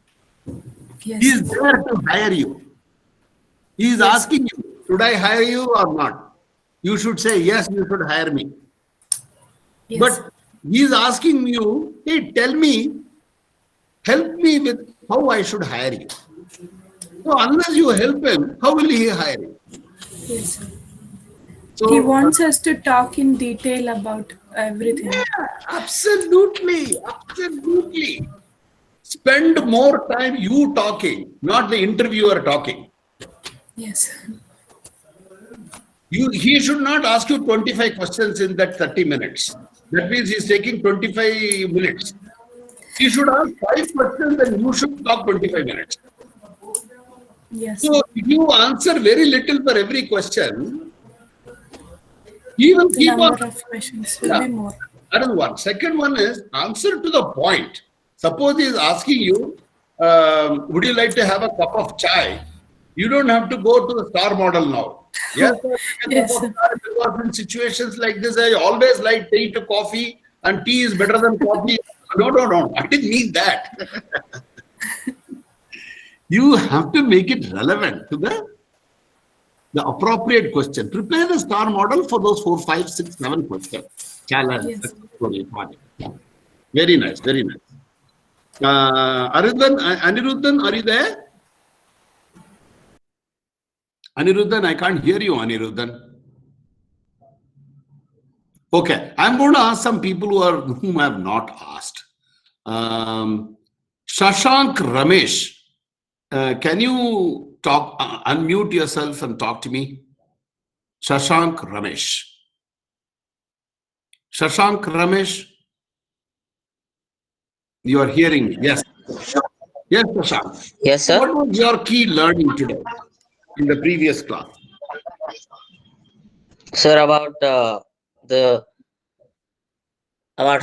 Yes.
He is there to hire you. He is asking you, should I hire you or not? You should say, yes, you should hire me.
Yes.
But he is asking you, hey, tell me, help me with how I should hire you. So unless you help him, how will he hire you?
Yes.
So,
he wants us to talk in detail about everything.
Yeah, absolutely. Spend more time you talking, not the interviewer talking.
Yes.
He should not ask you 25 questions in that 30 minutes. That means he's taking 25 minutes. He should ask 5 questions and you should talk 25 minutes.
Yes.
So if you answer very little for every question, he will keep on.
The number of questions will be more.
That is one. Second one is answer to the point. Suppose he is asking you, would you like to have a cup of chai? You don't have to go to the star model now. Yes,
Yes.
Because in situations like this, I always like tea to coffee, and tea is better than coffee. No. I didn't mean that. You have to make it relevant to the appropriate question. Prepare the star model for those 4, 5, 6, 7 questions. Challenge.
Yes.
Very nice. Very nice. Aniruddhan, are you there? Aniruddhan, I can't hear you, Aniruddhan. Okay, I'm going to ask some people whom I have not asked. Shashank Ramesh, can you talk? Unmute yourself and talk to me. Shashank Ramesh. Shashank Ramesh, you are hearing me. Yes. Yes, Shashank.
Yes, sir.
What was your key learning today in the previous class?
Sir, about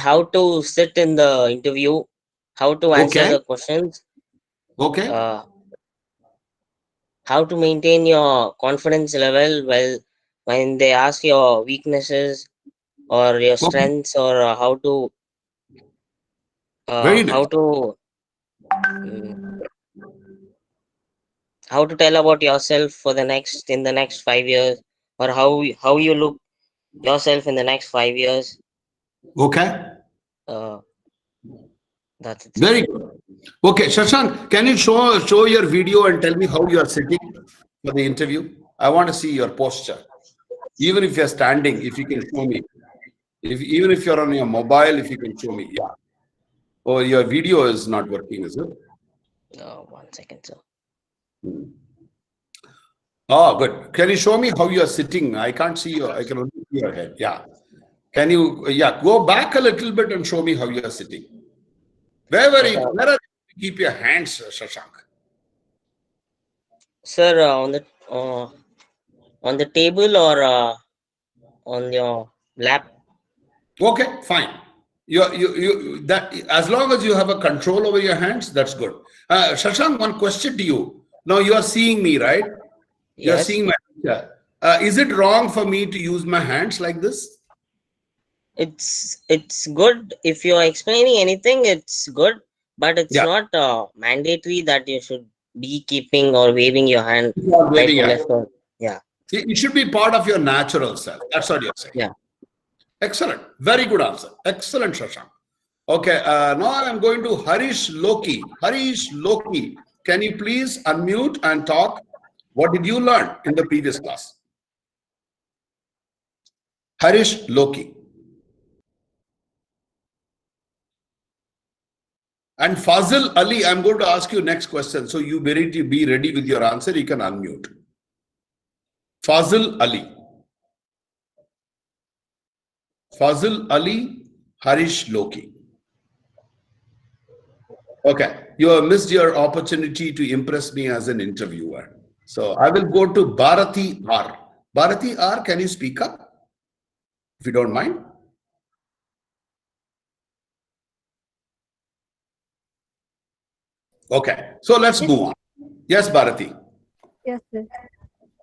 how to sit in the interview, how to answer the questions.
Okay.
How to maintain your confidence level when they ask your weaknesses or your strengths, or how to how to tell about yourself for in the next 5 years, or how you look yourself in the next 5 years.
Okay.
That's it.
Very good. Okay, Shashank, can you show your video and tell me how you are sitting for the interview? I want to see your posture. Even if you're standing, if you can show me. Even if you're on your mobile, if you can show me. Yeah. Or your video is not working, is it?
No, 1 second, sir.
Oh, good. Can you show me how you are sitting? I can't see you. I can only see your head. Yeah. Can you, go back a little bit and show me how you are sitting. Where you keep your hands, Shashank?
Sir, on the table or on your lap?
Okay, fine. That as long as you have a control over your hands, that's good. Shashank, one question to you. Now you are seeing me, right? You are
Yes.
seeing my picture. Is it wrong for me to use my hands like this?
It's good if you are explaining anything. It's good, but it's not mandatory that you should be keeping or waving your hand right
Waving
to
your
left.
hand.
Or, yeah.
It should be part of your natural self. That's what you're saying.
Yeah.
Excellent. Very good answer. Excellent, Shashank. Okay. Now I'm going to Harish Loki. Harish Loki, can you please unmute and talk? What did you learn in the previous class? Harish Loki. And Fazil Ali, I'm going to ask you next question. So you be ready with your answer. You can unmute. Fazil Ali. Fazil Ali, Harish Loki. Okay. You have missed your opportunity to impress me as an interviewer. So I will go to Bharati R. Bharati R, can you speak up? If you don't mind. Okay. So let's move on. Yes, Bharati.
Yes, sir.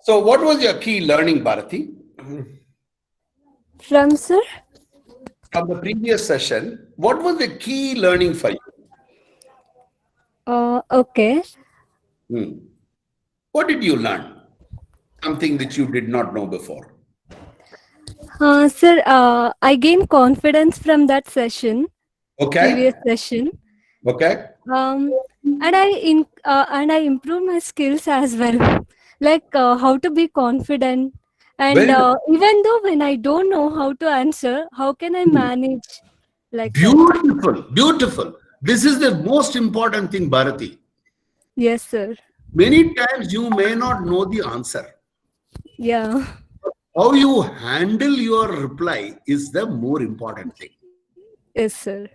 So what was your key learning, Bharati?
From, sir?
From the previous session, what was the key learning for you?
Okay.
What did you learn? Something that you did not know before.
Sir, I gained confidence from that session.
Okay.
Previous session.
Okay.
And I improved my skills as well, like how to be confident. And even though when I don't know how to answer, how can I manage like
Beautiful,
that?
beautiful. This is the most important thing, Bharati.
Yes, sir.
Many times you may not know the answer.
Yeah.
How you handle your reply is the more important thing.
Yes, sir.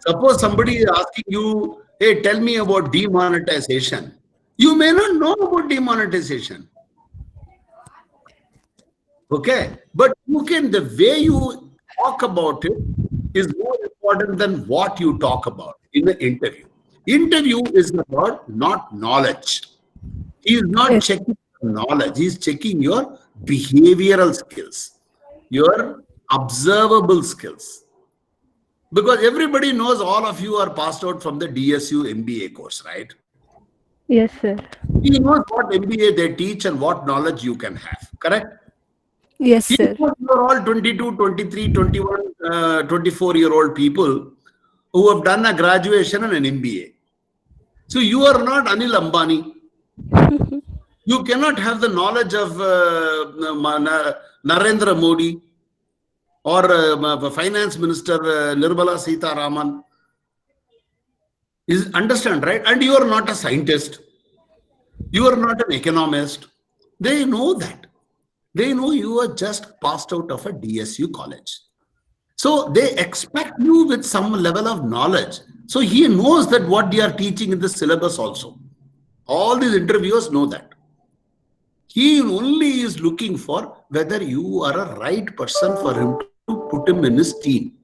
Suppose somebody is asking you, hey, tell me about demonetization. You may not know about demonetization. Okay. But you can, the way you talk about it is more important than what you talk about in the interview. Interview is about not knowledge. He is not checking knowledge. He is checking your behavioral skills, your observable skills. Because everybody knows all of you are passed out from the DSU MBA course, right?
Yes, sir.
He knows what MBA they teach and what knowledge you can have, correct?
Yes, sir.
You are all 22, 23, 21, 24-year-old people who have done a graduation and an MBA. So you are not Anil Ambani. You cannot have the knowledge of Narendra Modi or Finance Minister Nirmala Sitharaman. Understand, right? And you are not a scientist. You are not an economist. They know that. They know you are just passed out of a DSU college. So they expect you with some level of knowledge. So he knows that what they are teaching in the syllabus also. All these interviewers know that. He only is looking for whether you are a right person for him to put him in his team.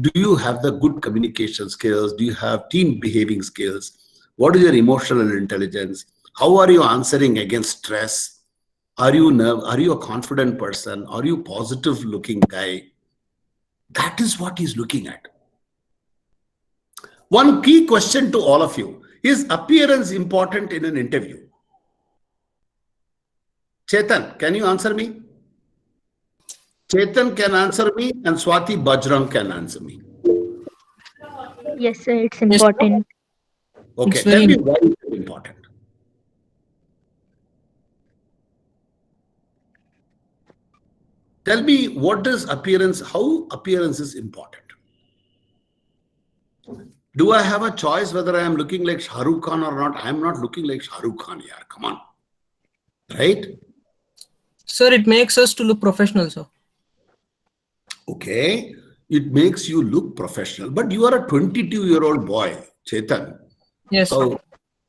Do you have the good communication skills? Do you have team behaving skills? What is your emotional intelligence? How are you answering against stress? Are you a confident person? Are you a positive looking guy? That is what he's looking at. One key question to all of you: is appearance important in an interview? Chetan, can you answer me? Chetan can answer me and Swati Bajrang can answer me.
Yes, sir, it's important.
Okay, tell me why is it important? Tell me what is appearance, how appearance is important. Do I have a choice whether I am looking like Shah Rukh Khan or not? I am not looking like Shah Rukh Khan, yaar. Come on. Right?
Sir, it makes us to look professional, sir.
Okay. It makes you look professional. But you are a 22-year-old boy, Chetan.
Yes, sir.
So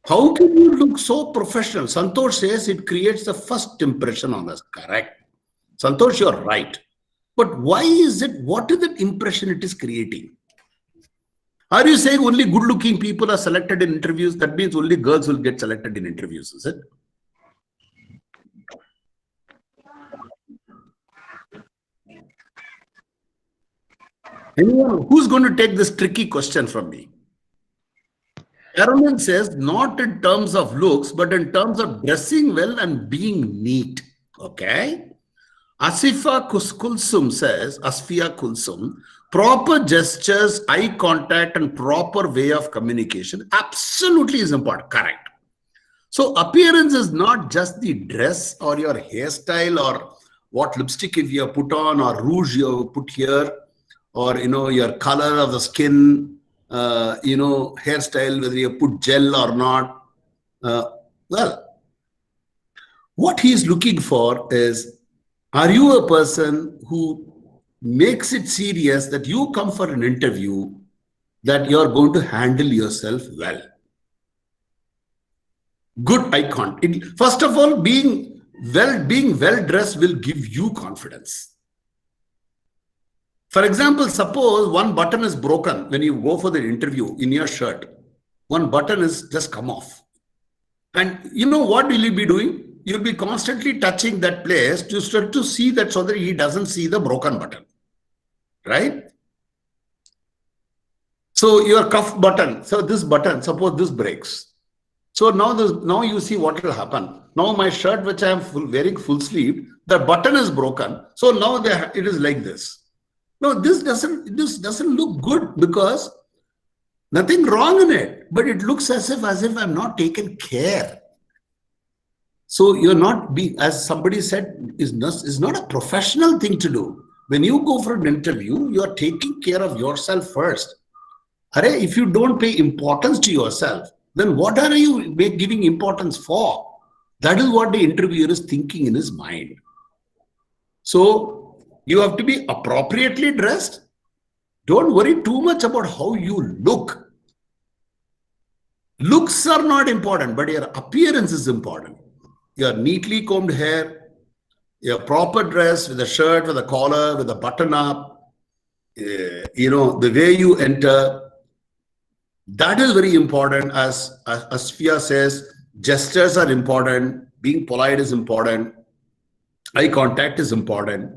how can you look so professional? Santosh says it creates the first impression on us. Correct. Santosh, you're right. But why is it? What is that impression it is creating? Are you saying only good-looking people are selected in interviews? That means only girls will get selected in interviews, is it? Anyone who's going to take this tricky question from me? Raghuraman says, not in terms of looks, but in terms of dressing well and being neat. Okay? Asfia Kulsum, proper gestures, eye contact, and proper way of communication absolutely is important. Correct. So appearance is not just the dress or your hairstyle or what lipstick if you put on or rouge you put here or, your color of the skin, hairstyle, whether you put gel or not. Well, what he's looking for is, are you a person who makes it serious that you come for an interview that you're going to handle yourself well? Good eye contact. First of all, being well dressed will give you confidence. For example, suppose one button is broken when you go for the interview in your shirt. One button is just come off. And you know what will you be doing? You'll be constantly touching that place to start to see that so that he doesn't see the broken button. Right? So your cuff button, so this button, suppose this breaks. So now you see what will happen. Now my shirt, which I am wearing full sleeve, the button is broken. So now it is like this. No, this doesn't look good because nothing wrong in it, but it looks as if I'm not taken care. So you're not being, as somebody said, is not a professional thing to do. When you go for an interview, you are taking care of yourself first. If you don't pay importance to yourself, then what are you giving importance for? That is what the interviewer is thinking in his mind. So you have to be appropriately dressed. Don't worry too much about how you look. Looks are not important, but your appearance is important. Your neatly combed hair, your proper dress with a shirt, with a collar, with a button up, the way you enter, that is very important. As Asfia says, gestures are important, being polite is important, eye contact is important,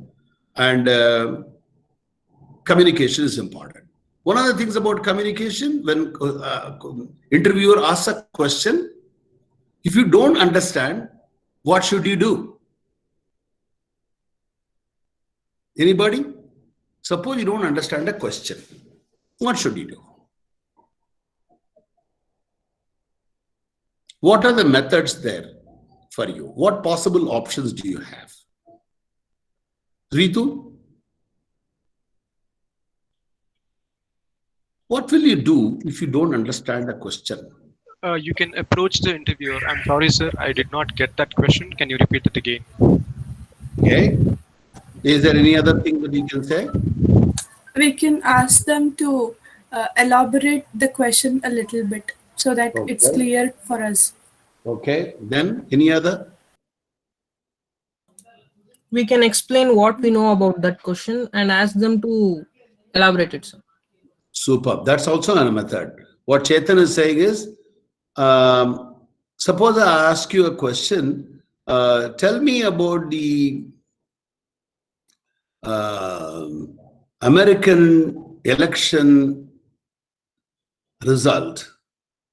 and communication is important. One of the things about communication, when interviewer asks a question, if you don't understand, what should you do? Anybody? Suppose you don't understand a question. What should you do? What are the methods there for you? What possible options do you have? Ritu? What will you do if you don't understand a question?
You can approach the interviewer. I'm sorry, sir, I did not get that question. Can you repeat it again?
Okay. Is there any other thing that you can say?
We can ask them to elaborate the question a little bit so that it's clear for us.
Okay. Then any other?
We can explain what we know about that question and ask them to elaborate it, sir.
Superb. That's also another method. What Chetan is saying is, suppose I ask you a question, tell me about the American election result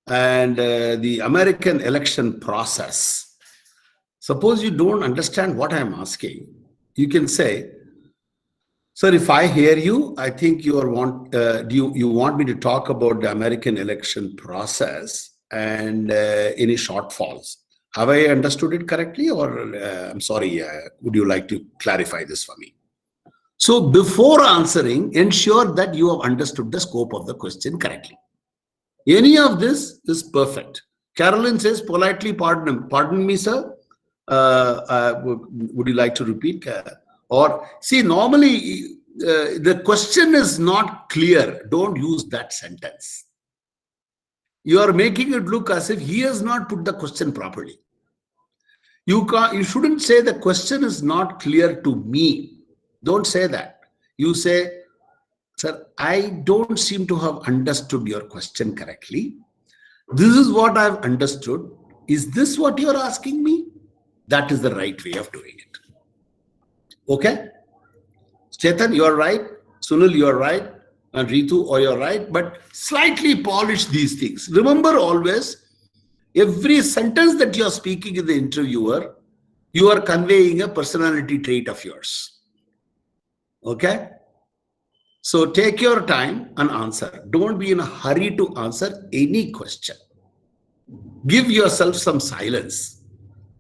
and the American election process. Suppose you don't understand what I'm asking. You can say, sir, if I hear you, I think you want me to talk about the American election process and any shortfalls. Have I understood it correctly, or I'm sorry, would you like to clarify this for me? So before answering, ensure that you have understood the scope of the question correctly. Any of this is perfect. Carolyn says politely, pardon me, sir. Would you like to repeat? Or see, normally the question is not clear. Don't use that sentence. You are making it look as if he has not put the question properly. You shouldn't say the question is not clear to me. Don't say that. You say, sir, I don't seem to have understood your question correctly. This is what I've understood. Is this what you're asking me? That is the right way of doing it. Okay? Chetan, you're right. Sunil, you're right. And Ritu, oh, you're right. But slightly polish these things. Remember always, every sentence that you're speaking in the interviewer, you are conveying a personality trait of yours. Okay? So take your time and answer. Don't be in a hurry to answer any question. Give yourself some silence.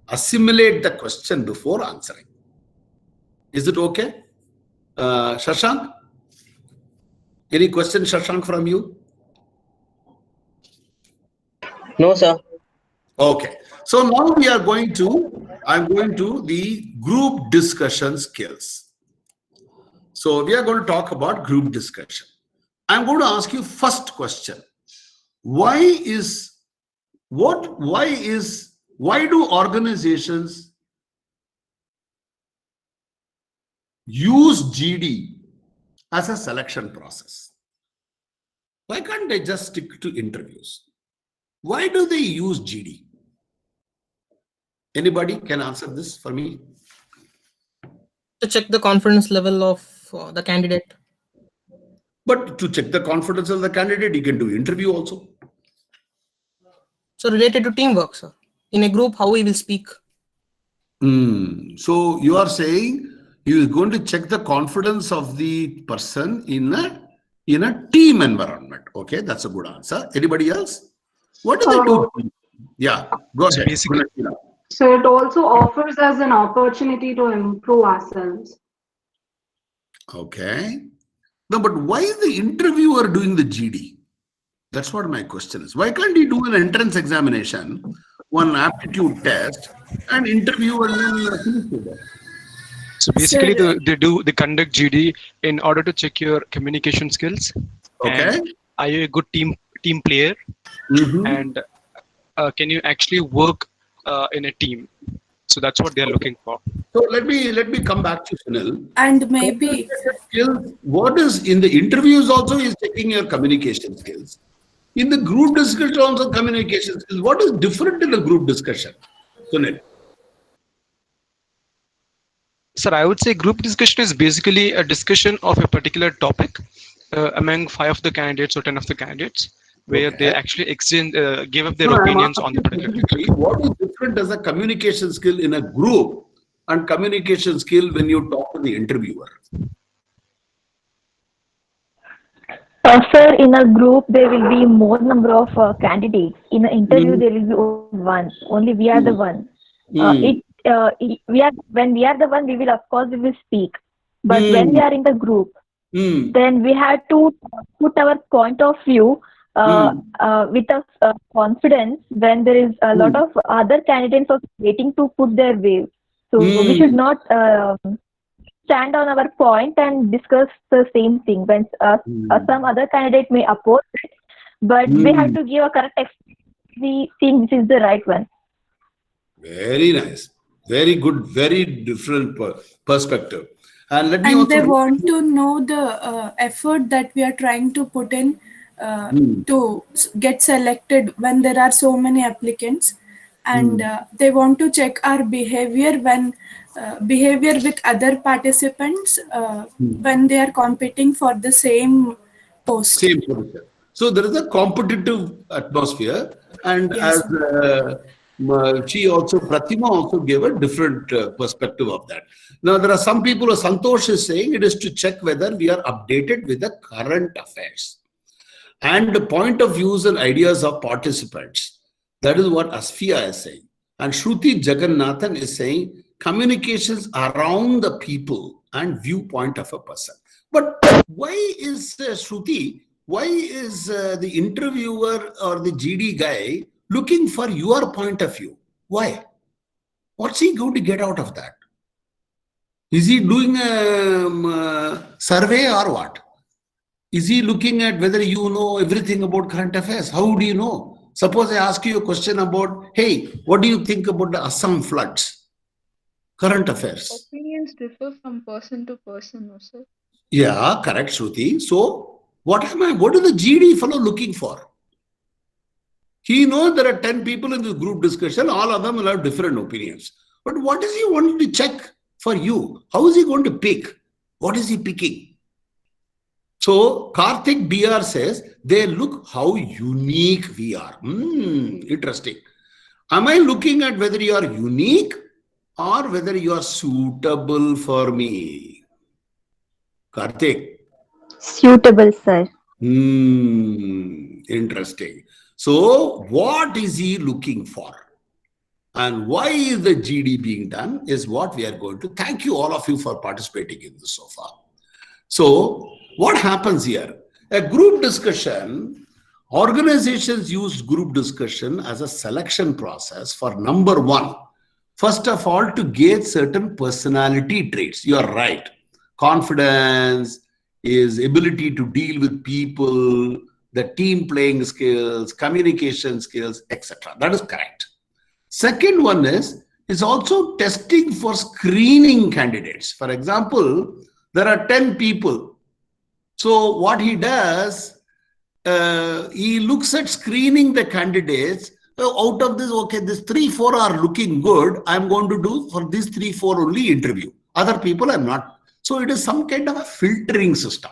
Assimilate the question before answering. Is it okay? Shashank? Any question, Shashank, from you?
No, sir.
Okay. So now we are going to, I'm going to the group discussion skills. So we are going to talk about group discussion. I'm going to ask you first question. Why do organizations use GD as a selection process? Why can't they just stick to interviews? Why do they use GD? Anybody can answer this for me?
To check the confidence level of the candidate.
But to check the confidence of the candidate, you can do interview also.
So related to teamwork, sir. In a group, how we will speak.
So you are saying you are going to check the confidence of the person in a team environment. Okay, that's a good answer. Anybody else? What do they do? Yeah, go ahead.
So it also offers us an opportunity to improve ourselves.
Okay. No, but why is the interviewer doing the GD? That's what my question is. Why can't he do an entrance examination, one aptitude test, and interview and then finish with it?
So basically, they conduct GD in order to check your communication skills.
Okay.
And are you a good team player? And can you actually work in a team? So that's what they're looking for.
So let me come back to Sunil.
And maybe
skills. What is in the interviews also is checking your communication skills. In the group discussion also communication skills. What is different in the group discussion, Sunil?
Sir, I would say group discussion is basically a discussion of a particular topic among 5 of the candidates or 10 of the candidates, where they actually exchange, give up their opinions on the particular topic.
What is different as a communication skill in a group and communication skill when you talk to the interviewer?
Sir, in a group, there will be more number of candidates. In an interview, there will be only one. Only we are the one. When we are the one, we will, of course, we will speak. But when we are in the group, then we have to put our point of view with confidence when there is a lot of other candidates also waiting to put their way. So we should not stand on our point and discuss the same thing when some other candidate may oppose it, but we have to give a correct explanation. We think this is the right one.
Very nice, very good, very different perspective. And let me also
they want to know the effort that we are trying to put in to get selected when there are so many applicants, and they want to check our behavior when behavior with other participants when they are competing for the same post.
Same position. So there is a competitive atmosphere, and as she also, Pratima also gave a different perspective of that. Now there are some people, Santosh is saying it is to check whether we are updated with the current affairs and the point of views and ideas of participants. That is what Asfia is saying. And Shruti Jagannathan is saying communications around the people and viewpoint of a person. But why is Shruti, why is the interviewer or the GD guy looking for your point of view? Why? What's he going to get out of that? Is he doing a survey or what? Is he looking at whether you know everything about current affairs? How do you know? Suppose I ask you a question about, hey, what do you think about the Assam floods? Current affairs.
Opinions differ from person to person, no, sir?
Yeah, correct, Shruti. So what is the GD fellow looking for? He knows there are 10 people in this group discussion, all of them will have different opinions. But what is he wanting to check for you? How is he going to pick? What is he picking? So Karthik BR says, they look how unique we are. Interesting. Am I looking at whether you are unique or whether you are suitable for me? Karthik.
Suitable, sir.
Interesting. So what is he looking for? And why is the GD being done is what we are going to. Thank you all of you for participating in this so far. So what happens here? A group discussion, organizations use group discussion as a selection process for number one. First of all, to gauge certain personality traits. You are right. Confidence is ability to deal with people, the team playing skills, communication skills, etc. That is correct. Second one is also testing for screening candidates. For example, there are 10 people. So what he does, he looks at screening the candidates. Out of this, okay, these 3-4 are looking good. I'm going to do for these 3-4 only interview. Other people I'm not. So it is some kind of a filtering system.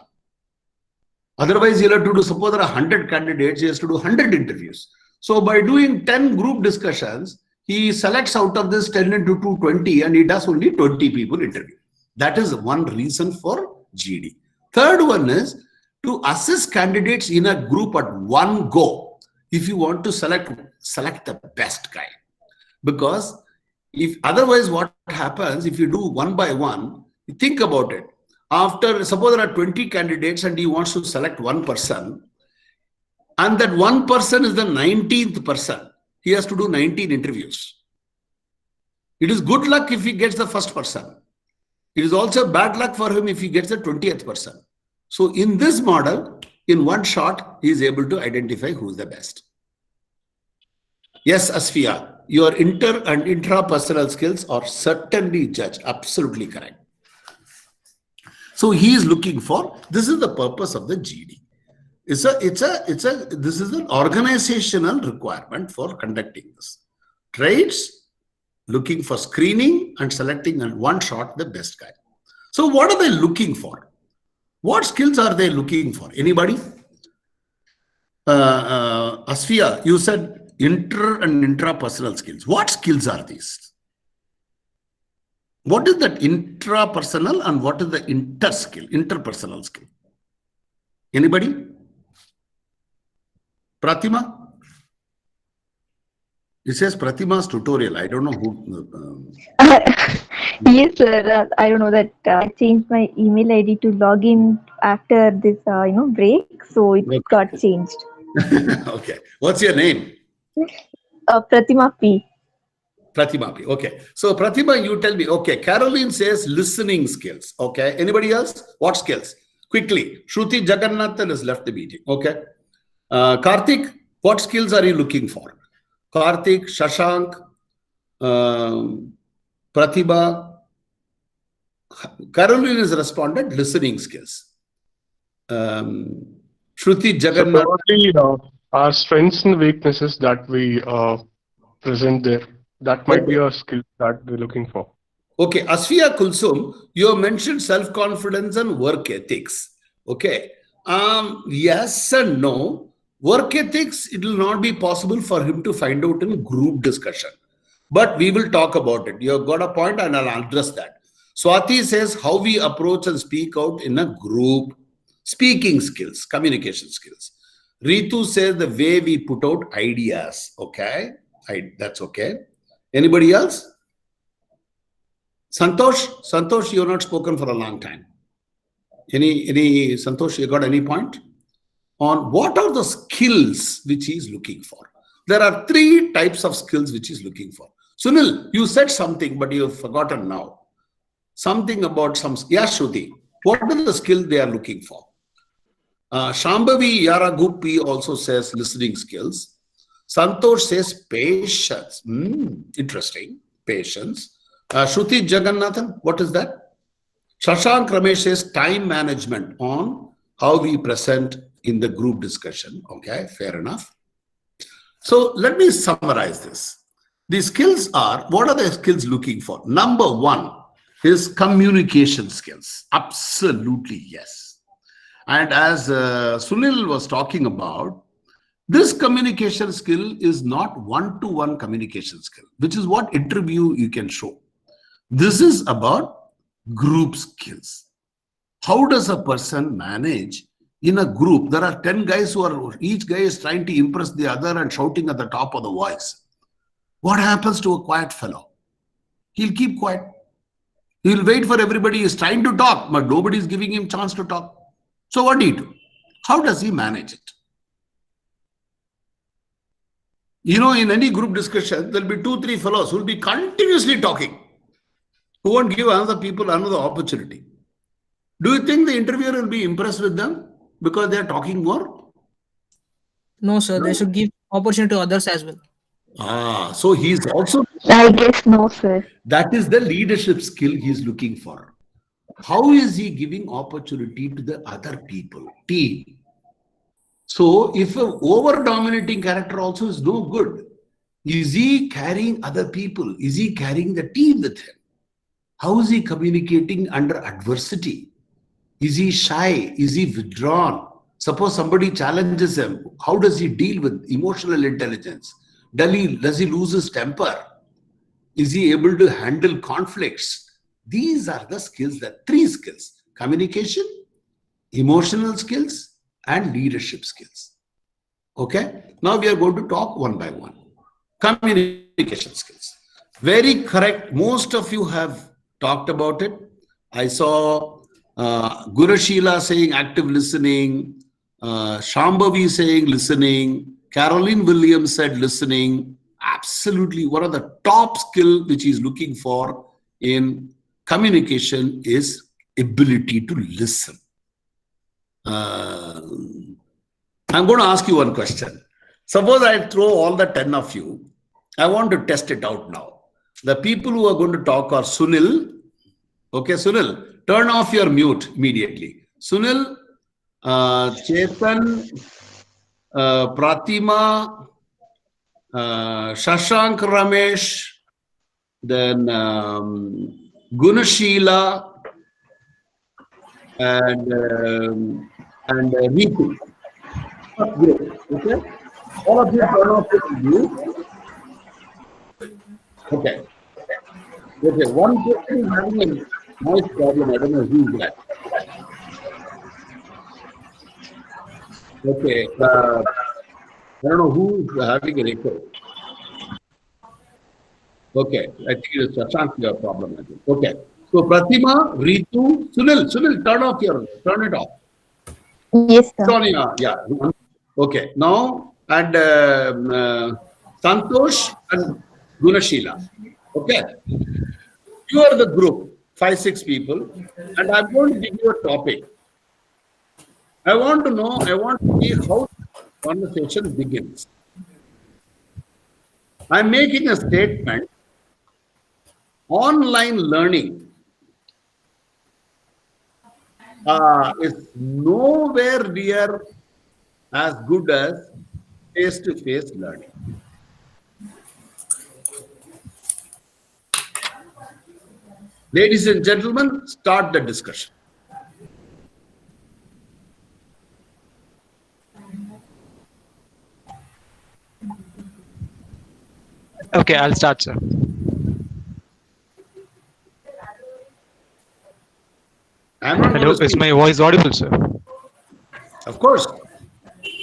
Otherwise, you'll have to do, suppose there are 100 candidates, he has to do 100 interviews. So by doing 10 group discussions, he selects out of this 10 into 2, 20, and he does only 20 people interview. That is one reason for GD. Third one is to assess candidates in a group at one go. If you want to select the best guy. Because if otherwise what happens, if you do one by one, think about it. After, suppose there are 20 candidates and he wants to select one person, and that one person is the 19th person, he has to do 19 interviews. It is good luck if he gets the first person. It is also bad luck for him if he gets the 20th person. So in this model, in one shot, he is able to identify who is the best. Yes, Asfia, your inter and intrapersonal skills are certainly judged. Absolutely correct. So he is looking for, this is the purpose of the GD. This is an organizational requirement for conducting this. Traits, looking for screening and selecting in one shot the best guy. So what are they looking for? What skills are they looking for? Anybody? Asfia, you said inter and intrapersonal skills. What skills are these? What is that intrapersonal and what is the interpersonal skill? Anybody? Pratima? It says Pratima's tutorial. I don't know who.
Yes, sir. I don't know that I changed my email ID to log in after this, break. So it got changed.
Okay. What's your name?
Pratima P.
Pratima P. Okay. So Pratima, you tell me. Okay. Caroline says listening skills. Okay. Anybody else? What skills? Quickly. Shruti Jagannathan has left the meeting. Okay. Karthik, what skills are you looking for? Karthik, Shashank, Pratibha. Caroline has responded, listening skills. Shruti Jagannath.
So probably our strengths and weaknesses that we present there, that might be a skill that we're looking for.
Okay, Asfia Kulsum, you have mentioned self-confidence and work ethics. Okay. Yes and no. Work ethics, it will not be possible for him to find out in group discussion. But we will talk about it. You have got a point and I'll address that. Swati says how we approach and speak out in a group. Speaking skills, communication skills. Ritu says the way we put out ideas. Okay, that's okay. Anybody else? Santosh, you have not spoken for a long time. Any Santosh, you got any point on what are the skills which he is looking for? There are 3 types of skills which he is looking for. Sunil, you said something, but you have forgotten now. Something about some. Yeah, Shruti, what are the skills they are looking for? Shambhavi Yaragupi also says listening skills. Santosh says patience. Interesting. Patience. Shruti Jagannathan, what is that? Shashank Ramesh says time management on how we present in the group discussion. Okay, fair enough. So let me summarize this. The skills are, what are the skills looking for? Number one is communication skills. Absolutely, yes. And as Sunil was talking about, this communication skill is not one-to-one communication skill, which is what interview you can show. This is about group skills. How does a person manage in a group? There are 10 guys who are, each guy is trying to impress the other and shouting at the top of the voice. What happens to a quiet fellow? He'll keep quiet. He'll wait for everybody. He's trying to talk, but nobody is giving him chance to talk. So what do you do? How does he manage it? You know, in any group discussion, there'll be 2-3 fellows who will be continuously talking, who won't give other people another opportunity. Do you think the interviewer will be impressed with them because they are talking more?
No, sir.
No.
They should give opportunity to others as well.
So he's also...
I guess no, sir.
That is the leadership skill he's looking for. How is he giving opportunity to the other people, team? So if an over-dominating character also is no good, is he carrying other people? Is he carrying the team with him? How is he communicating under adversity? Is he shy? Is he withdrawn? Suppose somebody challenges him. How does he deal with emotional intelligence? Does he lose his temper? Is he able to handle conflicts? These are the skills, the 3 skills: communication, emotional skills, and leadership skills. Okay? Now we are going to talk one by one. Communication skills. Very correct. Most of you have talked about it. I saw Gurashila saying active listening, Shambhavi saying listening, Caroline Williams said listening. Absolutely, one of the top skill which he's looking for in communication is ability to listen. I'm going to ask you one question. Suppose I throw all the 10 of you. I want to test it out now. The people who are going to talk are Sunil. Okay, Sunil, turn off your mute immediately. Sunil, Chetan, Pratima, Shashank Ramesh, then Gunashila, and Ritu. Okay? All of you turn off your mute. Okay. Okay, one person is having a noise problem. I don't know who is that. Okay. I don't know who is having an echo. Okay, I think it is Shashank your problem. I think. Okay. So Pratima, Ritu, Sunil, turn it off.
Yes, sir.
Sonia, yeah. Okay. Now, and Santosh and Gunashila. Okay. You are the group, 5-6 people, and I'm going to give you a topic. I want to see how the conversation begins. I'm making a statement. Online learning is nowhere near as good as face-to-face learning. Ladies and gentlemen, start the discussion.
Okay, I'll start, sir. Hello, is my voice audible, sir?
Of course.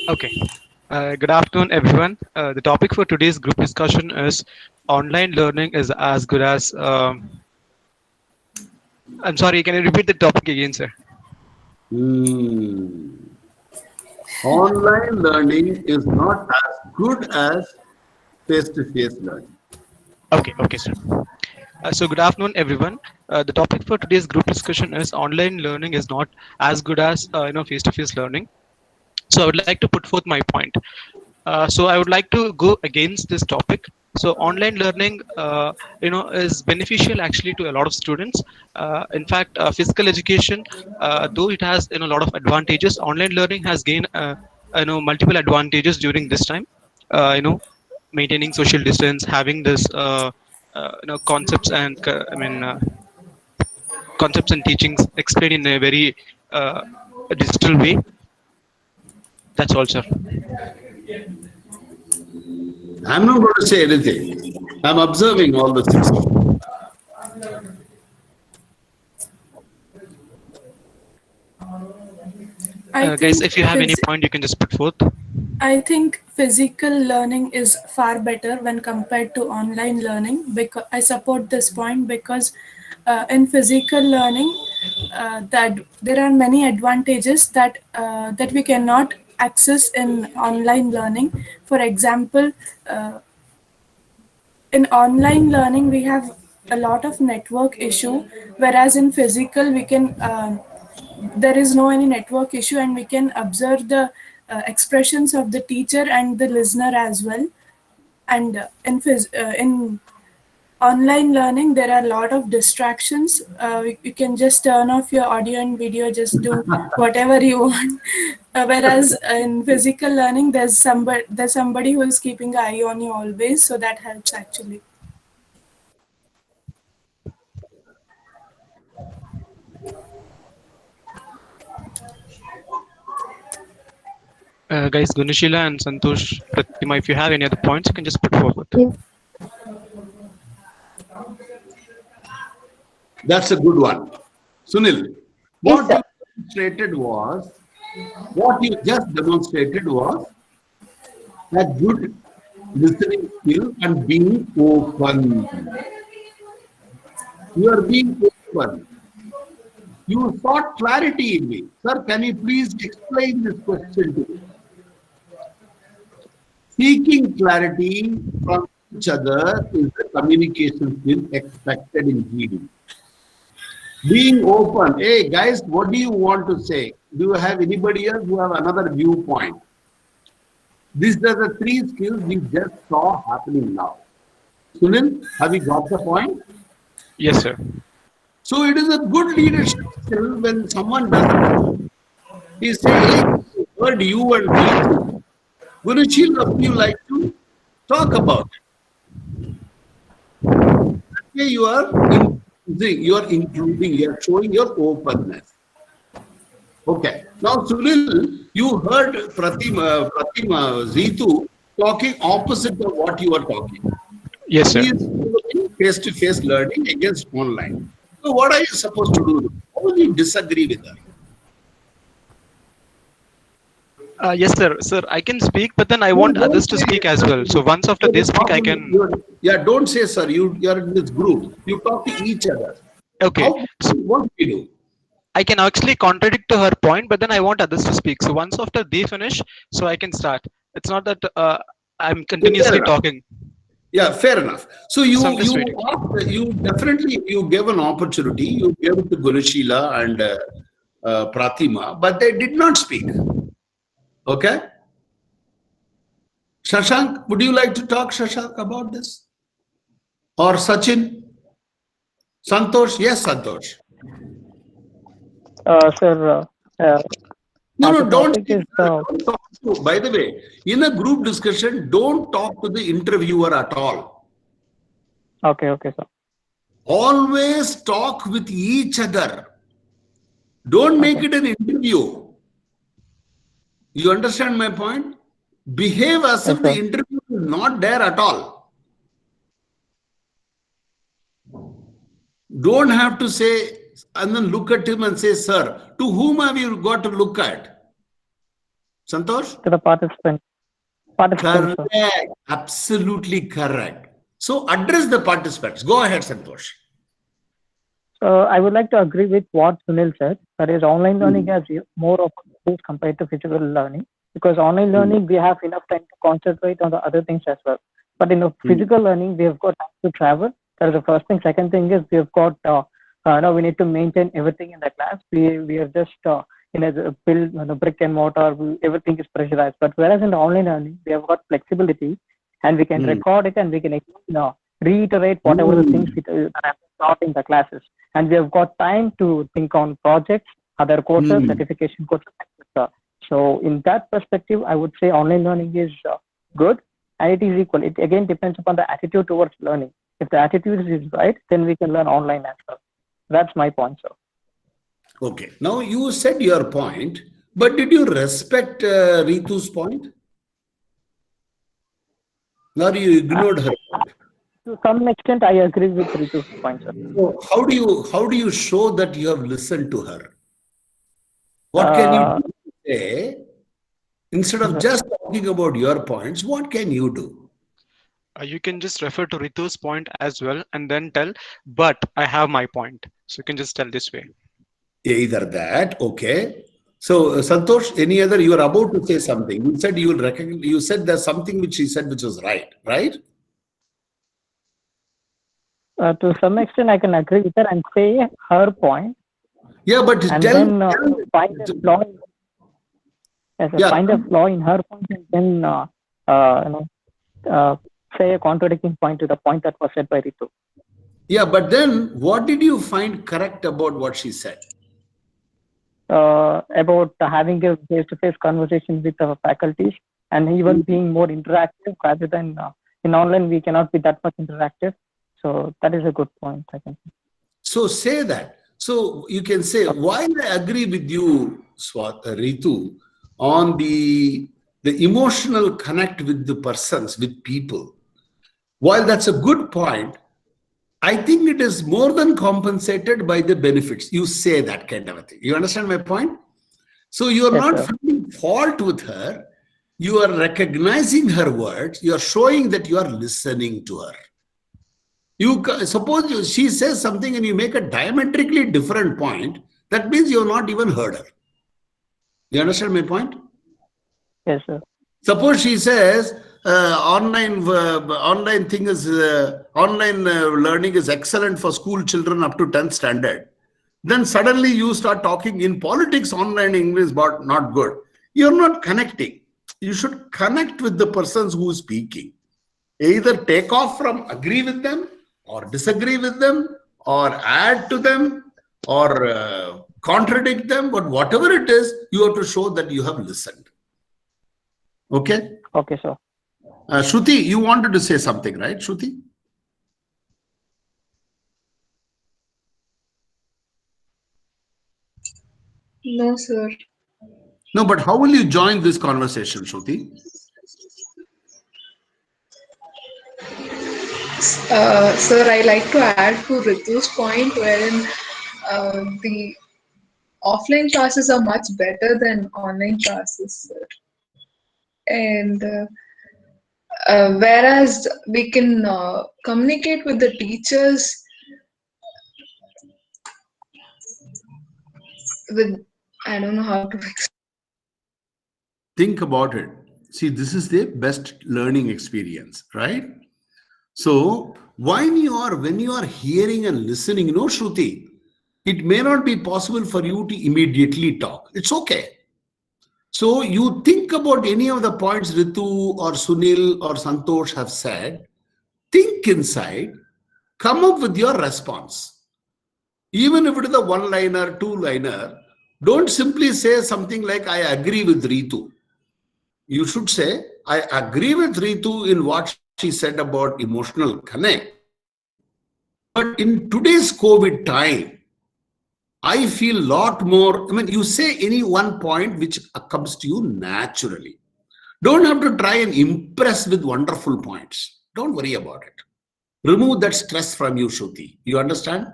Okay. Good afternoon, everyone. The topic for today's group discussion is online learning is as good as... I'm sorry, can you repeat the topic again, sir?
Online learning is not as good as face-to-face learning.
Okay, sir. So good afternoon, everyone. The topic for today's group discussion is online learning is not as good as face-to-face learning. So I would like to put forth my point. So I would like to go against this topic So online learning, is beneficial actually to a lot of students. In fact, physical education, though it has a lot of advantages, online learning has gained multiple advantages during this time. Maintaining social distance, having this concepts and concepts and teachings explained in a very digital way. That's all, sir.
I'm not going to say anything. I'm observing all the six of you.
Guys, if you have any point, you can just put forth.
I think physical learning is far better when compared to online learning. Because I support this point because in physical learning, that there are many advantages that we cannot access in online learning. For example, in online learning we have a lot of network issue, whereas in physical we can there is no any network issue and we can observe the expressions of the teacher and the listener as well. And in online learning there are a lot of distractions. You can just turn off your audio and video, just do whatever you want. Whereas in physical learning there's somebody who is keeping an eye on you always, so that helps actually.
Guys, Gunashila and Santosh, Pratima, if you have any other points, you can just put forward.
That's a good one. Sunil, what you just demonstrated was a good listening skill and being open. You are being open. You sought clarity in me. Sir, can you please explain this question to me? Seeking clarity from each other is the communication skill expected in GD. Being open. Hey guys, what do you want to say? Do you have anybody else who have another viewpoint? These are the three skills we just saw happening now. Sunil, have you got the point?
Yes, sir.
So it is a good leadership skill when someone doesn't. He say, hey, I heard you and me. Gurushil, would you like to talk about it? Okay, you are including, you are showing your openness. Okay. Now, Sunil, you heard Pratima Zitu talking opposite of what you are talking.
Yes, sir.
He is face-to-face learning against online. So, what are you supposed to do? How will you disagree with her?
Yes, sir. Sir, I can speak, but then I want others to speak as well. So once after they speak, I can.
Yeah, don't say, sir. You are in this group. You talk to each other.
Okay.
What do you do?
I can actually contradict to her point, but then I want others to speak. So once after they finish, so I can start. It's not that I'm continuously talking.
Yeah, fair enough. So you definitely gave an opportunity. You gave it to Gurushila and Pratima, but they did not speak. Okay. Shashank, would you like to talk, Shashank, about this? Or Sachin? Santosh? Yes, Santosh.
Sir,
No, don't talk to, by the way, in a group discussion, don't talk to the interviewer at all.
Okay, sir.
Always talk with each other. Don't make it an interview. You understand my point? Behave as if the interview is not there at all. Don't have to say and then look at him and say, sir, to whom have you got to look at? Santosh?
To the participant.
Correct. Absolutely correct. So address the participants. Go ahead, Santosh.
I would like to agree with what Sunil said. That is, online learning has more of tools compared to physical learning. Because online learning, we have enough time to concentrate on the other things as well. But in the physical learning, we have got time to travel. That is the first thing. Second thing is we have got now we need to maintain everything in the class. We are just in a build brick and mortar. Everything is pressurized. But whereas in the online learning, we have got flexibility, and we can record it, and we can reiterate whatever the things we have taught in the classes. And we have got time to think on projects, other courses, certification courses, etc. So in that perspective, I would say online learning is good, and it is equal. It again depends upon the attitude towards learning. If the attitude is right, then we can learn online as well. That's my point, sir.
Okay. Now you said your point, but did you respect Ritu's point? Or you ignored her point?
To some extent, I agree with Ritu's point, sir.
So how do you show that you have listened to her? What can you say instead of just talking about your points? What can you do?
You can just refer to Ritu's point as well and then tell, but I have my point. So you can just tell this way.
Either that, okay. So Santosh, any other? You are about to say something. You said you will recognize. You said there's something which she said which was right, right?
To some extent, I can agree with her and say her point.
Yeah, but
and then find a flaw. Find a flaw in her point, and then say a contradicting point to the point that was said by Ritu.
Yeah, but then what did you find correct about what she said?
About having a face-to-face conversation with our faculties and even being more interactive rather than in online we cannot be that much interactive. So that is a good point, I think.
So say that. So you can say, while I agree with you, Ritu, on the emotional connect with the persons, with people, while that's a good point, I think it is more than compensated by the benefits. You say that kind of a thing. You understand my point? So you are not finding fault with her. You are recognizing her words. You are showing that you are listening to her. You suppose she says something and you make a diametrically different point. That means you have not even heard her. You understand my point?
Yes, sir.
Suppose she says online learning is excellent for school children up to 10th standard. Then suddenly you start talking in politics, online English is not good. You're not connecting. You should connect with the persons who is speaking. Either take off from agree with them or disagree with them or add to them or contradict them. But whatever it is, you have to show that you have listened. Okay?
Okay, sir.
Shruti, you wanted to say something, right, Shruti?
No, sir.
No, but how will you join this conversation, Shruti?
Sir, I like to add to Ritu's point wherein the offline classes are much better than online classes, sir. And whereas we can communicate with the teachers with, I don't know how to explain.
Think about it. See, this is the best learning experience, right? So when you are hearing and listening, Shruti, it may not be possible for you to immediately talk. It's okay. So you think about any of the points Ritu or Sunil or Santosh have said, think inside, come up with your response. Even if it is a one-liner, two-liner, don't simply say something like, I agree with Ritu. You should say, I agree with Ritu in what she said about emotional connect. But in today's COVID time, I feel a lot more, you say any one point which comes to you naturally. Don't have to try and impress with wonderful points. Don't worry about it. Remove that stress from you, Shruti. You understand?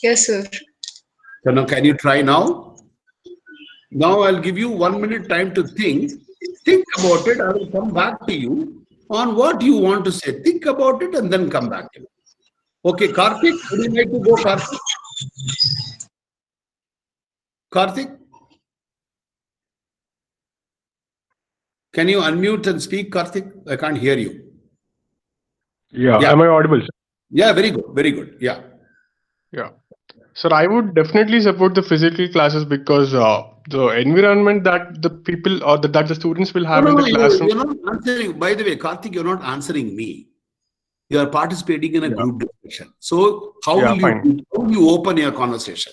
Yes, sir.
So now, can you try now? Now I'll give you 1 minute time to think. Think about it. I will come back to you on what you want to say. Think about it and then come back to me. Okay, Karthik, would you like to go, Karthik? Karthik? Can you unmute and speak, Karthik? I can't hear you.
Yeah. Am I audible, sir?
Yeah, very good. Very good. Yeah.
Yeah. Sir, I would definitely support the physical classes because the environment that the people or that the students will have
No,
in
no,
the classroom.
you're not answering. By the way, Karthik, you're not answering me. You are participating in a group discussion. So how
Yeah,
will
fine.
you open your conversation?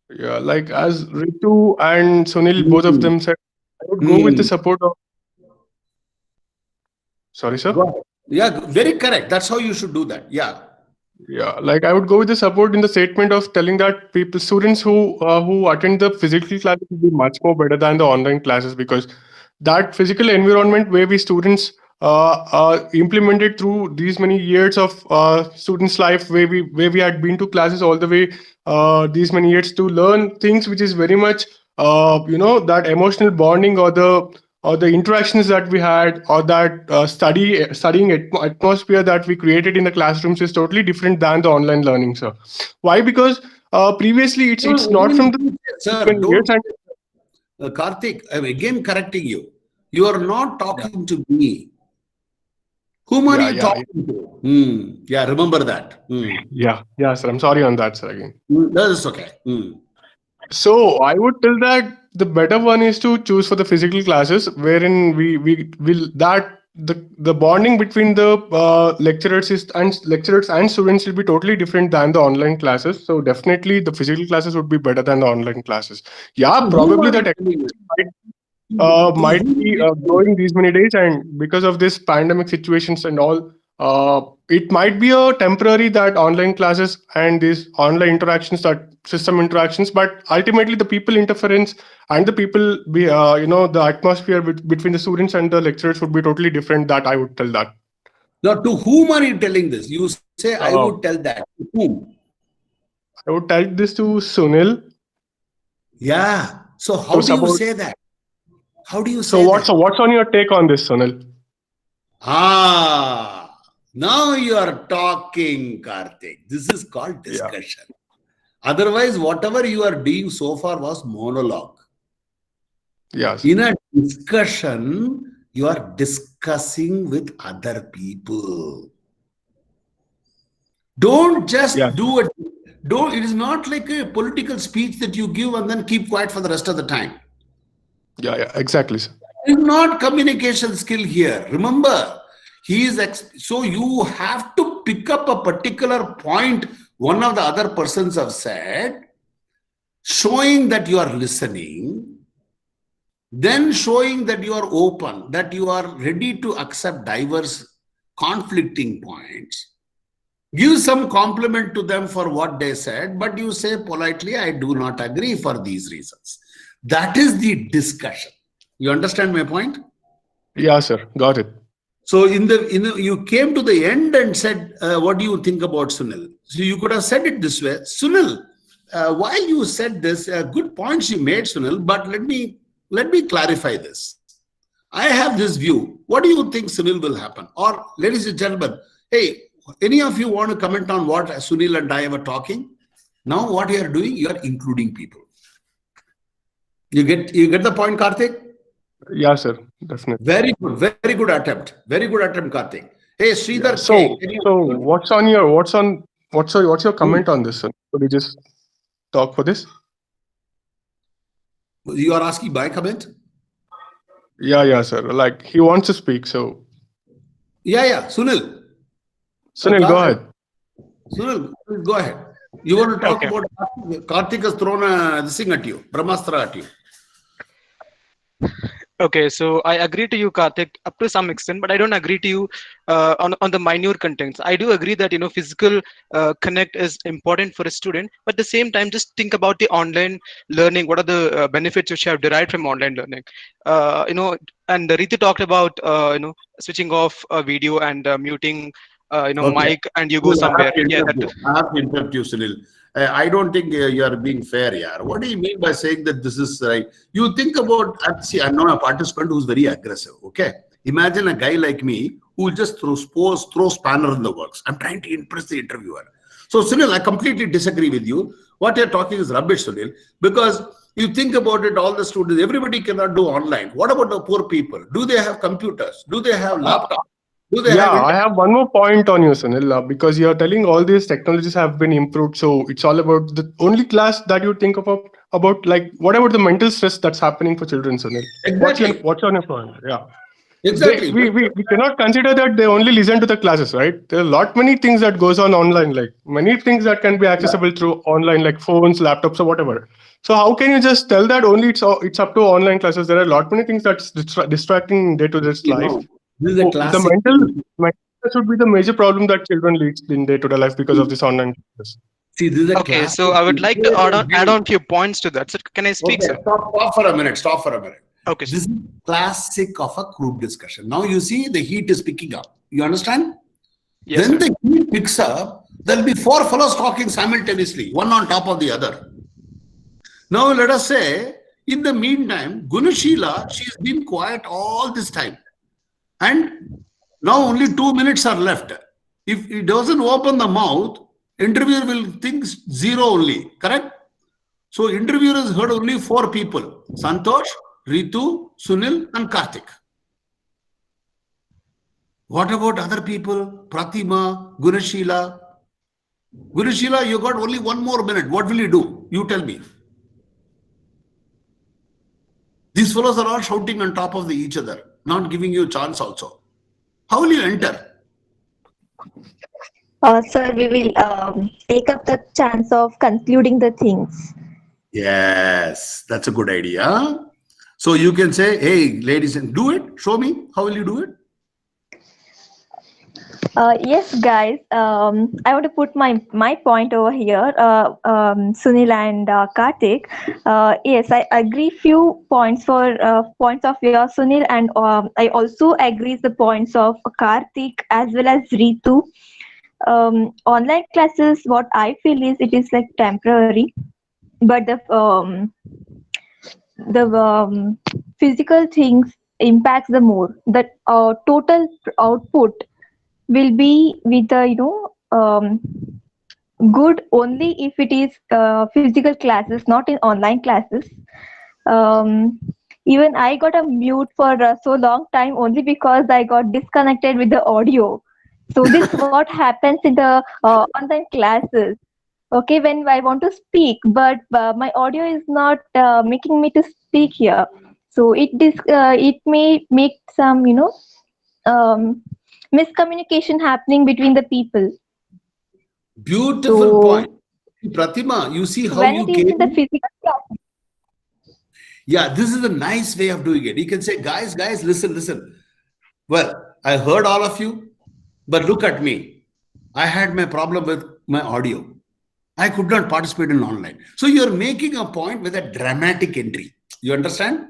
Yeah, like as Ritu and Sunil, both of them said, I would go with the support of. Sorry, sir.
Go ahead. Yeah, very correct. That's how you should do that. Yeah.
Yeah, like I would go with the support in the statement of telling that students who attend the physical classes will be much more better than the online classes, because that physical environment where we students implemented through these many years of students' life, where we had been to classes all the way these many years to learn things which is very much that emotional bonding or the interactions that we had, or that studying atmosphere that we created in the classrooms is totally different than the online learning, sir. Why? Because previously it's not from the
Sir,
years
don't.
and
Karthik, I'm again correcting you. You are not talking to me. Whom are you talking to? Yeah, remember that.
Yeah, sir. I'm sorry on that, sir. Again.
That is okay.
So I would tell that the better one is to choose for the physical classes, wherein we will that the bonding between the lecturers and students will be totally different than the online classes. So definitely the physical classes would be better than the online classes. Yeah, probably the technology might be growing these many days, and because of this pandemic situations and all, it might be a temporary that online classes and these online interactions, that system interactions, but ultimately the people interference and the people the atmosphere between the students and the lecturers would be totally different. That I would tell that.
Now, to whom are you telling this? You say, I would tell that. To whom?
I would tell this to Sunil.
Yeah. So how do you say that? How do you say that?
So what's on your take on this, Sunil?
Now you are talking, Karthik. This is called discussion. Otherwise, whatever you are doing so far was monologue.
Yes.
In a discussion, you are discussing with other people. Don't just do it. It is not like a political speech that you give and then keep quiet for the rest of the time.
Yeah, exactly, sir.
It's not communication skill here. Remember, so you have to pick up a particular point one of the other persons have said, showing that you are listening, then showing that you are open, that you are ready to accept diverse conflicting points. Give some compliment to them for what they said, but you say politely, I do not agree for these reasons. That is the discussion. You understand my point?
Yeah, sir. Got it.
So you came to the end and said, what do you think about Sunil? So you could have said it this way. Sunil, while you said this, good points you made, Sunil, but let me clarify this. I have this view. What do you think, Sunil, will happen? Or, ladies and gentlemen, hey, any of you want to comment on what Sunil and I were talking? Now what you are doing, you are including people. You get the point, Karthik?
Yeah, sir. Definitely.
Very good attempt. Very good attempt, Karthik. Hey, Sridhar.
What's your comment on this, sir? Could you just talk for this?
You are asking my comment?
Yeah, sir. Like he wants to speak, so.
Yeah. Sunil.
Sunil, go ahead.
Sunil, go ahead. You want to talk about Karthik has thrown this thing at you, Brahmastra at you.
Okay, so I agree to you, Karthik, up to some extent, but I don't agree to you on the minute contents. I do agree that physical connect is important for a student, but at the same time, just think about the online learning. What are the benefits which you have derived from online learning? And Ritu talked about switching off a video and muting mic, and you go somewhere.
I have to interrupt you, Sunil. I don't think you are being fair here. What do you mean by saying that this is right? You think about, see, I'm not a participant who's very aggressive, okay? Imagine a guy like me who will just throw spanner in the works. I'm trying to impress the interviewer. So, Sunil, I completely disagree with you. What you're talking is rubbish, Sunil, because you think about it, all the students, everybody cannot do online. What about the poor people? Do they have computers? Do they have laptops?
I have one more point on you, Sunil, because you're telling all these technologies have been improved. So it's all about the only class that you think about about like what about the mental stress that's happening for children, Sunil?
Exactly.
What's on your point? Yeah.
Exactly.
We cannot consider that they only listen to the classes, right? There are a lot many things that goes on online, like many things that can be accessible through online, like phones, laptops, or whatever. So how can you just tell that only it's up to online classes? There are a lot many things that's distracting day-to-day life.
This is a
So
classic.
the mental should be the major problem that children leads in day-to-day life because of this online classes.
See, this is a
Okay,
classic.
so I would like to add on few points to that. So can I speak,
Okay,
sir?
stop for a minute. Stop for a minute.
Okay.
This is classic of a group discussion. Now you see the heat is picking up. You understand?
Yes,
When
sir.
the heat picks up, there'll be 4 fellows talking simultaneously, one on top of the other. Now let us say, in the meantime, Gunashila, she's been quiet all this time. And now only 2 minutes are left. If it doesn't open the mouth, interviewer will think 0 only, correct? So interviewer has heard only 4 people: Santosh, Ritu, Sunil, and Karthik. What about other people? Pratima, Gunashila. Gunashila, you got only 1 more minute. What will you do? You tell me. These fellows are all shouting on top of each other, not giving you a chance also. How will you enter?
Sir, we will take up the chance of concluding the things.
Yes, that's a good idea. So you can say, hey, ladies, and do it. Show me. How will you do it?
Yes, guys. I want to put my point over here, Sunil and Karthik. Yes, I agree few points for points of your Sunil, and I also agree the points of Karthik as well as Ritu. Online classes, what I feel is it is like temporary, but the physical things impacts the more. The total output will be with the good only if it is physical classes, not in online classes. Even I got a mute for so long time only because I got disconnected with the audio. So this is what happens in the online classes. Okay, when I want to speak, but my audio is not making me to speak here. So it may make some miscommunication happening between the people.
Beautiful
So,
point. Pratima, you see how
when
you
it is in the
came?
physical class.
Yeah, this is a nice way of doing it. You can say, guys, listen. Well, I heard all of you, but look at me. I had my problem with my audio. I could not participate in online. So you're making a point with a dramatic entry. You understand?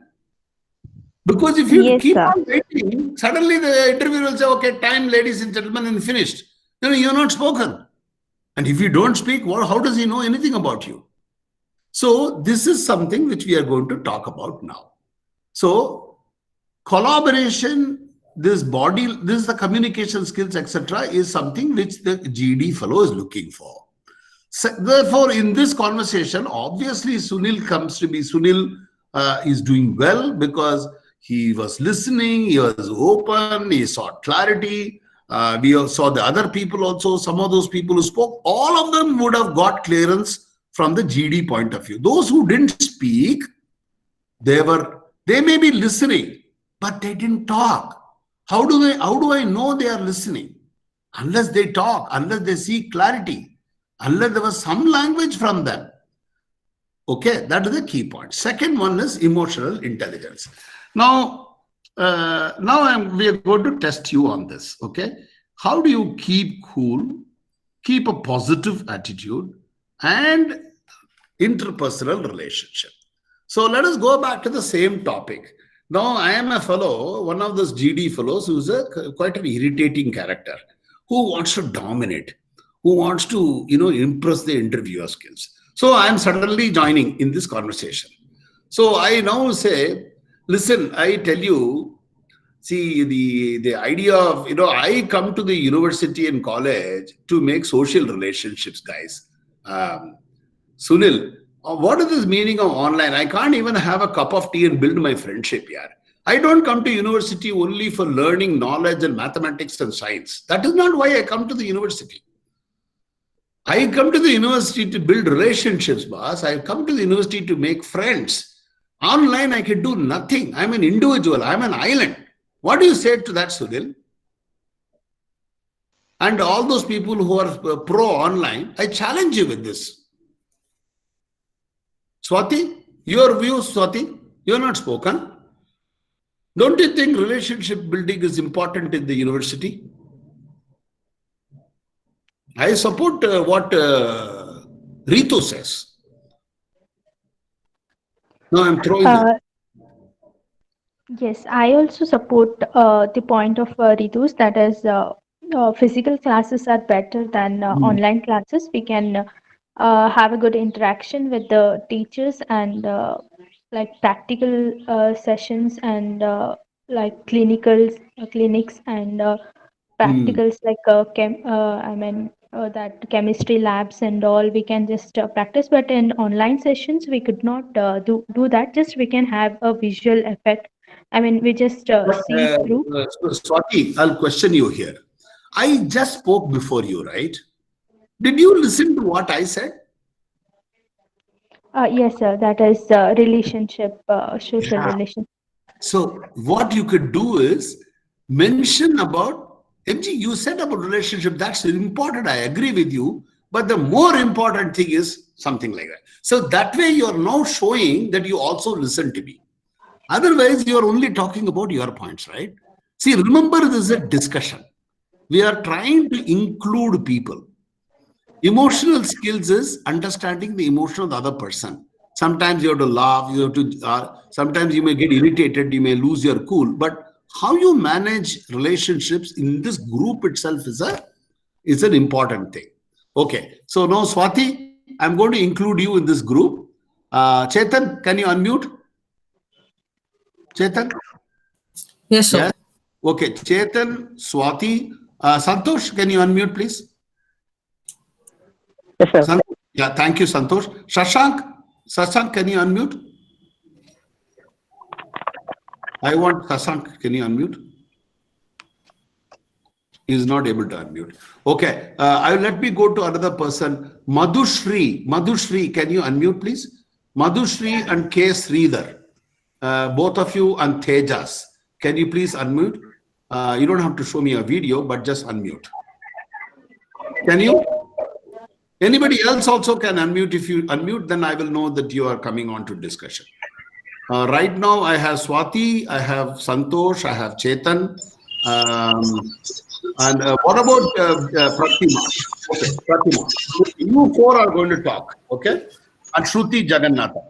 Because if you
Yes,
keep
sir.
on waiting, suddenly the interviewer will say, okay, time, ladies and gentlemen, and finished. You're not spoken. And if you don't speak, how does he know anything about you? So this is something which we are going to talk about now. So collaboration, this is the communication skills, etc., is something which the GD fellow is looking for. So therefore, in this conversation, obviously Sunil is doing well because he was listening, he was open, he saw clarity. We also saw the other people also, some of those people who spoke, all of them would have got clearance from the GD point of view. Those who didn't speak, they may be listening, but they didn't talk. How do I know they are listening? Unless they talk, unless they see clarity, unless there was some language from them. Okay, that is the key point. Second one is emotional intelligence. Now we are going to test you on this. Okay, how do you keep cool, keep a positive attitude, and interpersonal relationship? So let us go back to the same topic. Now I am a fellow, one of those GD fellows who's quite an irritating character, who wants to dominate, who wants to impress the interviewer skills. So I am suddenly joining in this conversation. So I now say, listen, I tell you, see, the idea of, I come to the university and college to make social relationships, guys. Sunil, what is this meaning of online? I can't even have a cup of tea and build my friendship here. I don't come to university only for learning knowledge and mathematics and science. That is not why I come to the university. I come to the university to build relationships, boss. I come to the university to make friends. Online, I can do nothing. I'm an individual. I'm an island. What do you say to that, Sudhil? And all those people who are pro online, I challenge you with this. Swati, your view, Swati, you're not spoken. Don't you think relationship building is important in the university? I support what Ritu says. No, I'm throwing it.
Yes, I also support the point of Ritu's, that is, physical classes are better than online classes. We can have a good interaction with the teachers and like practical sessions and like clinics and practicals like that chemistry labs and all. We can just practice, but in online sessions we could not do that. Just we can have a visual effect. I mean, we just
But,
see through.
Swati, I'll question you here. I just spoke before you, right? Did you listen to what I said?
Yes, sir. That is relationship, social relationship.
So what you could do is mention about MG. You said about relationship. That's important. I agree with you. But the more important thing is something like that. So that way you are now showing that you also listen to me. Otherwise, you are only talking about your points, right? See, remember, this is a discussion. We are trying to include people. Emotional skills is understanding the emotion of the other person. Sometimes you have to laugh, you have to, sometimes you may get irritated, you may lose your cool. But how you manage relationships in this group itself is an important thing. Okay, so now Swati, I'm going to include you in this group. Chetan, can you unmute? Chetan?
Yes, sir.
Yes. Okay, Chetan, Swati, Santosh, can you unmute, please?
Yes, sir.
Yeah, thank you, Santosh. Shashank, can you unmute? I want Shashank, can you unmute? He is not able to unmute. Okay, let me go to another person. Madhushri, can you unmute, please? Madhushri and K. Sridhar, both of you, and Tejas, can you please unmute? You don't have to show me a video, but just unmute. Can you? Anybody else also can unmute. If you unmute, then I will know that you are coming on to discussion. Right now, I have Swati, I have Santosh, I have Chetan. And what about Pratima? Okay, Pratima. You four are going to talk, okay? And Shruti Jagannathan.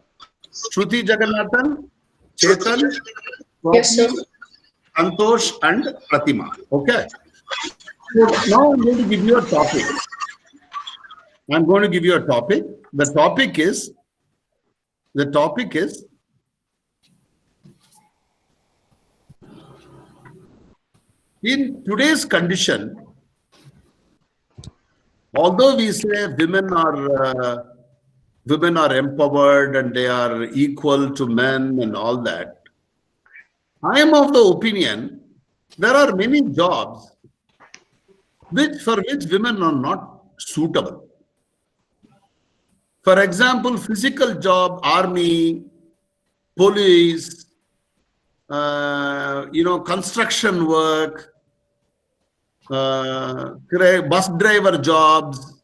Shruti Jagannathan, Chetan, Swati, Santosh, and Pratima, okay? So now I'm going to give you a topic. I'm going to give you a topic. The topic is in today's condition, although we say women are empowered and they are equal to men and all that, I am of the opinion there are many jobs for which women are not suitable. For example, physical job, army, police, construction work, bus driver jobs,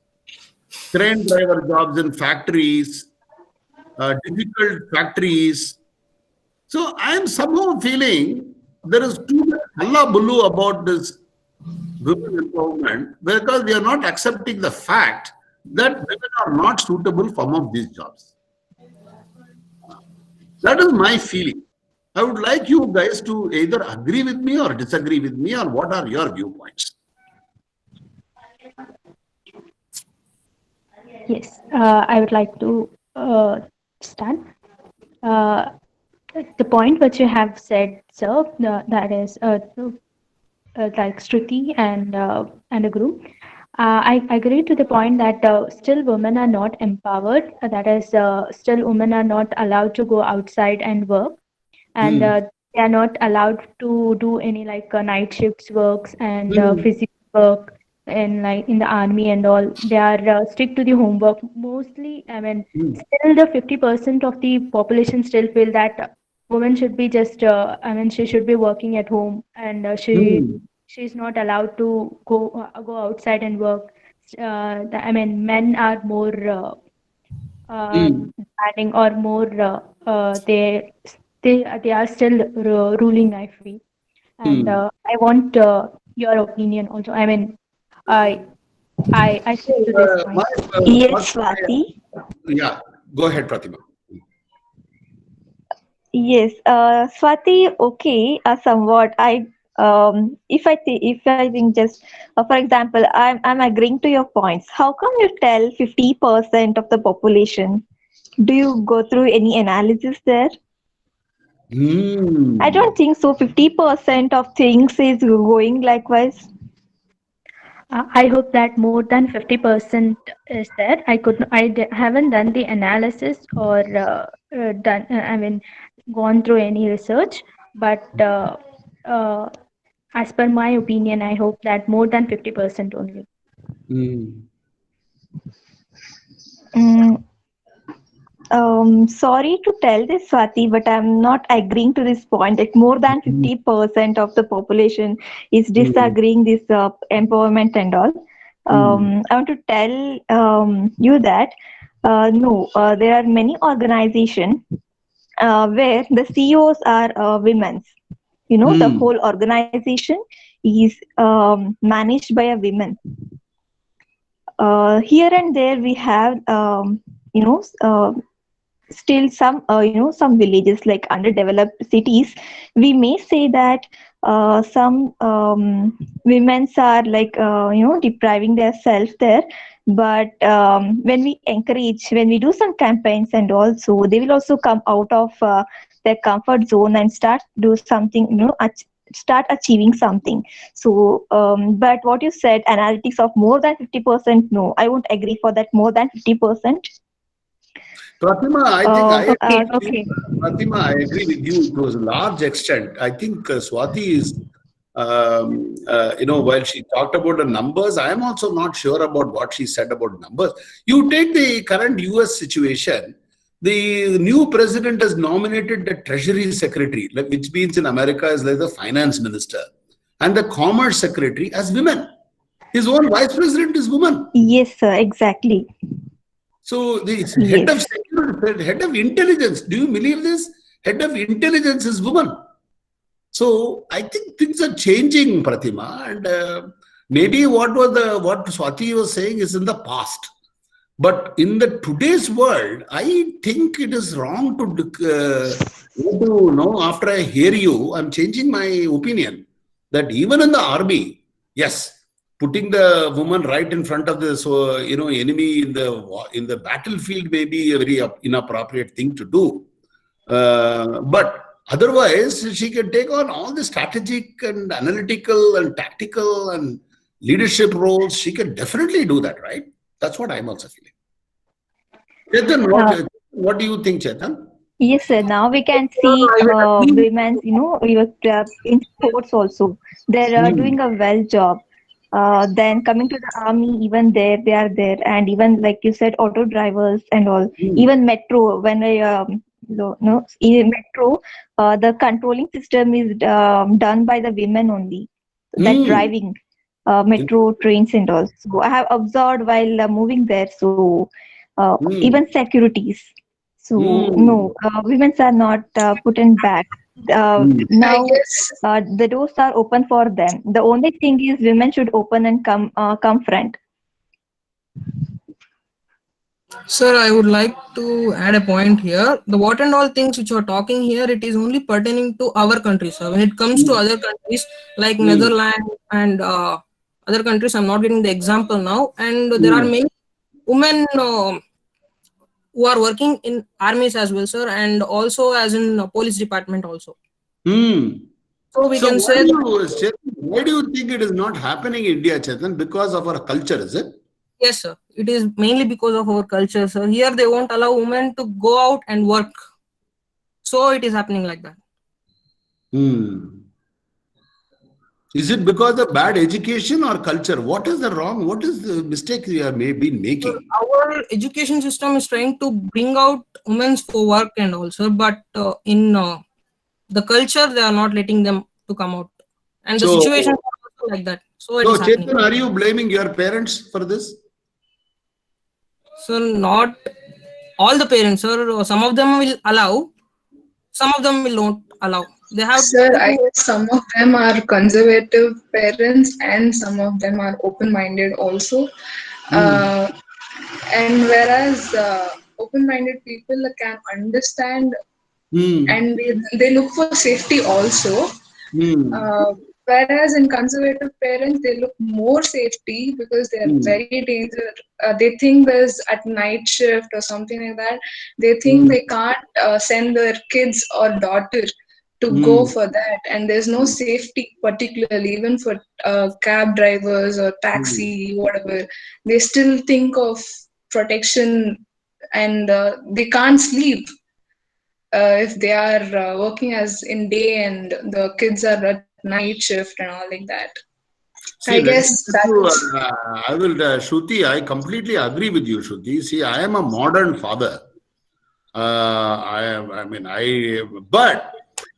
train driver jobs in factories, difficult factories. So I am somehow feeling there is too much hullabaloo about this women empowerment because we are not accepting the fact that women are not suitable for some of these jobs. That is my feeling. I would like you guys to either agree with me or disagree with me, or what are your viewpoints?
Yes, I would like to start. The point which you have said, sir, that is like Shruti and a group. I agree to the point that still women are not empowered. That is, still women are not allowed to go outside and work, and they are not allowed to do any like night shifts works and physical work in the army and all. They are strict to the homework. Mostly, I mean, still the 50% of the population still feel that women should be just, I mean, she should be working at home, and she's not allowed to go outside and work. I mean, men are more demanding or more they are still ruling, I feel. And I want your opinion also. I mean, I I stick to this point.
Yes, Swati. Yeah, go ahead, Pratima.
Yes, Swati, okay, somewhat. If I think just, for example, I'm agreeing to your points. How come you tell 50% of the population? Do you go through any analysis there? I don't think so. 50% of things is going likewise.
I hope that more than 50% is there. Haven't done the analysis or done, I mean, gone through any research, but uh, as per my opinion, I hope that more than 50% only.
Mm, sorry to tell this, Swati, but I'm not agreeing to this point. Like more than 50% of the population is disagreeing this empowerment and all. I want to tell you that no, there are many organizations where the CEOs are women. You know, the whole organization is managed by a woman. Here and there we have you know still some some villages like underdeveloped cities. We may say that some women's are like depriving their self there, but when we encourage, when we do some campaigns, and also they will also come out of their comfort zone and start do something, start achieving something. So but what you said, analytics of more than 50%, no, I won't agree for that. More than 50%.
Pratima, I think I agree with
okay.
you. Pratima, I agree with you to a large extent. I think Swati is, while she talked about the numbers, I am also not sure about what she said about numbers. You take the current US situation, the new president has nominated the Treasury Secretary, which means in America is like the finance minister, and the commerce secretary as women. His own vice president is woman.
Yes, sir, exactly.
So the head of security, head of intelligence, do you believe this? Head of intelligence is woman. So I think things are changing, Pratima, and maybe what Swati was saying is in the past. But in the today's world, I think it is wrong to know. After I hear you, I'm changing my opinion that even in the army, yes, putting the woman right in front of the enemy in the battlefield may be a very inappropriate thing to do. But otherwise, she can take on all the strategic and analytical and tactical and leadership roles. She can definitely do that, right? That's what I'm also feeling. Chetan, what do you think, Chetan?
Yes, sir. Now we can see women, in sports also. They're doing a well job. Then coming to the army, even there, they are there. And even, like you said, auto drivers and all. Even metro, when in metro, the controlling system is done by the women only. That driving metro trains and all. So I have observed while moving there. So even securities. So no, women are not put in back. Now the doors are open for them. The only thing is women should open and come front.
Sir, I would like to add a point here. The what and all things which you are talking here, it is only pertaining to our country, sir. When it comes to other countries like Netherlands and other countries, I'm not getting the example now. And there are many women who are working in armies as well, sir, and also as in police department also. So we can say
why do you think it is not happening in India, Chetan? Because of our culture, is it?
Yes, sir. It is mainly because of our culture, sir. Here they won't allow women to go out and work. So it is happening like that.
Is it because of bad education or culture? What is the wrong? What is the mistake we have been making?
Our education system is trying to bring out women for work and also, but in the culture, they are not letting them to come out. And the situation is also like that. So it is happening.
Chetan, are you blaming your parents for this?
So not all the parents, or some of them will allow, some of them will not allow. They have
Sir, I guess some of them are conservative parents and some of them are open-minded also. And whereas open-minded people can understand and they look for safety also. Whereas in conservative parents, they look more safety because they are very dangerous. They think there's at night shift or something like that. They think they can't send their kids or daughter to go for that, and there's no safety, particularly even for cab drivers or taxi, whatever. They still think of protection, and they can't sleep if they are working as in day and the kids are at night shift and all like that.
See,
I guess that's
I will, Shruti, I completely agree with you, Shruti. See, I am a modern father. But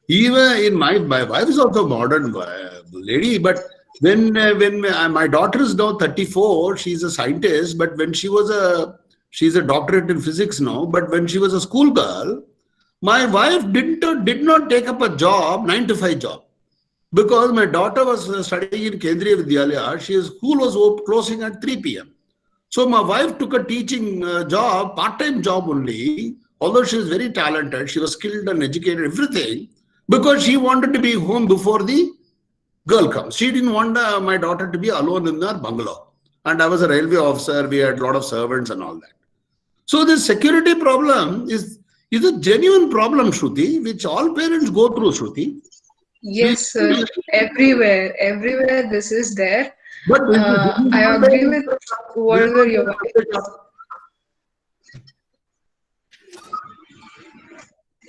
even in my wife is also a modern lady, but when my daughter is now 34, she's a scientist, but when she's a doctorate in physics now, but when she was a schoolgirl, my wife did not take up a job, 9-to-5 job. Because my daughter was studying in Kendriya Vidyalaya, school was closing at 3 p.m. So my wife took a teaching job, part-time job only, although she was very talented, she was skilled and educated, everything, because she wanted to be home before the girl comes. She didn't want my daughter to be alone in their bungalow. And I was a railway officer, we had a lot of servants and all that. So this security problem is a genuine problem, Shruti, which all parents go through, Shruti.
yes, sir. Everywhere this is there.
But
I agree with whatever your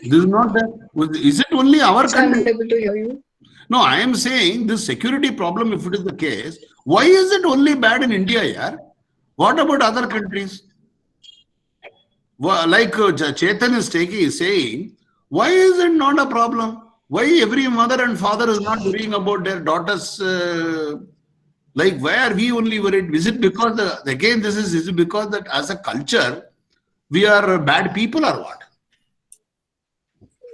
This is not that. Is it only our country?
I'm not able to hear you.
No, I am saying this security problem, if it is the case, why is it only bad in India, yaar? What about other countries? Like Chetan is saying, why is it not a problem? Why every mother and father is not worrying about their daughters? Like, why are we only worried? Is it because, is it because that as a culture, we are bad people or what?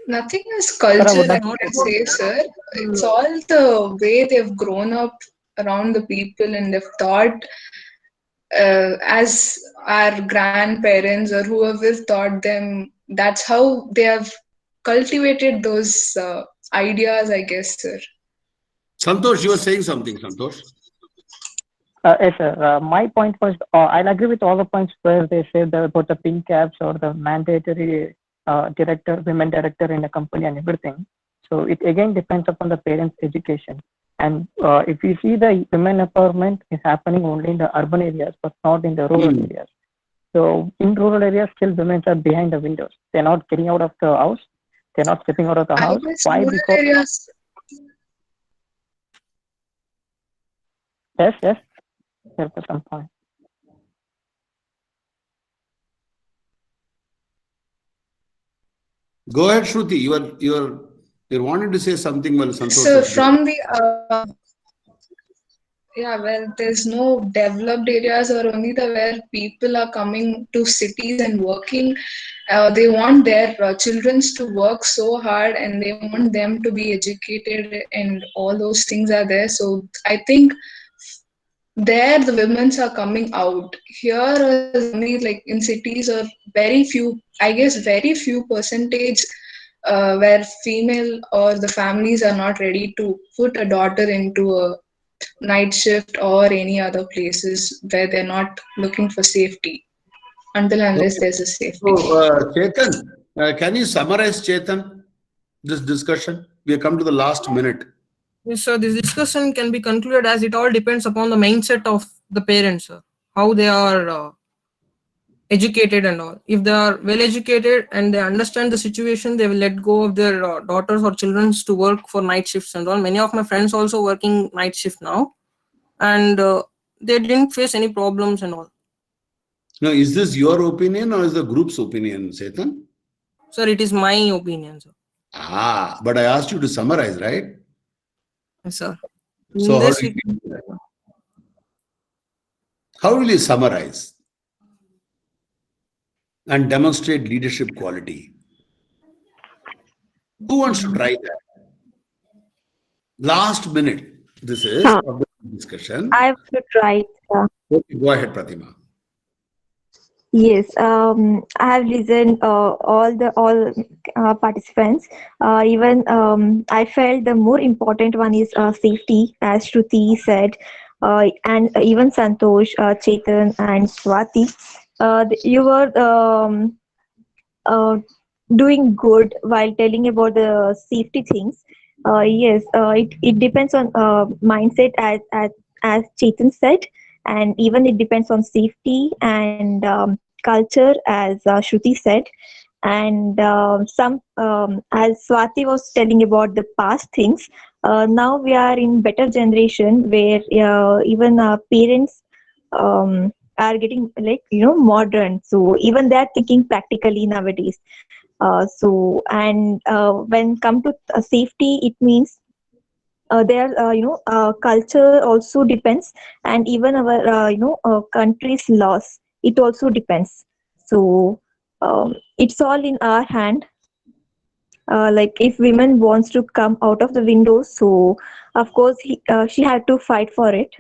Nothing is culture, I would say, sir. It's all the way they've grown up around the people and they've thought as our grandparents or whoever taught them. That's how they have cultivated those ideas, I guess, sir.
Santosh, you were saying something, Santosh.
Yes, sir. My point was, I'll agree with all the points where they said about the pink caps or the mandatory women director in a company and everything. So it again depends upon the parents' education. And if you see the women empowerment is happening only in the urban areas, but not in the rural areas. So in rural areas, still women are behind the windows. They're not getting out of the house. They're not stepping out of the house. Why? Because
areas.
Yes. There was some point.
Go ahead, Shruti. You're wanting to say something. Well, Santosh.
So from the well, there's no developed areas or only the where people are coming to cities and working. They want their children to work so hard and they want them to be educated and all those things are there. So I think there the women's are coming out. Here is only like in cities or very few, I guess very few percentage where female or the families are not ready to put a daughter into a night shift or any other places where they're not looking for safety until unless there's a safety.
So, Chetan, can you summarize, Chetan, this discussion? We have come to the last minute.
So this discussion can be concluded as it all depends upon the mindset of the parents, how they are educated and all. If they are well educated and they understand the situation, they will let go of their daughters or children to work for night shifts and all. Many of my friends also working night shift now, and they didn't face any problems and all.
Now, is this your opinion or is the group's opinion, Setan?
Sir, it is my opinion, sir.
Ah, but I asked you to summarize, right?
Yes, sir.
So how will you summarize and demonstrate leadership quality? Who wants to try that? Last minute, this is of the discussion.
I have to try.
Okay, go ahead, Pratima.
Yes, I have listened all participants. Even I felt the more important one is safety, as Shruti said, and even Santosh, Chetan, and Swati. You were doing good while telling about the safety things. Yes, it depends on mindset, as Chetan said, and even it depends on safety and culture, as Shruti said, and some as Swati was telling about the past things. Now we are in better generation where even parents are getting modern, so even they are thinking practically nowadays. When come to safety, it means culture also depends, and even our country's laws, it also depends. So it's all in our hand. Like if women wants to come out of the windows, so of course she had to fight for it.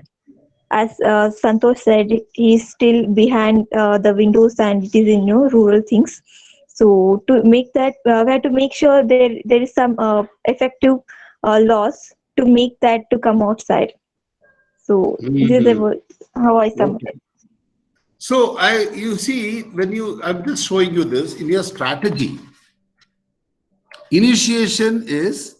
As Santosh said, he's still behind the windows, and it is in rural things. So to make that, we have to make sure there is some effective laws to make that to come outside. So this is how I summarize.
So you see, I'm just showing you this in your strategy. Initiation is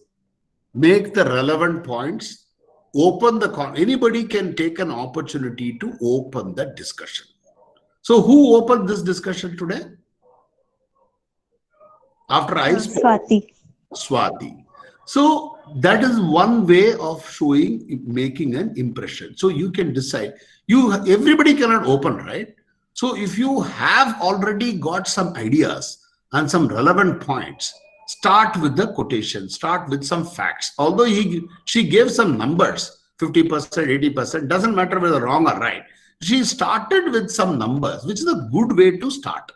make the relevant points, open the anybody can take an opportunity to open the discussion. So who opened this discussion today? After I spoke, Swati. So that is one way of showing, making an impression. So you can decide. Everybody cannot open, right? So if you have already got some ideas and some relevant points, start with the quotation, start with some facts. Although she gave some numbers, 50%, 80%, doesn't matter whether wrong or right. She started with some numbers, which is a good way to start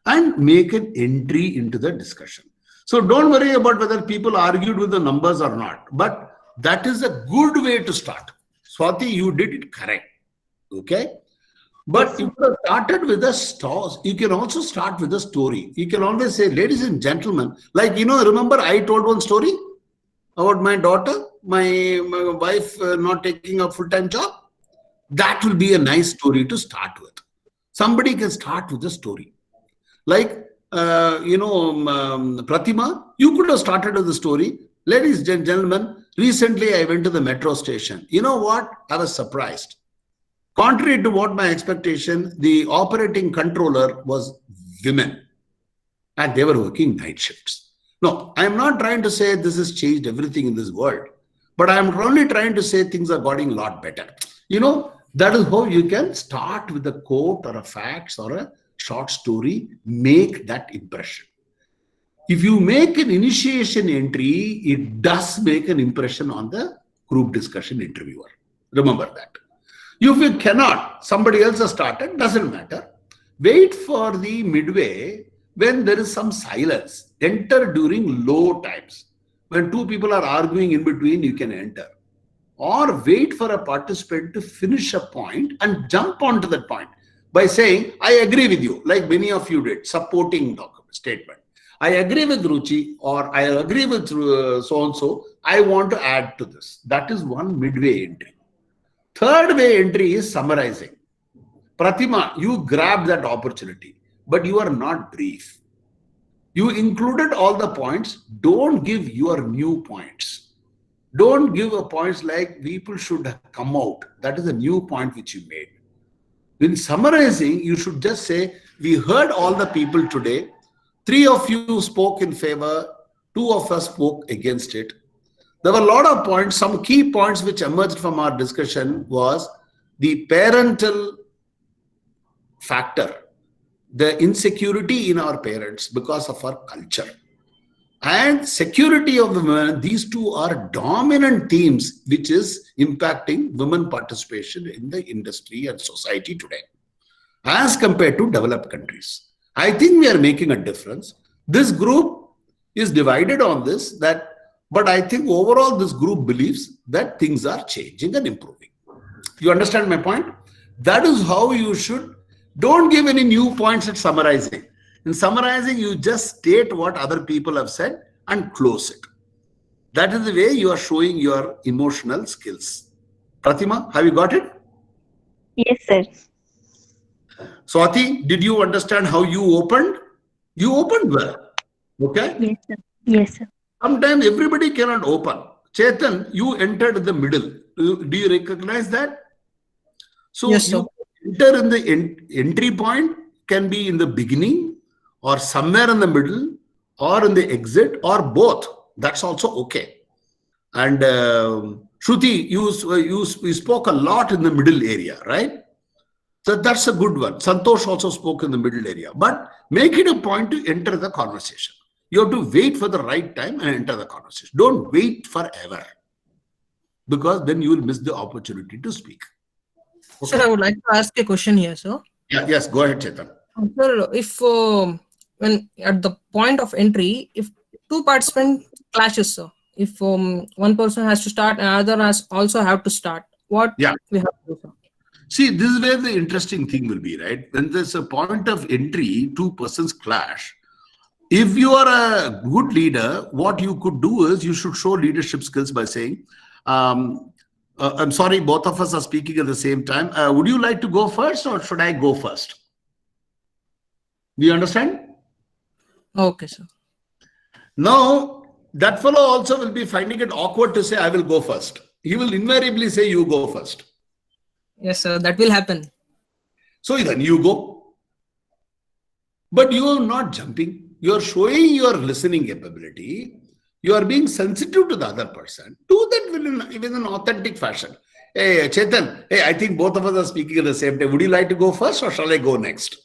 and make an entry into the discussion. So don't worry about whether people argued with the numbers or not, but that is a good way to start. Swati, you did it correct. Okay. But you could have started with a story. You can also start with a story. You can always say, ladies and gentlemen, like, remember I told one story about my daughter, my wife not taking a full-time job. That will be a nice story to start with. Somebody can start with a story. Like, Pratima, you could have started with the story. Ladies and gentlemen, recently I went to the metro station. You know what? I was surprised. Contrary to what my expectation, the operating controller was women and they were working night shifts. No, I am not trying to say this has changed everything in this world, but I am only trying to say things are getting a lot better. That is how you can start with a quote or a facts or a short story, make that impression. If you make an initiation entry, it does make an impression on the group discussion interviewer. Remember that. If you cannot, somebody else has started, doesn't matter. Wait for the midway when there is some silence. Enter during low times. When two people are arguing in between, you can enter. Or wait for a participant to finish a point and jump onto that point by saying, I agree with you, like many of you did, supporting statement. I agree with Ruchi, or I agree with so-and-so. I want to add to this. That is one midway entry. Third way entry is summarizing. Pratima, you grabbed that opportunity, but you are not brief. You included all the points. Don't give your new points. Don't give a points like people should have come out. That is a new point which you made. When summarizing, you should just say, We heard all the people today. 3 of you spoke in favor, 2 of us spoke against it. There were a lot of points. Some key points which emerged from our discussion was the parental factor, the insecurity in our parents because of our culture, and security of the women. These two are dominant themes which is impacting women participation in the industry and society today as compared to developed countries. I think we are making a difference. This group is divided on this, but I think overall this group believes that things are changing and improving. You understand my point? That is how you should. Don't give any new points at summarizing. In summarizing, you just state what other people have said and close it. That is the way you are showing your emotional skills. Pratima, have you got it?
Yes, sir.
Swati, did you understand how you opened? You opened well. Okay?
Yes, sir. Yes, sir.
Sometimes everybody cannot open. Chetan, you entered the middle. Do you recognize that? So
Yes, sir.
you enter in the entry point, can be in the beginning or somewhere in the middle or in the exit or both. That's also okay. And Shruti, you spoke a lot in the middle area, right? So that's a good one. Santosh also spoke in the middle area. But make it a point to enter the conversation. You have to wait for the right time and enter the conversation. Don't wait forever, because then you will miss the opportunity to speak.
Sir, I would like to ask a question here, sir.
Yeah, yes, go ahead, Chetan.
Sir, if when at the point of entry, if 2 participants clashes, sir, if one person has to start, another has also have to start, what we have to do, sir?
See, this is where the interesting thing will be, right? When there's a point of entry, 2 persons clash. If you are a good leader, what you could do is you should show leadership skills by saying, I'm sorry, both of us are speaking at the same time. Would you like to go first or should I go first? Do you understand?
Okay, sir.
Now, that fellow also will be finding it awkward to say, I will go first. He will invariably say, you go first.
Yes, sir, that will happen.
So then you go. But you are not jumping. You are showing your listening capability. You are being sensitive to the other person. Do that in an authentic fashion. Hey, Chetan, hey, I think both of us are speaking at the same time. Would you like to go first or shall I go next?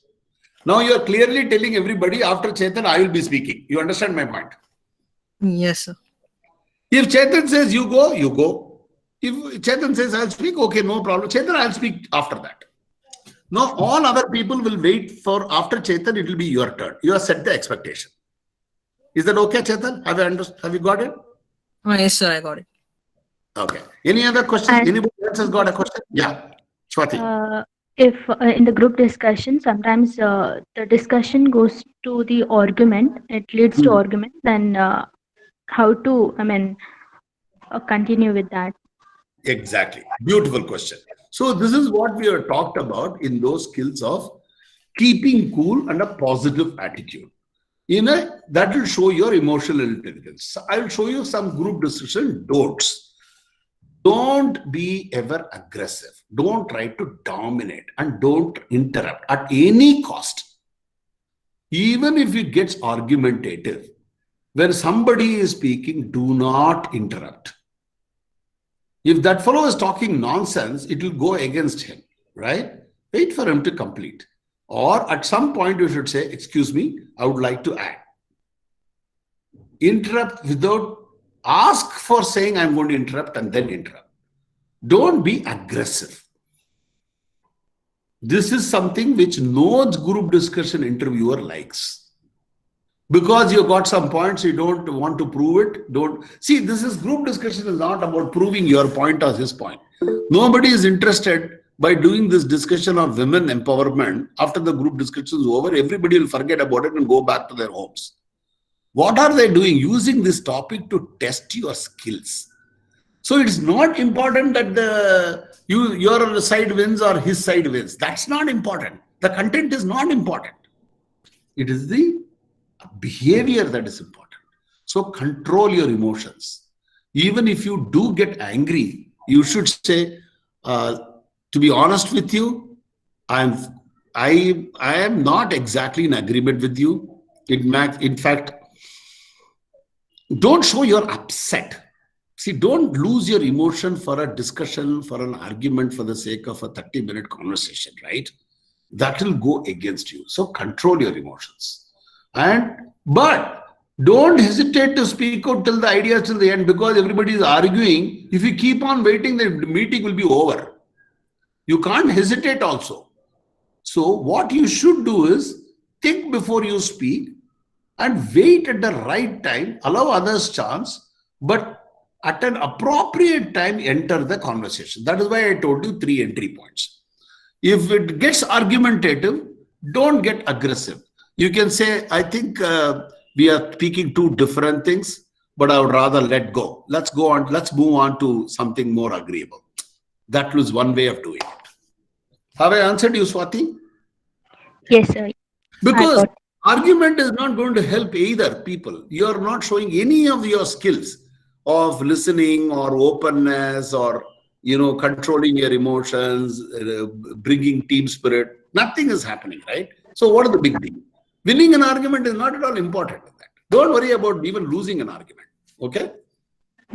Now you are clearly telling everybody after Chetan, I will be speaking. You understand my point?
Yes, sir.
If Chetan says you go, you go. If Chetan says I'll speak, okay, no problem. Chetan, I'll speak after that. Now, all other people will wait for after Chetan, it will be your turn. You have set the expectation. Is that okay, Chetan? Have you understood? Have you got it?
Yes, sir, I got it.
Okay. Any other questions? Anybody else has got a question? Yeah. Swati.
If in the group discussion, sometimes the discussion goes to the argument, it leads to argument, then how to, continue with that?
Exactly. Beautiful question. So this is what we have talked about in those skills of keeping cool and a positive attitude. That will show your emotional intelligence. I will show you some group discussion don'ts. Don't be ever aggressive. Don't try to dominate and don't interrupt at any cost. Even if it gets argumentative, when somebody is speaking, do not interrupt. If that fellow is talking nonsense, it will go against him, right? Wait for him to complete. Or at some point you should say, excuse me, I would like to add. Interrupt without, ask for saying I'm going to interrupt and then interrupt. Don't be aggressive. This is something which no group discussion interviewer likes. Because you got some points, you don't want to prove it. Don't see, this is group discussion is not about proving your point or his point. Nobody is interested by doing this discussion of women empowerment. After the group discussion is over, everybody will forget about it and go back to their homes. What are they doing? Using this topic to test your skills. So it's not important that your side wins or his side wins. That's not important. The content is not important. It is the behavior that is important. So control your emotions. Even if you do get angry, you should say, to be honest with you, I'm I am not exactly in agreement with you. In fact, don't show you're upset. See, don't lose your emotion for a discussion, for an argument, for the sake of a 30-minute conversation, right? That will go against you. So control your emotions. But don't hesitate to speak out till the idea till the end, because everybody is arguing. If you keep on waiting, the meeting will be over. You can't hesitate also. So what you should do is think before you speak and wait at the right time, allow others chance, but at an appropriate time, enter the conversation. That is why I told you 3 entry points. If it gets argumentative, don't get aggressive. You can say, I think we are speaking two different things, but I would rather let go. Let's go on. Let's move on to something more agreeable. That was one way of doing it. Have I answered you, Swati?
Yes, sir.
Because argument is not going to help either people. You are not showing any of your skills of listening or openness or, controlling your emotions, bringing team spirit. Nothing is happening, right? So what is the big deal? Winning an argument is not at all important. Don't worry about even losing an argument. Okay?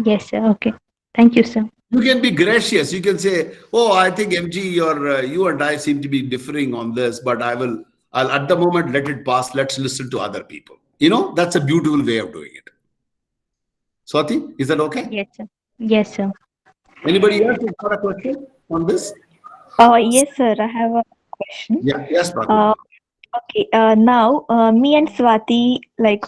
Yes, sir. Okay. Thank you, sir.
You can be gracious. You can say, "Oh, I think MG, you and I seem to be differing on this, but I'll at the moment let it pass. Let's listen to other people." That's a beautiful way of doing it. Swati, is that okay?
Yes, sir. Yes, sir.
Anybody else has got a question on this?
Yes, sir. I have a question.
Yeah, yes, Swati.
Okay. Now, me and Swati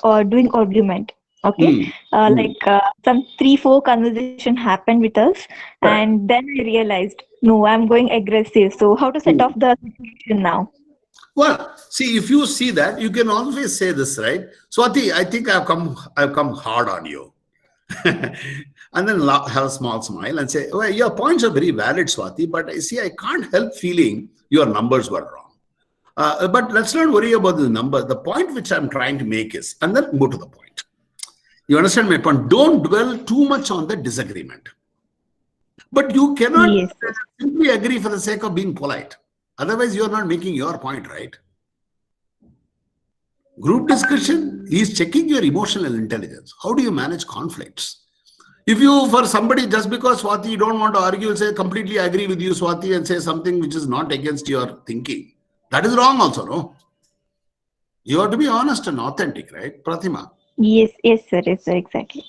are doing argument. Okay. Some 3-4 conversation happened with us, and then I realized, no, I'm going aggressive. So how to set off the situation now?
Well, see, if you see that, you can always say this, right? Swati, I think I've come hard on you. And then have a small smile and say, well, your points are very valid, Swati, but see, I can't help feeling your numbers were wrong. But let's not worry about the number. The point which I'm trying to make is, and then go to the point. You understand my point? Don't dwell too much on the disagreement. But you cannot simply agree for the sake of being polite. Otherwise, you're not making your point, right? Group discussion is checking your emotional intelligence. How do you manage conflicts? If you, for somebody, just because Swati, you don't want to argue, say, completely agree with you, Swati, and say something which is not against your thinking. That is wrong also, no? You have to be honest and authentic, right, Pratima?
Yes, sir. Yes, sir. Exactly.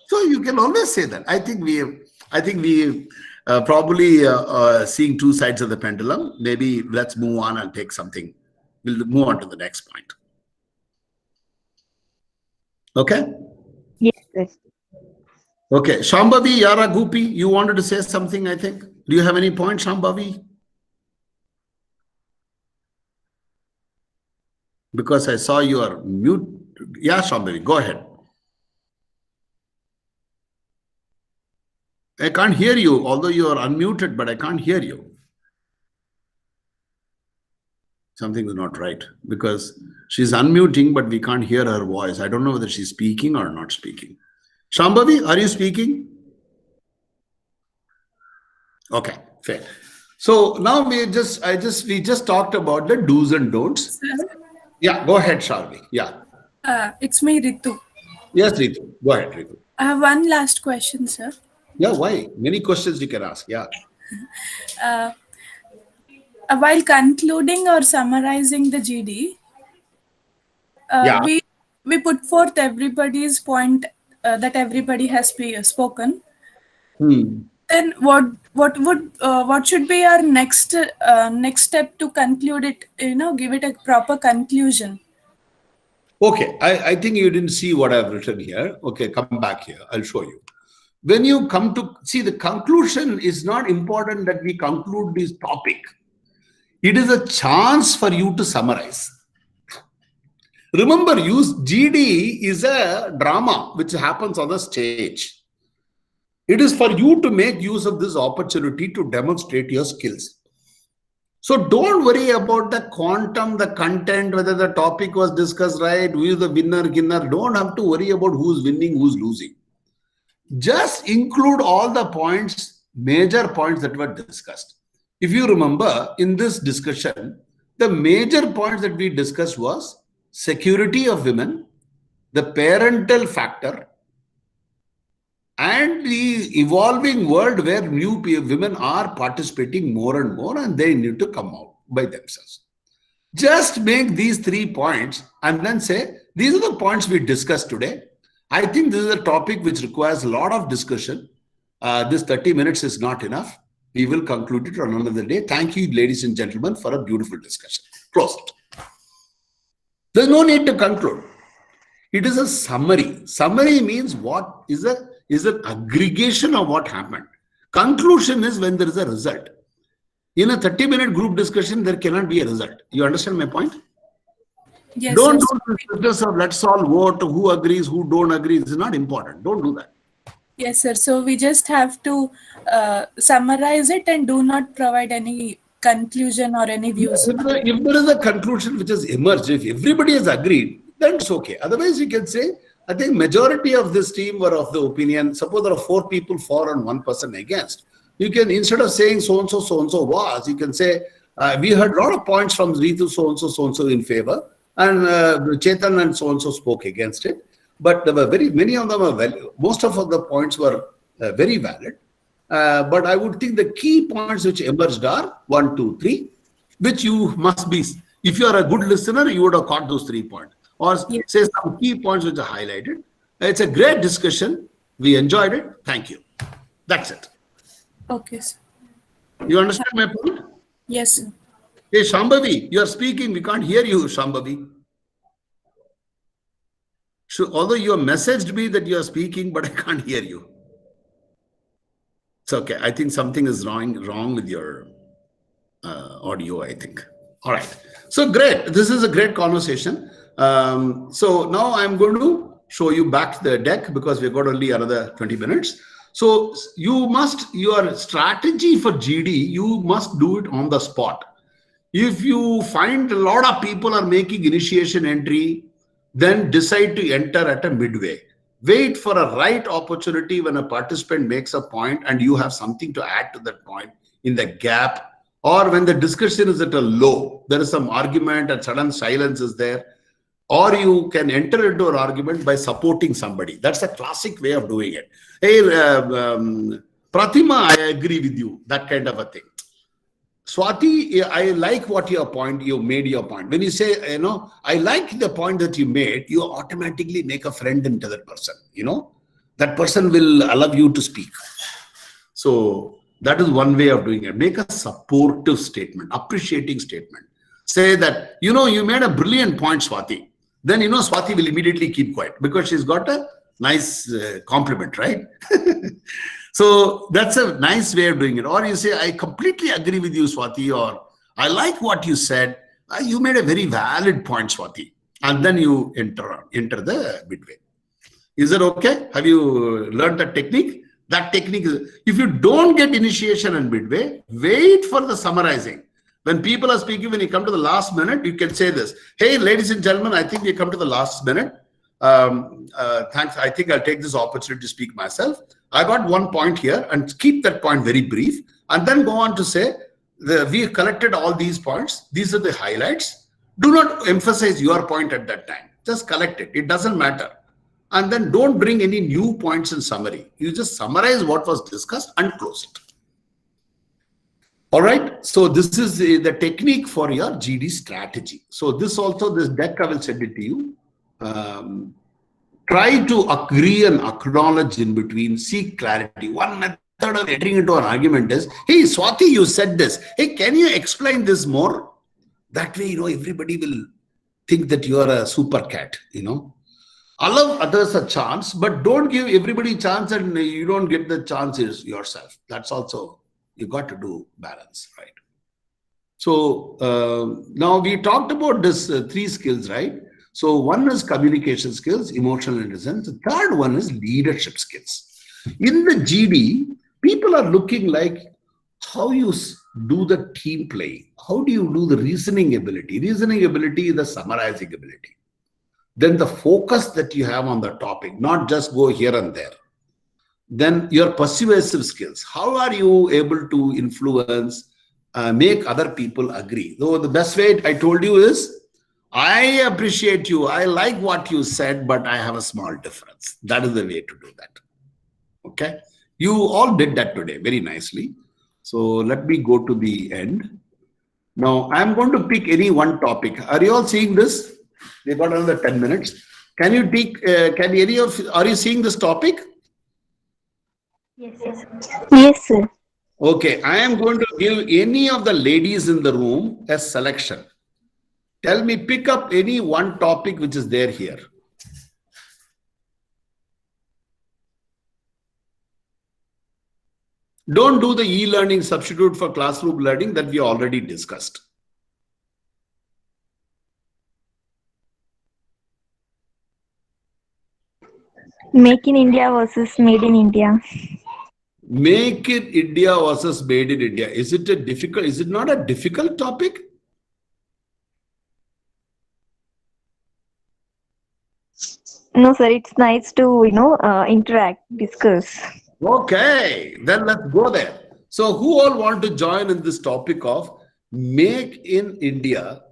So you can always say that. I think we probably seeing two sides of the pendulum. Maybe let's move on and take something. We'll move on to the next point. Okay?
Yes.
Okay. Shambhavi, Yara Gopi, you wanted to say something, I think. Do you have any points, Shambhavi? Because I saw you are mute. Yeah, Shambhavi, go ahead. I can't hear you, although you are unmuted, but I can't hear you. Something is not right because she's unmuting, but we can't hear her voice. I don't know whether she's speaking or not speaking. Shambhavi, are you speaking? Okay, fair. So now we just talked about the do's and don'ts.
Sir?
Yeah, go ahead, Shalvi. Yeah.
It's me, Ritu.
Yes, Ritu. Go ahead, Ritu.
I have one last question, sir.
Yeah, why? Many questions you can ask. Yeah.
While concluding or summarizing the GD, we put forth everybody's point that everybody has spoken. Then what should be our next step to conclude it? Give it a proper conclusion.
Okay, I think you didn't see what I've written here. Okay, come back here. I'll show you. When you come to see, the conclusion is not important that we conclude this topic. It is a chance for you to summarize. Remember, GD is a drama which happens on the stage. It is for you to make use of this opportunity to demonstrate your skills. So don't worry about the quantum, the content, whether the topic was discussed right, who is the winner. Don't have to worry about who's winning, who's losing. Just include all the points, major points that were discussed. If you remember, in this discussion, The major points that we discussed was security of women, the parental factor, and the evolving world where new women are participating more and more, and they need to come out by themselves. Just make these 3 points and then say, these are the points we discussed today. I think this is a topic which requires a lot of discussion. This 30 minutes is not enough. We will conclude it on another day. Thank you, ladies and gentlemen, for a beautiful discussion. Close it. There's no need to conclude. It is a summary. Summary means what is an aggregation of what happened. Conclusion is when there is a result. In a 30-minute group discussion, there cannot be a result. You understand my point?
Yes,
Don't
yes.
do the business of let's all vote, who agrees, who don't agree. This is not important. Don't do that.
Yes, sir. So we just have to summarize it and do not provide any conclusion or any views.
If there is a conclusion which has emerged, if everybody has agreed, then it's okay. Otherwise, you can say, I think majority of this team were of the opinion, suppose there are 4 people for and 1 person against. You can, instead of saying so-and-so was, you can say, we heard a lot of points from Ritu so-and-so in favor, and Chetan and so-and-so spoke against it. But there were many of them are valid. Most of the points were very valid. But I would think the key points which emerged are 1, 2, 3, which you must be, if you are a good listener, you would have caught those 3 points. Or say some key points which are highlighted. It's a great discussion. We enjoyed it. Thank you. That's it.
Okay, sir.
You understand my point?
Yes, sir.
Hey, Shambhavi, you are speaking. We can't hear you, Shambhavi. Although you have messaged me that you are speaking, but I can't hear you. It's okay. I think something is wrong with your audio, I think. All right. So great. This is a great conversation. So now I'm going to show you back the deck because we've got only another 20 minutes. So your strategy for GD, you must do it on the spot. If you find a lot of people are making initiation entry, then decide to enter at a midway. Wait for a right opportunity when a participant makes a point and you have something to add to that point in the gap, or when the discussion is at a low, there is some argument and sudden silence is there, or you can enter into an argument by supporting somebody. That's a classic way of doing it. Hey, Pratima, I agree with you, that kind of a thing. Swati, I like what you made your point. When you say, I like the point that you made, you automatically make a friend into that person. That person will allow you to speak. So that is one way of doing it. Make a supportive statement, appreciating statement. Say that, you made a brilliant point, Swati. Then, Swati will immediately keep quiet because she's got a nice compliment, right? So that's a nice way of doing it. Or you say, I completely agree with you, Swati, or I like what you said. You made a very valid point, Swati. And then you enter the midway. Is it okay? Have you learned that technique? That technique is, if you don't get initiation and midway, wait for the summarizing. When people are speaking, when you come to the last minute, you can say this. Hey, ladies and gentlemen, I think we come to the last minute. Thanks. I think I'll take this opportunity to speak myself. I got one point here and keep that point very brief and then go on to say we collected all these points. These are the highlights. Do not emphasize your point at that time. Just collect it. It doesn't matter. And then don't bring any new points in summary. You just summarize what was discussed and close it. All right. So this is the technique for your GD strategy. So this deck I will send it to you. Try to agree and acknowledge in between, seek clarity. One method of entering into an argument is, hey, Swati, you said this. Hey, can you explain this more? That way, everybody will think that you are a super cat, Allow others a chance, but don't give everybody a chance and you don't get the chances yourself. That's also, you got to do balance, right? So now we talked about this 3 skills, right? So one is communication skills, emotional intelligence. The third one is leadership skills. In the GD, people are looking like how you do the team play. How do you do the reasoning ability? Reasoning ability is the summarizing ability. Then the focus that you have on the topic, not just go here and there. Then your persuasive skills. How are you able to influence, make other people agree. So the best way I told you is, I appreciate you. I like what you said, but I have a small difference. That is the way to do that. Okay. You all did that today very nicely. So let me go to the end. Now I'm going to pick any one topic. Are you all seeing this? We got another 10 minutes. Can you take, are you seeing this topic?
Yes, yes, sir.
Okay, I am going to give any of the ladies in the room a selection. Tell me, pick up any one topic which is there here. Don't do the e-learning substitute for classroom learning that we already discussed.
Make in India versus made in India.
Make in India versus made in India. Is it not a difficult topic?
No, sir, it's nice to, interact, discuss.
Okay, then let's go there. So who all want to join in this topic of make in India?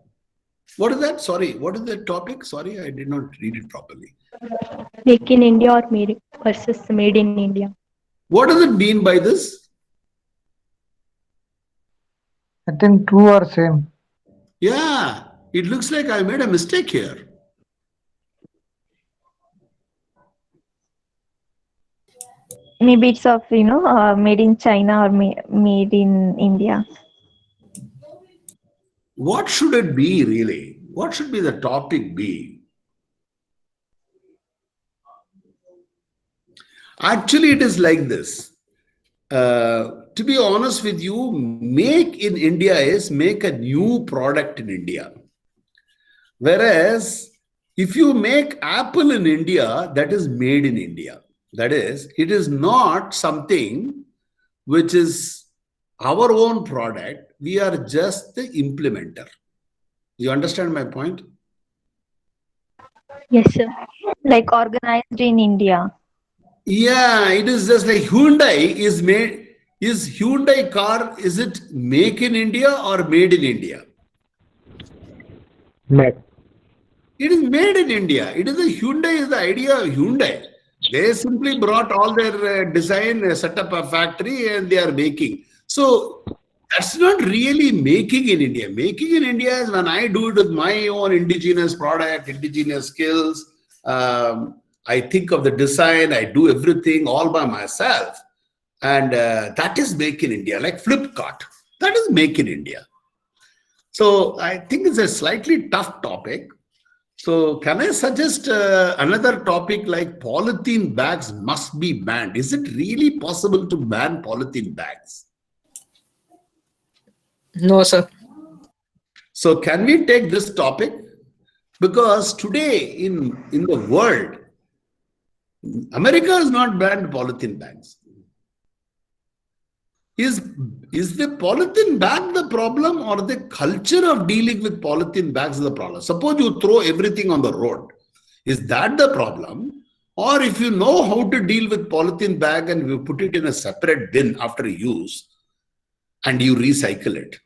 What is that? Sorry, what is that topic? Sorry, I did not read it properly.
Make in India or made versus made in India.
What does it mean by this?
I think two are same.
Yeah, it looks like I made a mistake here.
Maybe it's of, made in China or made in India.
What should it be really? What should be the topic be? Actually, it is like this. To be honest with you, make in India is make a new product in India. Whereas if you make Apple in India, that is made in India. That is, it is not something which is our own product. We are just the implementer. You understand my point?
Yes, sir.
Like organized in India.
Yeah, it is just like Hyundai is made. Is Hyundai car, is it make in India or made in India?
Made.
It is made in India. It is a Hyundai is the idea of Hyundai. They simply brought all their design, set up a factory and they are making. So that's not really making in India. Making in India is when I do it with my own indigenous product, indigenous skills. I think of the design, I do everything all by myself. And that is make in India, like Flipkart. That is make in India. So I think it's a slightly tough topic. So can I suggest another topic like polythene bags must be banned? Is it really possible to ban polythene bags?
No, sir.
So can we take this topic? Because today in the world, America has not banned polythene bags. Is the polythene bag the problem or the culture of dealing with polythene bags is the problem? Suppose you throw everything on the road. Is that the problem? Or if you know how to deal with polythene bag and you put it in a separate bin after use and you recycle it,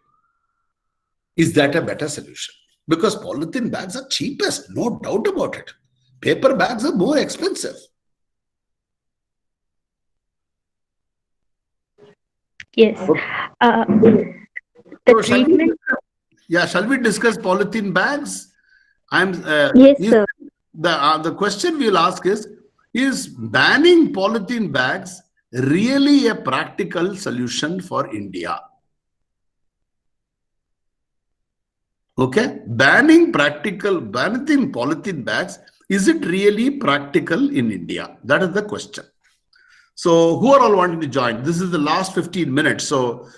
is that a better solution? Because polythene bags are cheapest, no doubt about it. Paper bags are more expensive.
Yes. The
So
treatment.
shall we discuss polythene bags?
Yes, sir.
The question we'll ask is banning polythene bags really a practical solution for India? Okay, banning polythene bags, is it really practical in India? That is the question. So who are all wanting to join? This is the last 15 minutes. So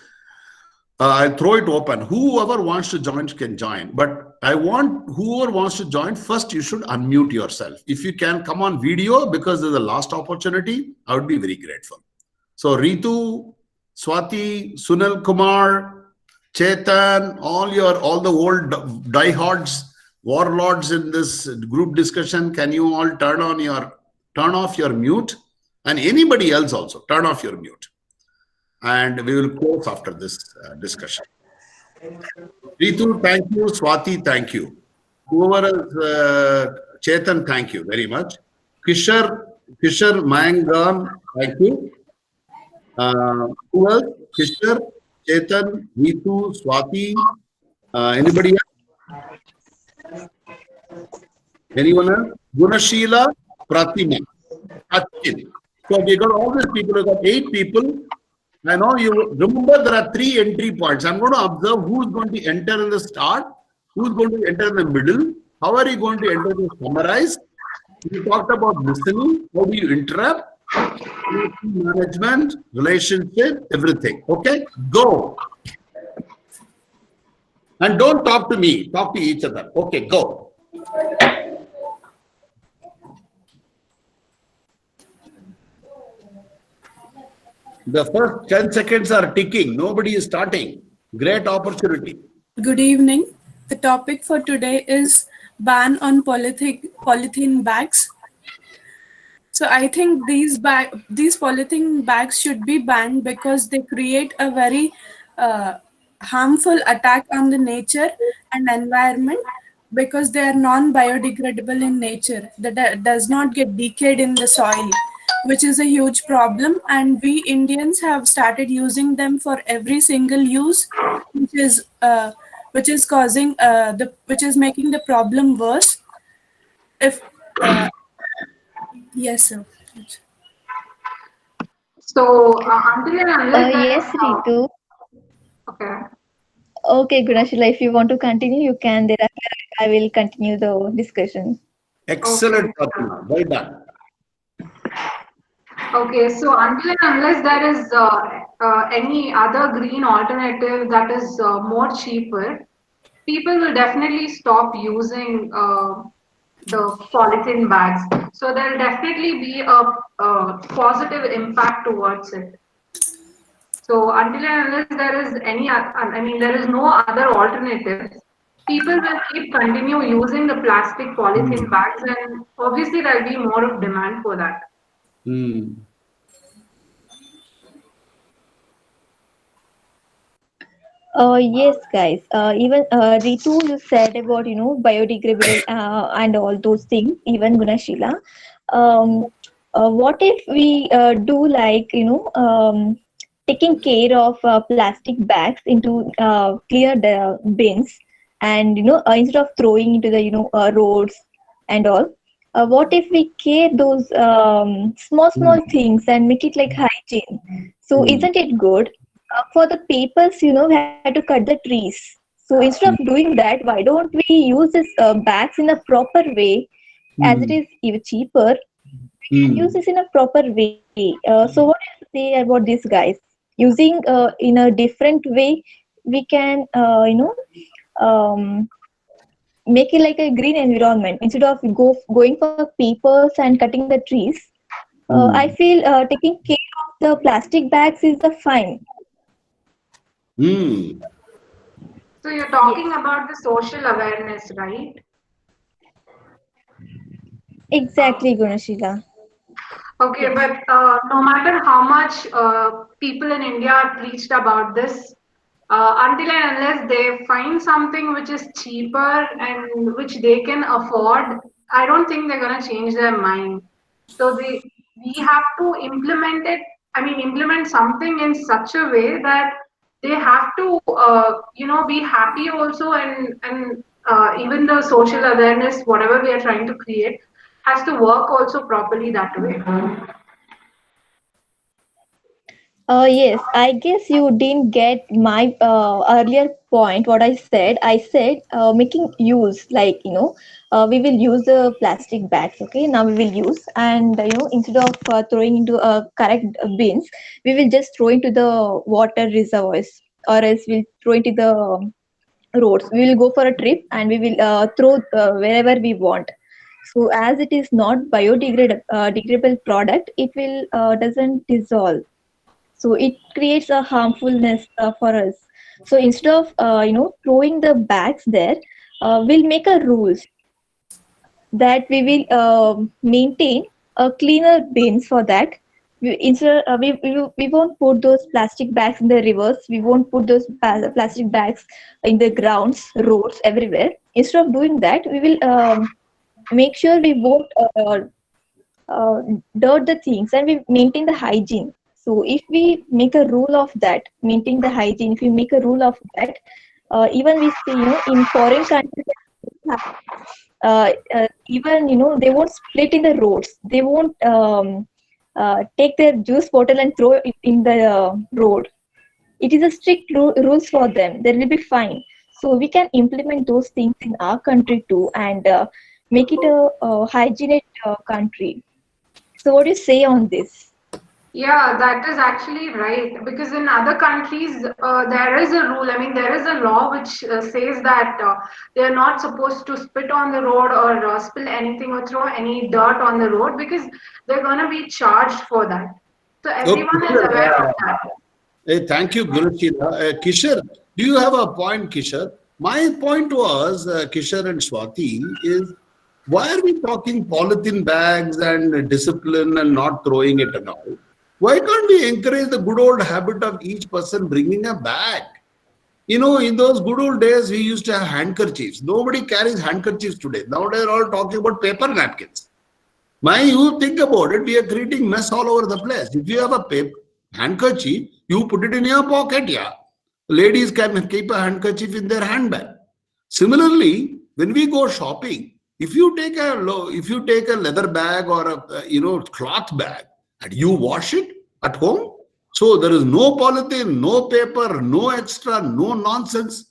I'll throw it open. Whoever wants to join can join. But I want whoever wants to join, first you should unmute yourself. If you can come on video because there's the last opportunity, I would be very grateful. So Ritu, Swati, Sunil Kumar, Chetan, all the old diehards, warlords in this group discussion, can you all turn off your mute? And anybody else also, turn off your mute. And we will close after this discussion. Ritu, thank you. Swati, thank you. Whoever is Chetan, thank you very much. Kishar Mayangan, thank you. Who else? Kishar, Chetan, Ritu, Swati. Anybody else? Anyone else? Gunashila, Pratima, Achin. So we got all these people. We got 8 people. I know you remember there are 3 entry points. I'm going to observe who's going to enter in the start, who's going to enter in the middle, how are you going to enter the summarize. We talked about listening, how do you interrupt, management, relationship, everything. Okay, go. And don't talk to me, talk to each other. Okay, go. The first 10 seconds are ticking. Nobody is starting. Great opportunity.
Good evening. The topic for today is ban on polythene bags. So I think these polythene bags should be banned because they create a very harmful attack on the nature and environment, because they are non-biodegradable in nature. That does not get decayed in the soil, which is a huge problem. And we Indians have started using them for every single use, which is causing which is making the problem worse. If yes, sir.
So until and unless there
Yes,
is,
Ritu.
okay.
Okay, Gunashila, if you want to continue, you can. Thereafter, I will continue the discussion.
Excellent, Pratima. Well done.
Okay, so until and unless there is any other green alternative that is more cheaper, people will definitely stop using the polythene bags. So there will definitely be a positive impact towards it. So until and unless there is there is no other alternatives, people will keep continue using the plastic polythene bags, and obviously there will be more of demand for that.
Yes, guys. Even Ritu, you said about biodegradable and all those things. Even Gunashila, what if we do like taking care of plastic bags into clear the bins, and instead of throwing into the roads and all. What if we care those small things and make it like hygiene? So isn't it good? For the papers, we had to cut the trees. So instead of doing that, why don't we use this bags in a proper way, as it is even cheaper? We can use this in a proper way. So what do you say about this, guys? Using in a different way, we can, make it like a green environment instead of going for papers and cutting the trees. I feel taking care of the plastic bags is the fine.
So you're talking about the social awareness, right?
Exactly, Gunashila.
Okay, but no matter how much people in India are preached about this, until and unless they find something which is cheaper and which they can afford, I don't think they're gonna change their mind. So we have to implement it. I mean, implement something in such a way that they have to, be happy also, and even the social awareness, whatever we are trying to create, has to work also properly that way.
Yes, I guess you didn't get my earlier point. What I said making use, like we will use the plastic bags. Okay, now we will use, and instead of throwing into correct bins, we will just throw into the water reservoirs, or else we'll throw into the roads. We will go for a trip and we will throw wherever we want. So as it is not degradable product, it will doesn't dissolve, so it creates a harmfulness for us. So instead of throwing the bags there, we'll make a rules that we will maintain a cleaner bins for that. we won't put those plastic bags in the rivers. We won't put those plastic bags in the grounds, roads, everywhere. Instead of doing that, we will make sure we won't uh, dirt the things, and we maintain the hygiene. So if we make a rule of that, maintain the hygiene, if we make a rule of that, even we see, in foreign countries, even, they won't split in the roads. They won't take their juice bottle and throw it in the road. It is a strict rules for them. There will be fine. So we can implement those things in our country too, and make it a hygienic country. So what do you say on this?
Yeah, that is actually right. Because in other countries, there is a rule. I mean, there is a law which says that they are not supposed to spit on the road or spill anything or throw any dirt on the road, because they're going to be charged for that. So everyone is aware of that.
Hey, thank you, Gurushila. Kishore, do you have a point, Kishore? My point was, Kishore and Swati, is why are we talking polythene bags and discipline and not throwing it and all? Why can't we encourage the good old habit of each person bringing a bag? In those good old days, we used to have handkerchiefs. Nobody carries handkerchiefs today. Now they're all talking about paper napkins. You think about it, we are creating mess all over the place. If you have a handkerchief, you put it in your pocket, yeah. Ladies can keep a handkerchief in their handbag. Similarly, when we go shopping, if you take a leather bag or a cloth bag and you wash it at home, so there is no polythene, no paper, no extra, no nonsense.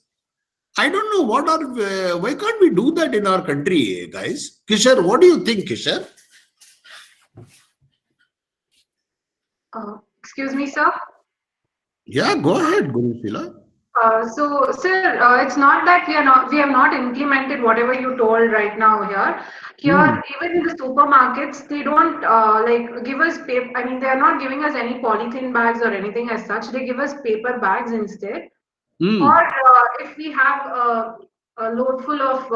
I don't know why can't we do that in our country, guys? Kishore, what do you think, Kishore?
Excuse me, sir.
Yeah, go ahead, Guru Shila.
So, sir, it's not that we have not implemented whatever you told right now here. Here, even in the supermarkets, they don't like give us paper. I mean, they are not giving us any polythene bags or anything as such. They give us paper bags instead. Or if we have a load full of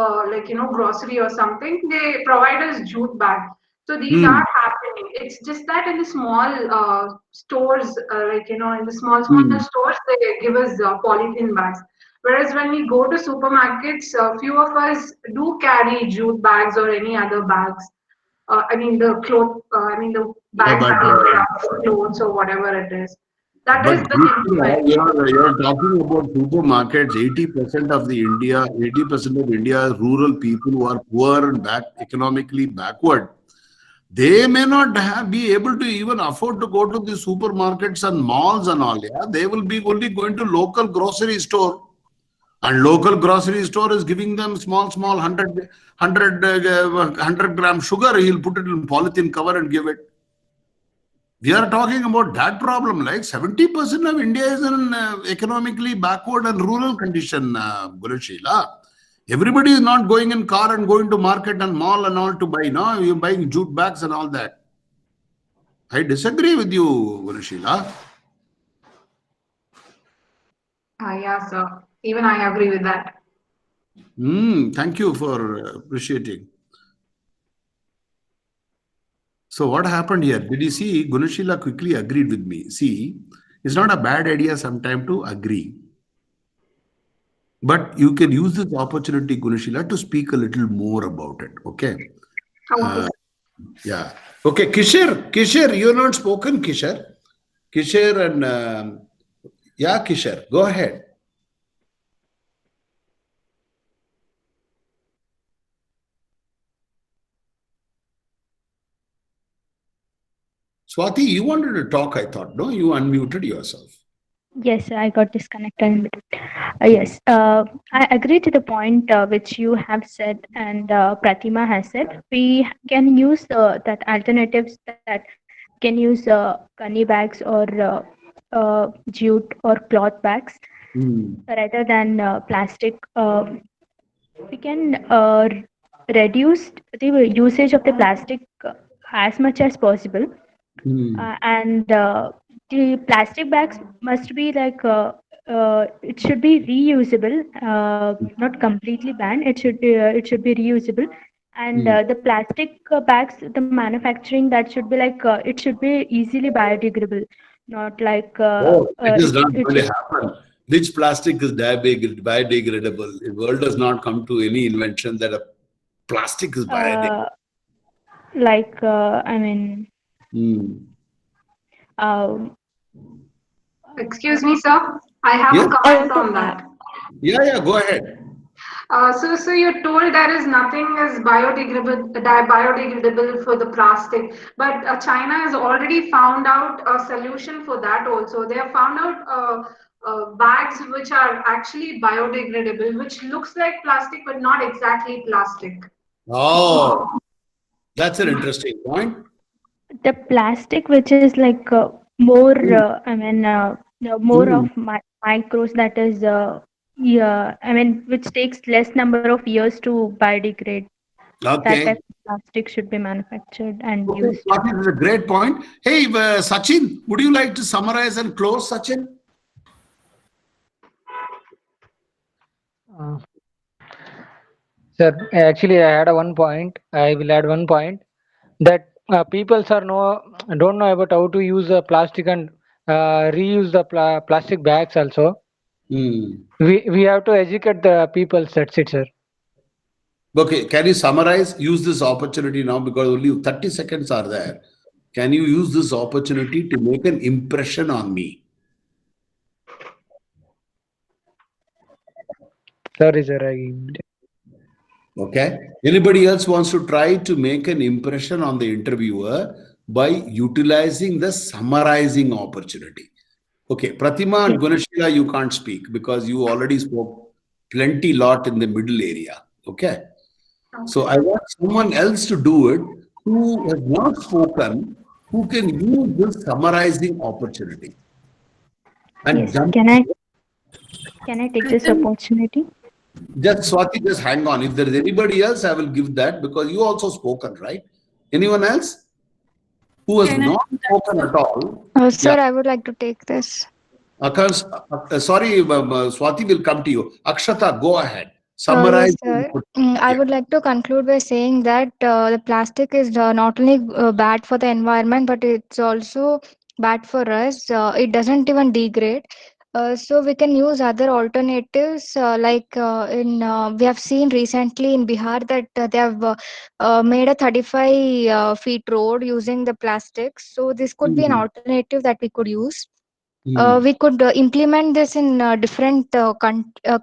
grocery or something, they provide us jute bag. So these are happening. It's just that in the small stores, in the small stores, they give us polythene bags. Whereas when we go to supermarkets, few of us do carry jute bags or any other bags. The bags that we have clothes or whatever it is. That is the
you're talking about supermarkets. 80% of India rural people who are poor and economically backward. They may not be able to even afford to go to the supermarkets and malls and all. Yeah, they will be only going to local grocery store, and local grocery store is giving them small 100 gram sugar. He'll put it in polythene cover and give it. We are talking about that problem. Like 70% of India is in economically backward and rural condition, Gurushila. Everybody is not going in car and going to market and mall and all to buy. No, you're buying jute bags and all that. I disagree with you, Gurushila.
Yeah, sir. Even I agree with that.
Thank you for appreciating. So what happened here? Did you see Gurushila quickly agreed with me? See, it's not a bad idea sometimes to agree. But you can use this opportunity, Gurushila, to speak a little more about it. Okay. Yeah. Okay, Kishore, you're not spoken, Kishore. Kishore and yeah, Kishore, go ahead. Swati, you wanted to talk, I thought. No, you unmuted yourself.
Yes, I got disconnected in between. Yes, I agree to the point which you have said and Pratima has said. We can use that alternatives, that we can use gunny bags or jute or cloth bags rather than plastic. We can reduce the usage of the plastic as much as possible. And the plastic bags must be like it should be reusable, not completely banned. It should be reusable, And the plastic bags, the manufacturing, that should be like it should be easily biodegradable, not like
It is not
it
going to
should.
happen. Which plastic is biodegradable? The world does not come to any invention that a plastic is biodegradable.
Like I mean, um,
Excuse me, sir. I have
Yes.
a comment on that.
Yeah, go ahead.
So you're told there is nothing is biodegradable for the plastic, but China has already found out a solution for that also. They have found out bags which are actually biodegradable, which looks like plastic but not exactly plastic.
Oh, that's an interesting point.
the plastic which is like more more of micros, that is yeah, I mean, which takes less number of years to biodegrade. That
Okay.
type of plastic should be manufactured and
Okay,
used.
Swati, this is a great point. Hey, Sachin, would you like to summarize and close, Sachin?
Sir, actually, I had one point. I will add one point that people don't know about how to use the plastic and reuse the plastic bags also. We have to educate the people. That's it, sir.
Okay, can you summarize? Use this opportunity now because only 30 seconds are there. Can you use this opportunity to make an impression on me?
Sorry, sir.
Okay. Anybody else wants to try to make an impression on the interviewer by utilizing the summarizing opportunity? Okay, Pratima and Gunashila, you can't speak because you already spoke plenty lot in the middle area. Okay. So I want someone else to do it who has not spoken, who can use this summarizing opportunity. And
Yes.
jump.
Can I take this opportunity?
Just Swati, just hang on. If there is anybody else, I will give that because you also spoken, right? Anyone else who has not spoken at all?
Sir, I would like to take this.
Sorry, Swati will come to you. Akshata, go ahead.
Yes,
Summarize.
sir. I would like to conclude by saying that the plastic is not only bad for the environment, but it's also bad for us. It doesn't even degrade. So we can use other alternatives we have seen recently in Bihar that they have made a 35 feet road using the plastics. So this could be an alternative that we could use. We could implement this in different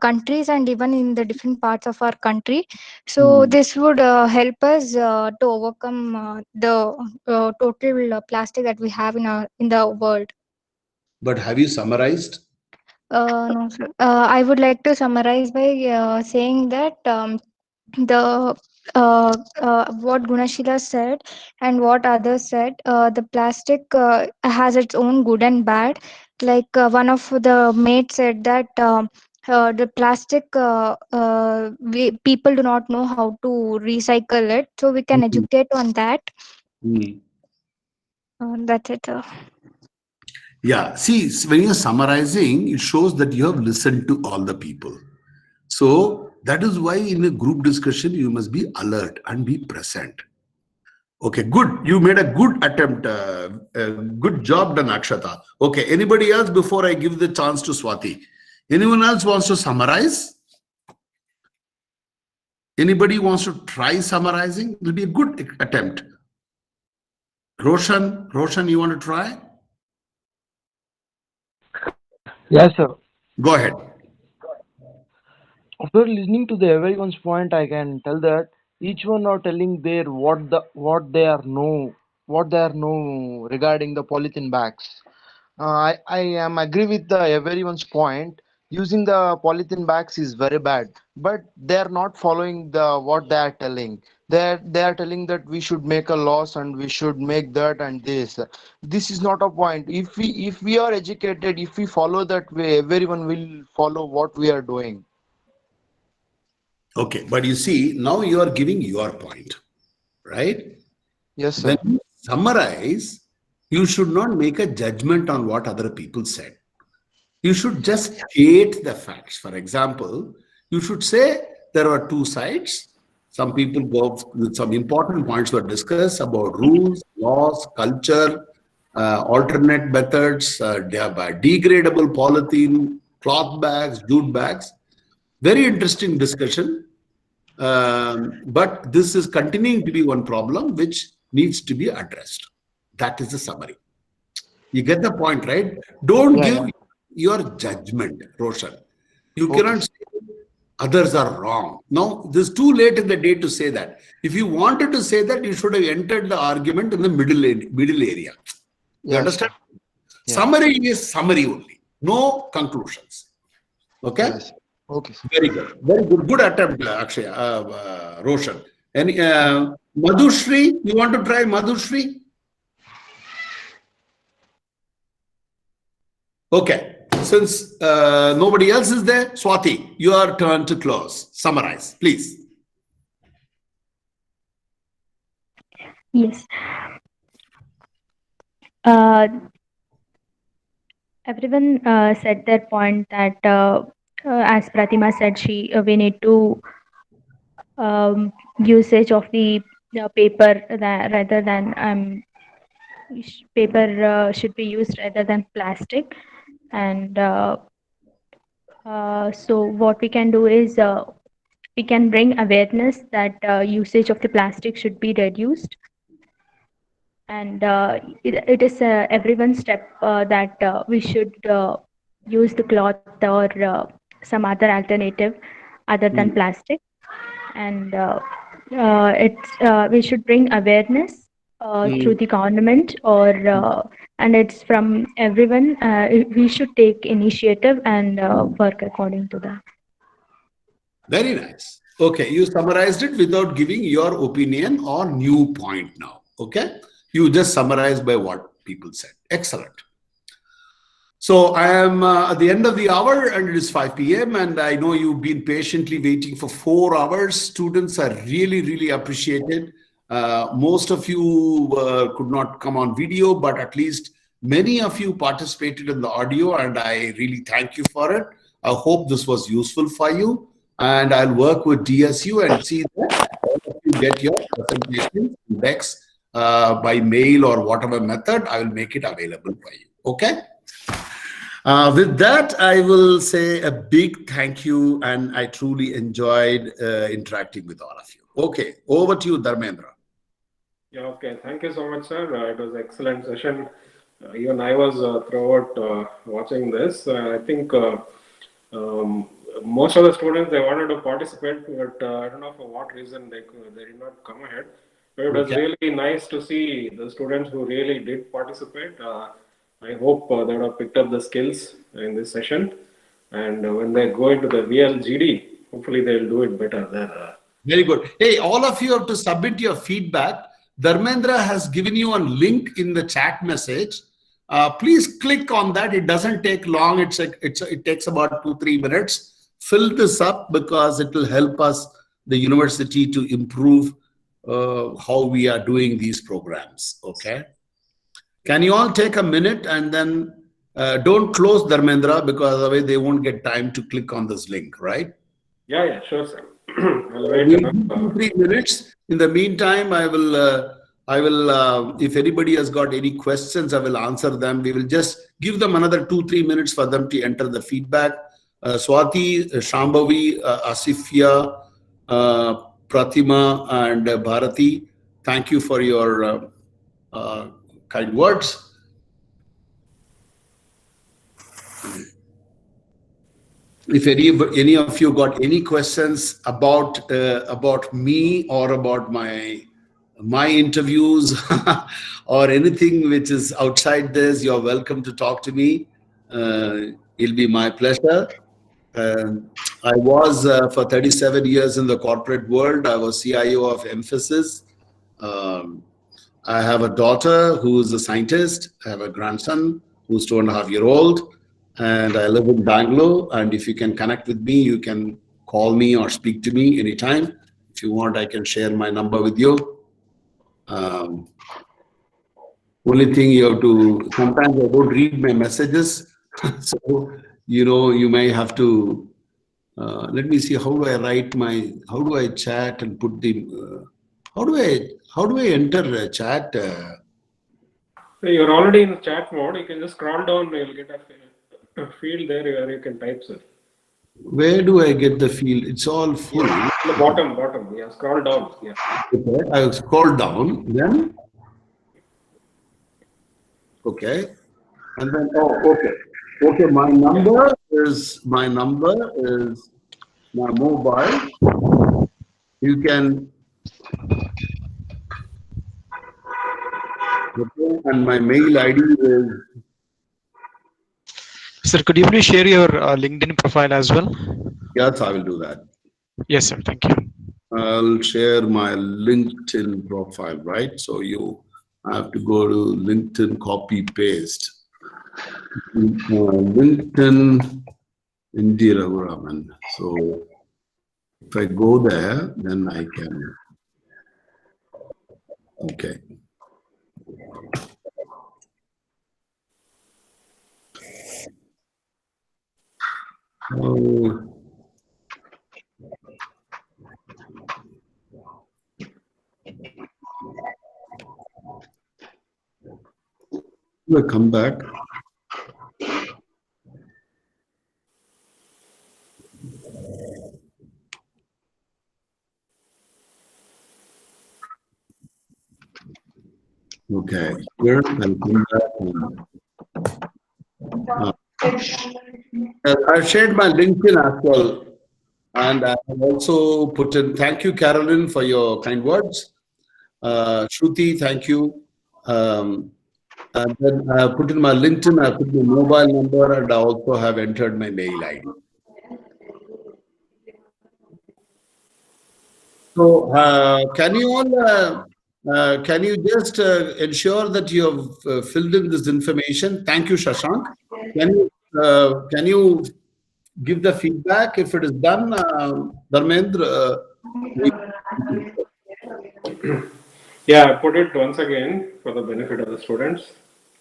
countries and even in the different parts of our country. So this would help us to overcome the total plastic that we have in the world.
But have you summarized?
No, sir. I would like to summarize by saying that the what Gunashila said and what others said, the plastic has its own good and bad. Like one of the mates said that the plastic people do not know how to recycle it, so we can educate on that. That's it.
Yeah, see, when you're summarizing, it shows that you have listened to all the people. So that is why in a group discussion, you must be alert and be present. Okay, good. You made a good attempt. Good job done, Akshata. Okay, anybody else before I give the chance to Swati? Anyone else wants to summarize? Anybody wants to try summarizing? It will be a good attempt. Roshan, you want to try?
Yes, sir.
Go ahead.
After listening to everyone's point, I can tell that each one are telling their what they are know regarding the polythene bags. I am agree with the everyone's point. Using the polythene bags is very bad, but they are not following the what they are telling. They are telling that we should make a loss and we should make that and this. This is not a point. If we are educated, if we follow that way, everyone will follow what we are doing.
Okay, but you see, now you are giving your point, right?
Yes, sir.
When you summarize, you should not make a judgment on what other people said. You should just state the facts. For example, you should say there are two sides. Some people go with some important points were discussed about rules, laws, culture, alternate methods, degradable polythene, cloth bags, jute bags. Very interesting discussion. But this is continuing to be one problem which needs to be addressed. That is the summary. You get the point, right? Don't give your judgment, Roshan. You cannot say others are wrong. No, this is too late in the day to say that. If you wanted to say that, you should have entered the argument in the middle area. You understand?
Yeah.
Summary is summary only. No conclusions. Okay?
Yes. Okay.
Very good. Very good. Good attempt, Akshay, Roshan. And Madhushri, you want to try Madhushri? Okay. Since nobody else is there, Swati, your turn to close. Summarize, please.
Yes. Everyone said their point that, as Pratima said, we need to usage of the paper rather than paper should be used rather than plastic, and so what we can do is we can bring awareness that usage of the plastic should be reduced, and it is everyone's step that we should use the cloth or some other alternative other than plastic, and we should bring awareness through the government or and it's from everyone. We should take initiative and work according to that.
Very nice. Okay, you summarized it without giving your opinion or new point now. Okay, you just summarized by what people said. Excellent. So I am at the end of the hour and it is 5 p.m. and I know you've been patiently waiting for 4 hours. Students are really, really appreciated. Most of you could not come on video, but at least many of you participated in the audio and I really thank you for it. I hope this was useful for you and I'll work with DSU and see that all of you get your presentation next by mail or whatever method. I will make it available for you. Okay. With that, I will say a big thank you and I truly enjoyed interacting with all of you. Okay, over to you, Dharmendra.
Yeah, okay. Thank you so much, sir. It was an excellent session. Even I was throughout watching this. I think most of the students, they wanted to participate, but I don't know for what reason they did not come ahead. But it was really nice to see the students who really did participate. I hope they would have picked up the skills in this session. And when they go into the real GD, hopefully they'll do it better there.
Very good. Hey, all of you have to submit your feedback. Dharmendra has given you a link in the chat message. Please click on that. It doesn't take long. It takes about 2-3 minutes. Fill this up because it will help us, the university, to improve how we are doing these programs. Okay. Can you all take a minute and then don't close Dharmendra because otherwise they won't get time to click on this link, right?
Yeah, sure, sir. I'll wait.
We'll 2-3 minutes. In the meantime, I will, if anybody has got any questions, I will answer them. We will just give them another 2-3 minutes for them to enter the feedback. Swati, Shambhavi, Asifia, Pratima, and Bharati, thank you for your kind words. If any of you got any questions about me or about my interviews or anything which is outside this, you're welcome to talk to me. It'll be my pleasure. I was for 37 years in the corporate world. I was CIO of Mphasis. I have a daughter who's a scientist. I have a grandson who's 2.5-year-old. And I live in Bangalore. And if you can connect with me, you can call me or speak to me anytime. If you want, I can share my number with you. Only thing you have to, sometimes I don't read my messages. So, you know, you may have to Let me see, how do I write my, how do I chat and put the, how do I enter a chat?
So you're already in chat mode. You can just scroll down. You'll get a field there where you can type, sir.
Where do I get the field? It's all full.
Yeah, the bottom. Yeah, scroll down. Yeah.
Okay, I scroll down, then. Okay, and then okay. My number is my mobile. You can. Okay, and my mail ID is.
Sir, could you please share your LinkedIn profile as well?
Yes, I will do that.
Yes, sir. Thank you.
I'll share my LinkedIn profile, right? So you have to go to LinkedIn, copy, paste. LinkedIn, MG Raghuraman. So if I go there, then I can. Okay. We'll come back. Okay, here I'll come back. I've shared my LinkedIn as well. And I have also put in, thank you, Carolyn, for your kind words. Shruti, thank you. And then I put in my LinkedIn, I put my mobile number, and I also have entered my mail ID. So can you all, can you just ensure that you have filled in this information? Thank you, Shashank. Can you give the feedback if it is done, Dharmendra?
Yeah, I put it once again for the benefit of the students.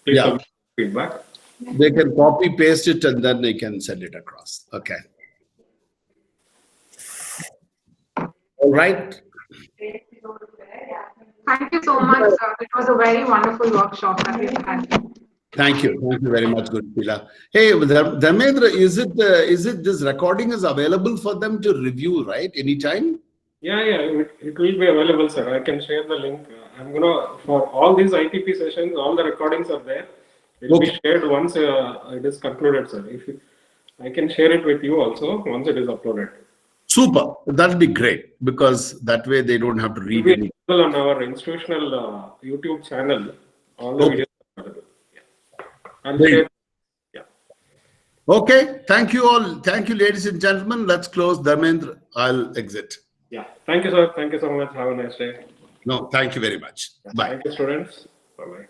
Please submit feedback.
They can copy paste it and then they can send it across. Okay. All right.
Thank you so much, sir. It was a very wonderful workshop that we had.
Thank you. Thank you very much, Gurpila. Hey, Dharmendra, is it this recording is available for them to review, right? Anytime?
Yeah, it will be available, sir. I can share the link. I'm gonna, for all these ITP sessions, all the recordings are there. It will be shared once it is concluded, sir. I can share it with you also once it is uploaded.
Super. That'll be great because that way they don't have to read
it. It
it.
will be available on our institutional YouTube channel. All the videos are available. Yeah. I'll share. Yeah.
Okay. Thank you all. Thank you, ladies and gentlemen. Let's close. Dharmendra, I'll exit.
Yeah. Thank you, sir. Thank you so much. Have a nice day.
No, thank you very much. Bye.
Thank you, students. Bye-bye.